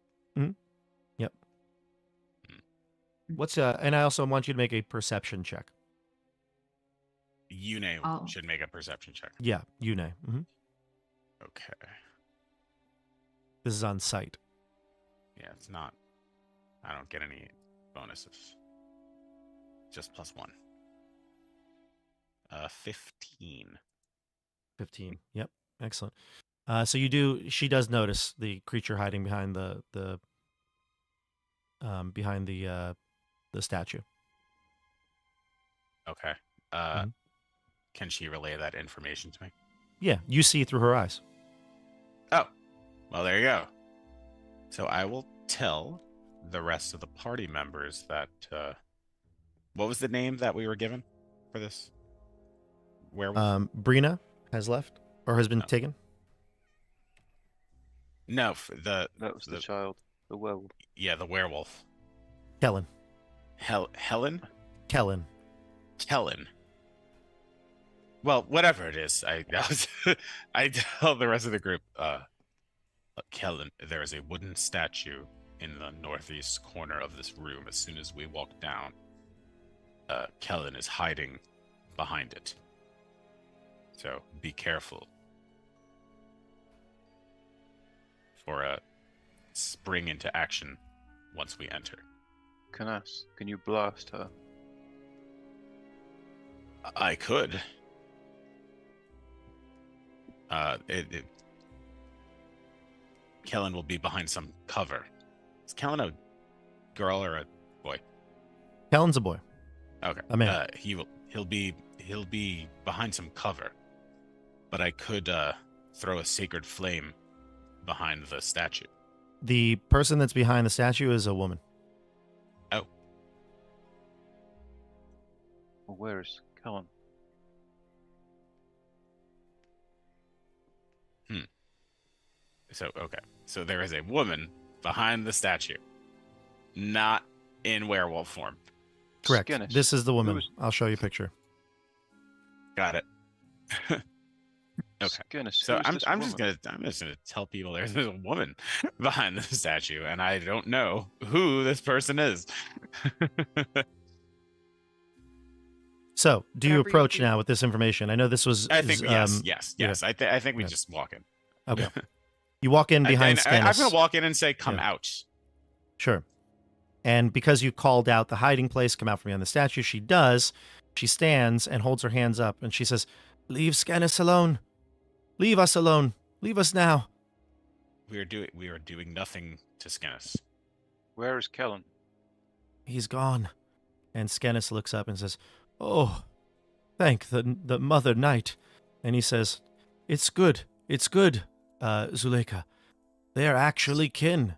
Yep. And I also want you to make a perception check. Yune should make a perception check. Yeah, Yune. Okay. This is on site. Yeah, it's not. I don't get any bonuses. Just +1. 15. 15. Yep. Excellent. So she does notice the creature hiding behind the statue. Okay. Can she relay that information to me? Yeah, you see through her eyes. Oh, well, there you go. So I will tell the rest of the party members that, what was the name that we were given for this werewolf? Brina has left, or has been taken. No, that was the child, the werewolf. Yeah, the werewolf. Kellen. Helen? Kellen. Well, whatever it is, I tell the rest of the group, Kellen, there is a wooden statue in the northeast corner of this room. As soon as we walk down, Kellen is hiding behind it. So be careful. For a spring into action once we enter. Canas, can you blast her? I could. Kellen will be behind some cover. Is Kellen a girl or a boy? Kellen's a boy. Okay. A man. He'll be behind some cover. But I could throw a sacred flame behind the statue. The person that's behind the statue is a woman. Oh. Well, where is Kellen? So there is a woman behind the statue, not in werewolf form. Correct. Guinness. This is the woman. I'll show you a picture. Got it. Okay. Guinness, So I'm just gonna tell people there's a woman behind the statue, and I don't know who this person is. So, do you Whatever you approach do. now with this information? I know this was. I think yes. yeah. I think we Yeah. just walk in. Okay. You walk in behind I'm Canas. gonna walk in and say, "Come Yeah. out." Sure. And because you called out the hiding place, come out from behind the statue, she does. She stands and holds her hands up, and she says, "Leave Canas alone. Leave us alone. Leave us now." We are doing nothing to Canas. Where is Kellen? He's gone. And Canas looks up and says, "Oh, thank the Mother Night." And he says, It's good, Zuleika. They are actually kin."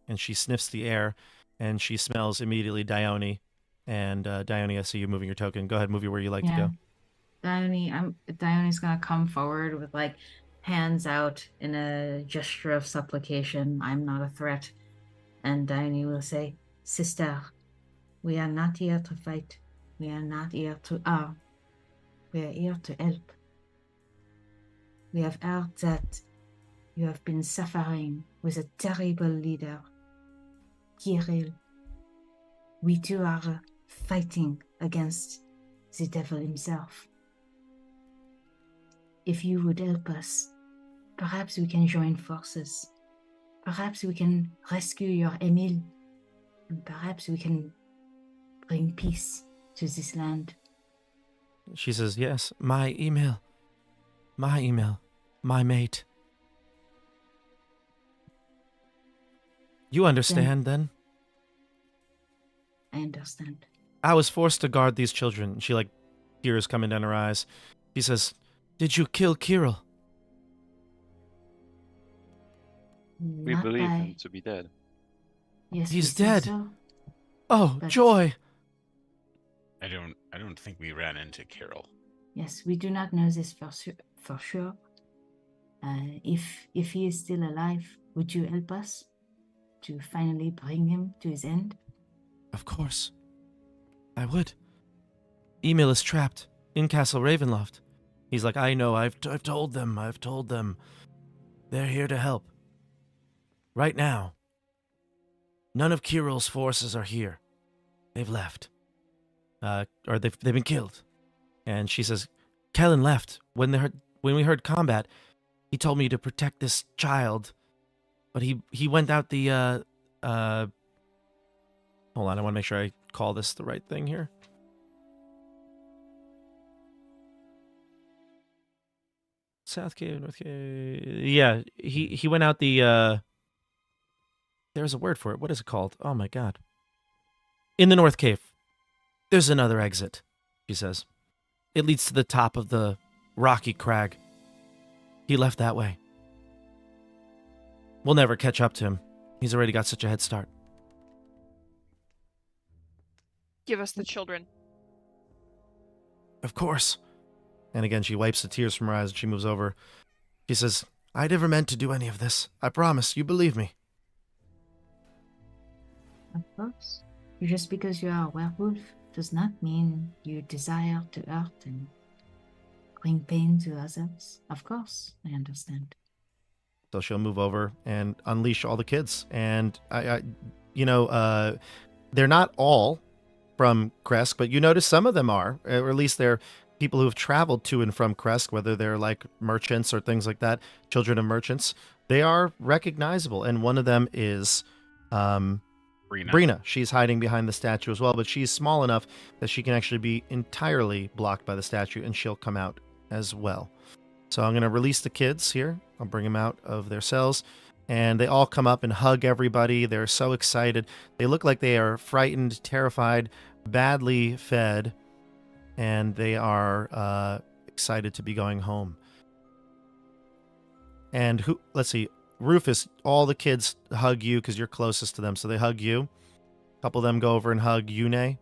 And she sniffs the air, and she smells immediately Dione. And Dione, I see you moving your token. Go ahead, move you where you like to go. Dione's gonna come forward with like hands out in a gesture of supplication. I'm not a threat. And Dione will say, "Sister, we are not here to fight. We are not here to harm. We are here to help. We have heard that you have been suffering with a terrible leader, Kirill. We too are fighting against the devil himself. If you would help us, perhaps we can join forces. Perhaps we can rescue your Emile. And perhaps we can bring peace to this land." She says, "Yes, my email, my mate." You understand then? I understand. I was forced to guard these children. She, tears coming down her eyes. She says, "Did you kill Kirill?" We believe him to be dead. Yes, He's we think dead. so. Oh, But- joy! I don't think we ran into Carol. Yes, we do not know this for sure. If he is still alive, would you help us to finally bring him to his end? Of course. I would. Emil is trapped in Castle Ravenloft. He's like, I know, I've told them. They're here to help. Right now. None of Kirill's forces are here. They've left. Or they've been killed. And she says, Kellen left. When we heard combat, he told me to protect this child. But he went out the hold on, I want to make sure I call this the right thing here. South Cave, North Cave. Yeah, he went out the there's a word for it. What is it called? Oh my god. In the North Cave. There's another exit, she says. It leads to the top of the rocky crag. He left that way. We'll never catch up to him. He's already got such a head start. Give us the children. Of course. And again, she wipes the tears from her eyes and she moves over. She says, I never meant to do any of this. I promise. You believe me. Of course. Just because you are a werewolf does not mean you desire to hurt and bring pain to others. Of course, I understand. So she'll move over and unleash all the kids. And they're not all from Kresk, but you notice some of them are, or at least they're people who have traveled to and from Kresk, whether they're like merchants or things like that, children of merchants. They are recognizable. And one of them is Brina. She's hiding behind the statue as well, but she's small enough that she can actually be entirely blocked by the statue, and she'll come out as well. So I'm going to release the kids here. I'll bring them out of their cells, and they all come up and hug everybody. They're so excited. They look like they are frightened, terrified, badly fed, and they are excited to be going home. And let's see, Rufus, all the kids hug you because you're closest to them, so they hug you. A couple of them go over and hug Yune.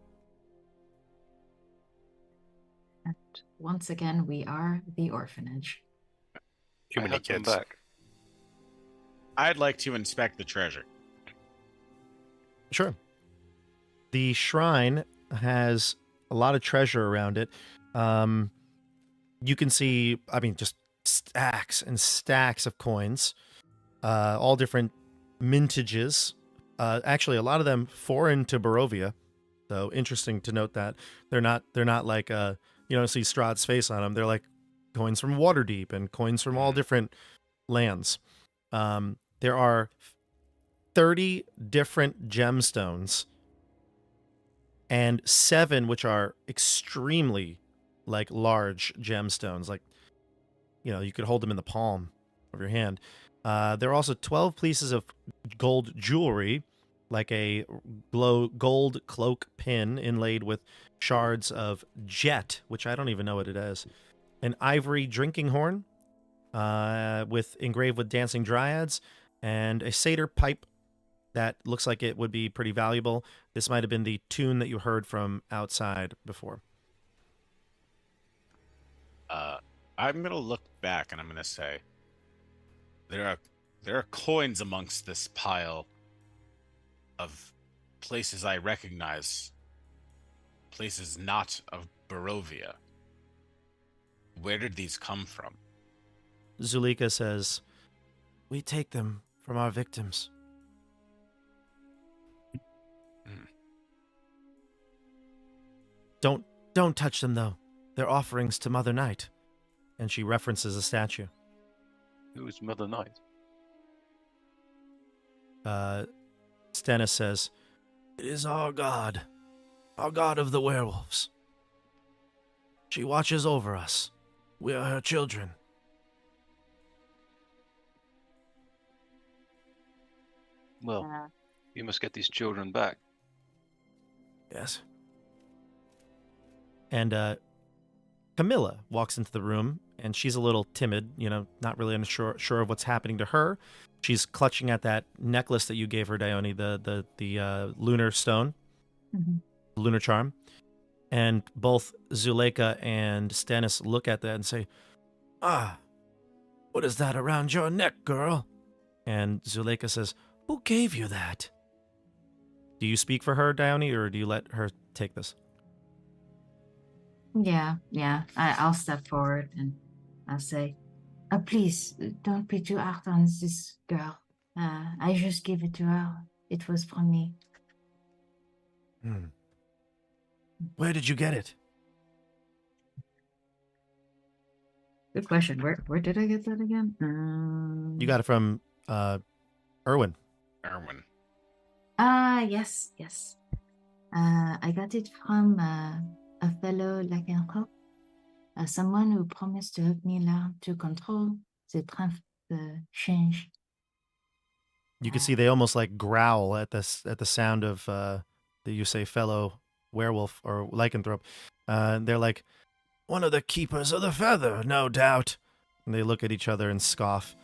And once again, we are the orphanage. Too I many hug them kids. back. I'd like to inspect the treasure. Sure. The shrine has a lot of treasure around it. You can see, just stacks and stacks of coins, all different mintages. Actually, a lot of them foreign to Barovia. So interesting to note that they're not like you don't see Strahd's face on them. They're like coins from Waterdeep and coins from all different lands. There are 30 different gemstones and 7 which are extremely like large gemstones, like you could hold them in the palm of your hand. There are also 12 pieces of gold jewelry, like a gold cloak pin inlaid with shards of jet, which I don't even know what it is, an ivory drinking horn engraved with dancing dryads, and a satyr pipe that looks like it would be pretty valuable. This might have been the tune that you heard from outside before. I'm going to look back and I'm going to say there are coins amongst this pile of places I recognize, places not of Barovia. Where did these come from? Zulika says, we take them from our victims. Don't touch them, though. They're offerings to Mother Night. And she references a statue. Who is Mother Night? Stennis says, it is our god of the werewolves. She watches over us. We are her children. Well, you must get these children back. Yes. And Camilla walks into the room, and she's a little timid, not really sure of what's happening to her. She's clutching at that necklace that you gave her, Dione, the lunar stone. Lunar Charm. And both Zuleika and Stannis look at that and say, "Ah, what is that around your neck, girl?" And Zuleika says, "Who gave you that?" Do you speak for her, Dione, or do you let her take this? Yeah. I'll step forward and I'll say, please, don't be too hard on this girl. I just gave it to her. It was from me. Where did you get it? Good question. Where did I get that again? You got it from Erwin. Erwin. Yes. I got it from a fellow lycanthrope, someone who promised to help me learn to control the change. You can see they almost like growl at the sound of you say fellow werewolf or lycanthrope. They're like, "One of the keepers of the feather, no doubt." And they look at each other and scoff.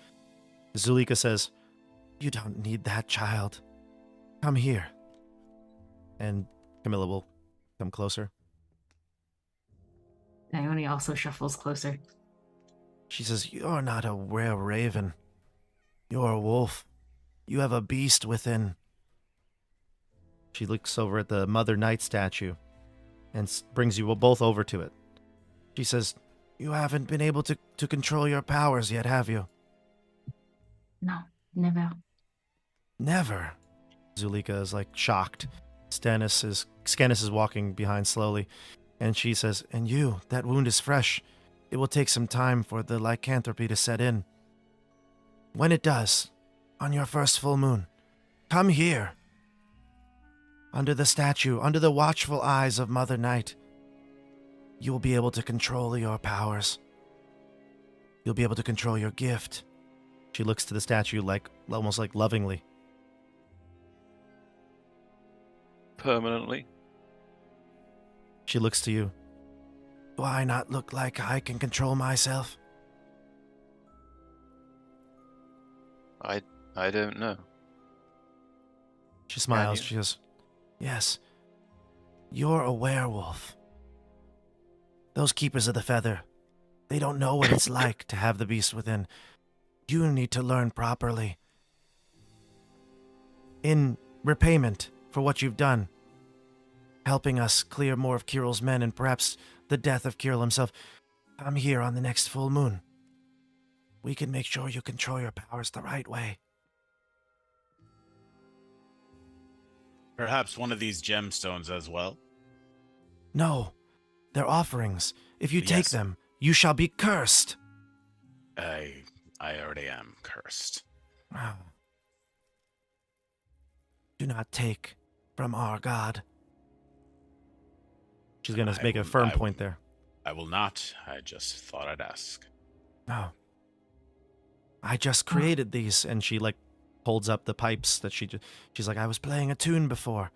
Zuleika says, "You don't need that, child. Come here." And Camilla will come closer. Dione also shuffles closer. She says, "You're not a rare raven. You're a wolf. You have a beast within." She looks over at the Mother Night statue and brings you both over to it. She says, "You haven't been able to control your powers yet, have you?" No, never. "Never." Zuleika is like shocked. Stannis is walking behind slowly, and she says, "And you, that wound is fresh. It will take some time for the lycanthropy to set in. When it does, on your first full moon, come here. Under the statue, under the watchful eyes of Mother Night, you will be able to control your powers. You'll be able to control your gift." She looks to the statue almost like lovingly. Permanently. She looks to you. "Do I not look like I can control myself?" I don't know. She smiles. you? She goes, "Yes, you're a werewolf. Those keepers of the feather, they don't know what it's like to have the beast within. You need to learn properly. In repayment for what you've done, helping us clear more of Kirill's men and perhaps the death of Kirill himself, come here on the next full moon. We can make sure you control your powers the right way." Perhaps one of these gemstones as well. "No, they're offerings. If you take Yes. them, you shall be cursed." I already am cursed. "Do not take from our God." She's going to make a firm point there. I will not. I just thought I'd ask. "No. I just created these." And she holds up the pipes that she's like, "I was playing a tune before.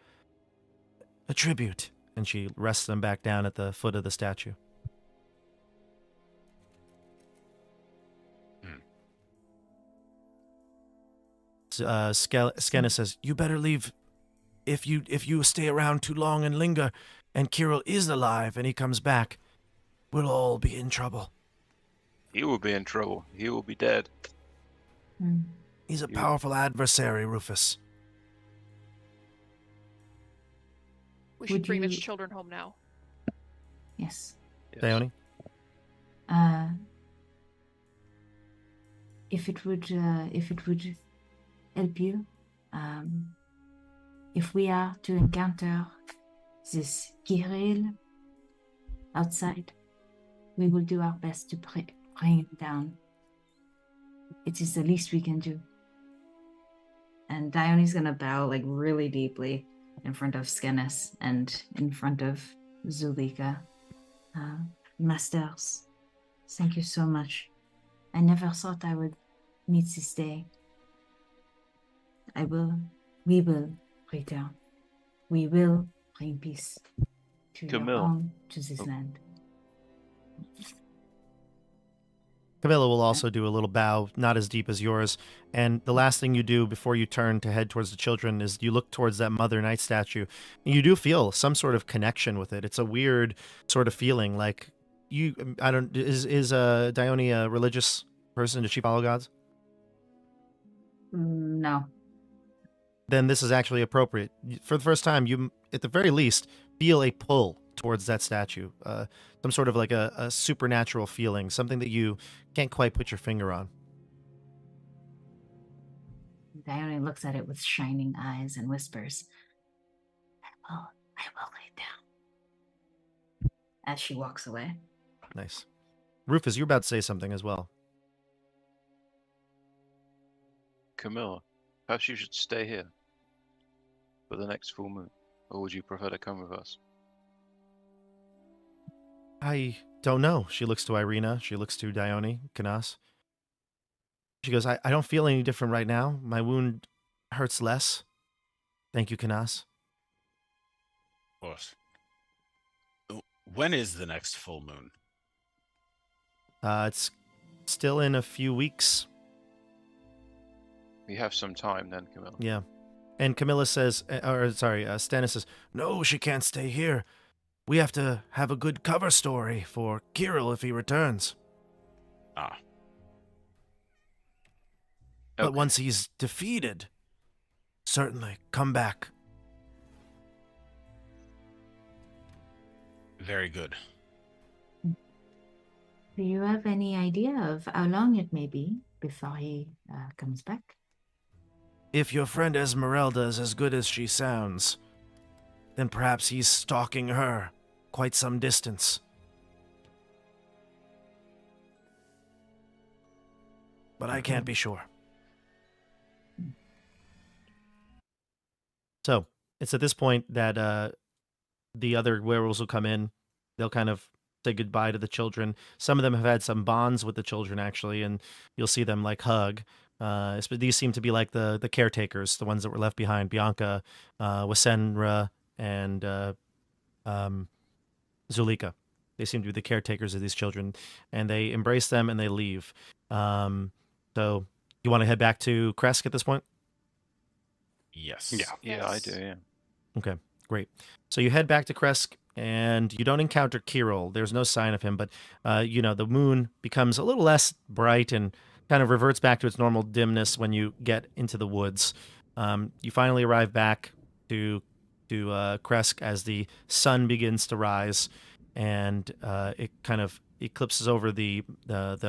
A tribute." And she rests them back down at the foot of the statue. Skenna says, "You better leave. If you stay around too long and linger, and Kirill is alive and he comes back, we'll all be in trouble. He will be in trouble. He will be dead. He's a powerful adversary, Rufus." We should Would bring the you- children home now. Yes. Yes. Dione? If it would help you, if we are to encounter this Kirill outside, we will do our best to bring him down. It is the least we can do. And Dione's gonna bow really deeply in front of Skennis and in front of Zuleika. Masters, thank you so much. I never thought I would meet this day. We will return. We will bring peace to your Camille. home, to this land. Camilla will also do a little bow, not as deep as yours. And the last thing you do before you turn to head towards the children is you look towards that Mother Night statue. And you do feel some sort of connection with it. It's a weird sort of feeling. Like is Dione a religious person? Does she follow gods? No. Then this is actually appropriate. For the first time, you, at the very least, feel a pull towards that statue. Some sort of like a supernatural feeling, something that you can't quite put your finger on. Dione looks at it with shining eyes and whispers, I will lay down. As she walks away. Nice. Rufus, you're about to say something as well. Camilla, perhaps you should stay here for the next full moon, or would you prefer to come with us? I don't know. She looks to Irina. She looks to Dione, Canas. She goes, I don't feel any different right now. My wound hurts less. Thank you, Canas. Of course. When is the next full moon? It's still in a few weeks. We have some time then, Camilla. Yeah. And Camilla says, Stannis says, no, she can't stay here. We have to have a good cover story for Kirill if he returns. Ah. But Okay. once he's defeated, certainly come back. Very good. Do you have any idea of how long it may be before he comes back? If your friend Esmeralda is as good as she sounds, then perhaps he's stalking her quite some distance. But I can't be sure. So, it's at this point that the other werewolves will come in. They'll kind of say goodbye to the children. Some of them have had some bonds with the children, actually, and you'll see them, like, hug. These seem to be like the caretakers, the ones that were left behind. Bianca, Wasenra, and Zulika. They seem to be the caretakers of these children, and they embrace them and they leave. So you want to head back to Kresk at this point? Yes. Yeah. Yeah, I Yes. do, yeah. Okay, great. So you head back to Kresk, and you don't encounter Kirill. There's no sign of him, but the moon becomes a little less bright and kind of reverts back to its normal dimness when you get into the woods. You finally arrive back to Kresk as the sun begins to rise, and it kind of eclipses over the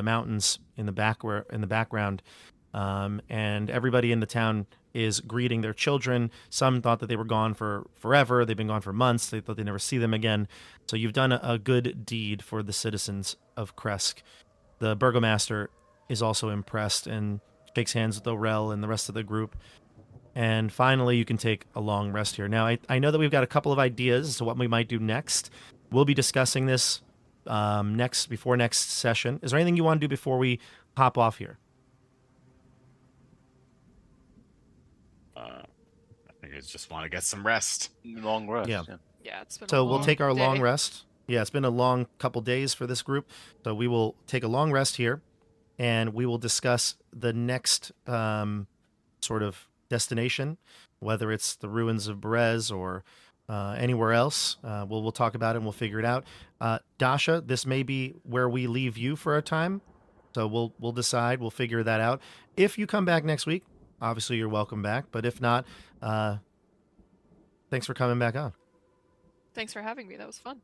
mountains in the background, and everybody in the town is greeting their children. Some thought that they were gone for forever. They've been gone for months. They thought they'd never see them again. So you've done a good deed for the citizens of Kresk. The burgomaster is also impressed and shakes hands with Orel and the rest of the group. And finally, you can take a long rest here. Now, I know that we've got a couple of ideas as to what we might do next. We'll be discussing this before next session. Is there anything you want to do before we hop off here? I think I just want to get some rest. Long rest. Yeah. Yeah, it's been a So we'll long take our long day. rest. Yeah, it's been a long couple days for this group. So we will take a long rest here, and we will discuss the next sort of destination, whether it's the ruins of Berez or anywhere else. We'll talk about it and we'll figure it out. Dasha, this may be where we leave you for a time. So we'll decide. We'll figure that out. If you come back next week, obviously you're welcome back. But if not, thanks for coming back on. Thanks for having me. That was fun.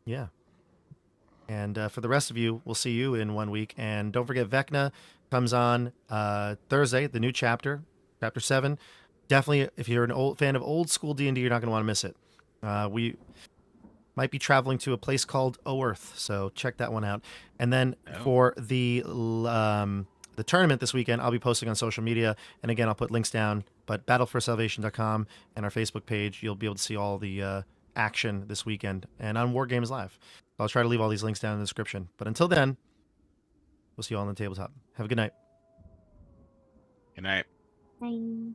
Yeah. And for the rest of you, we'll see you in 1 week. And don't forget, Vecna comes on Thursday, the new chapter 7. Definitely, if you're an fan of old school D&D, you're not going to want to miss it. We might be traveling to a place called Oerth, so check that one out. And then for the tournament this weekend, I'll be posting on social media. And again, I'll put links down. But battleforsalvation.com and our Facebook page, you'll be able to see all the action this weekend and on War Games Live. I'll try to leave all these links down in the description. But until then, we'll see you all on the tabletop. Have a good night. Good night. Bye.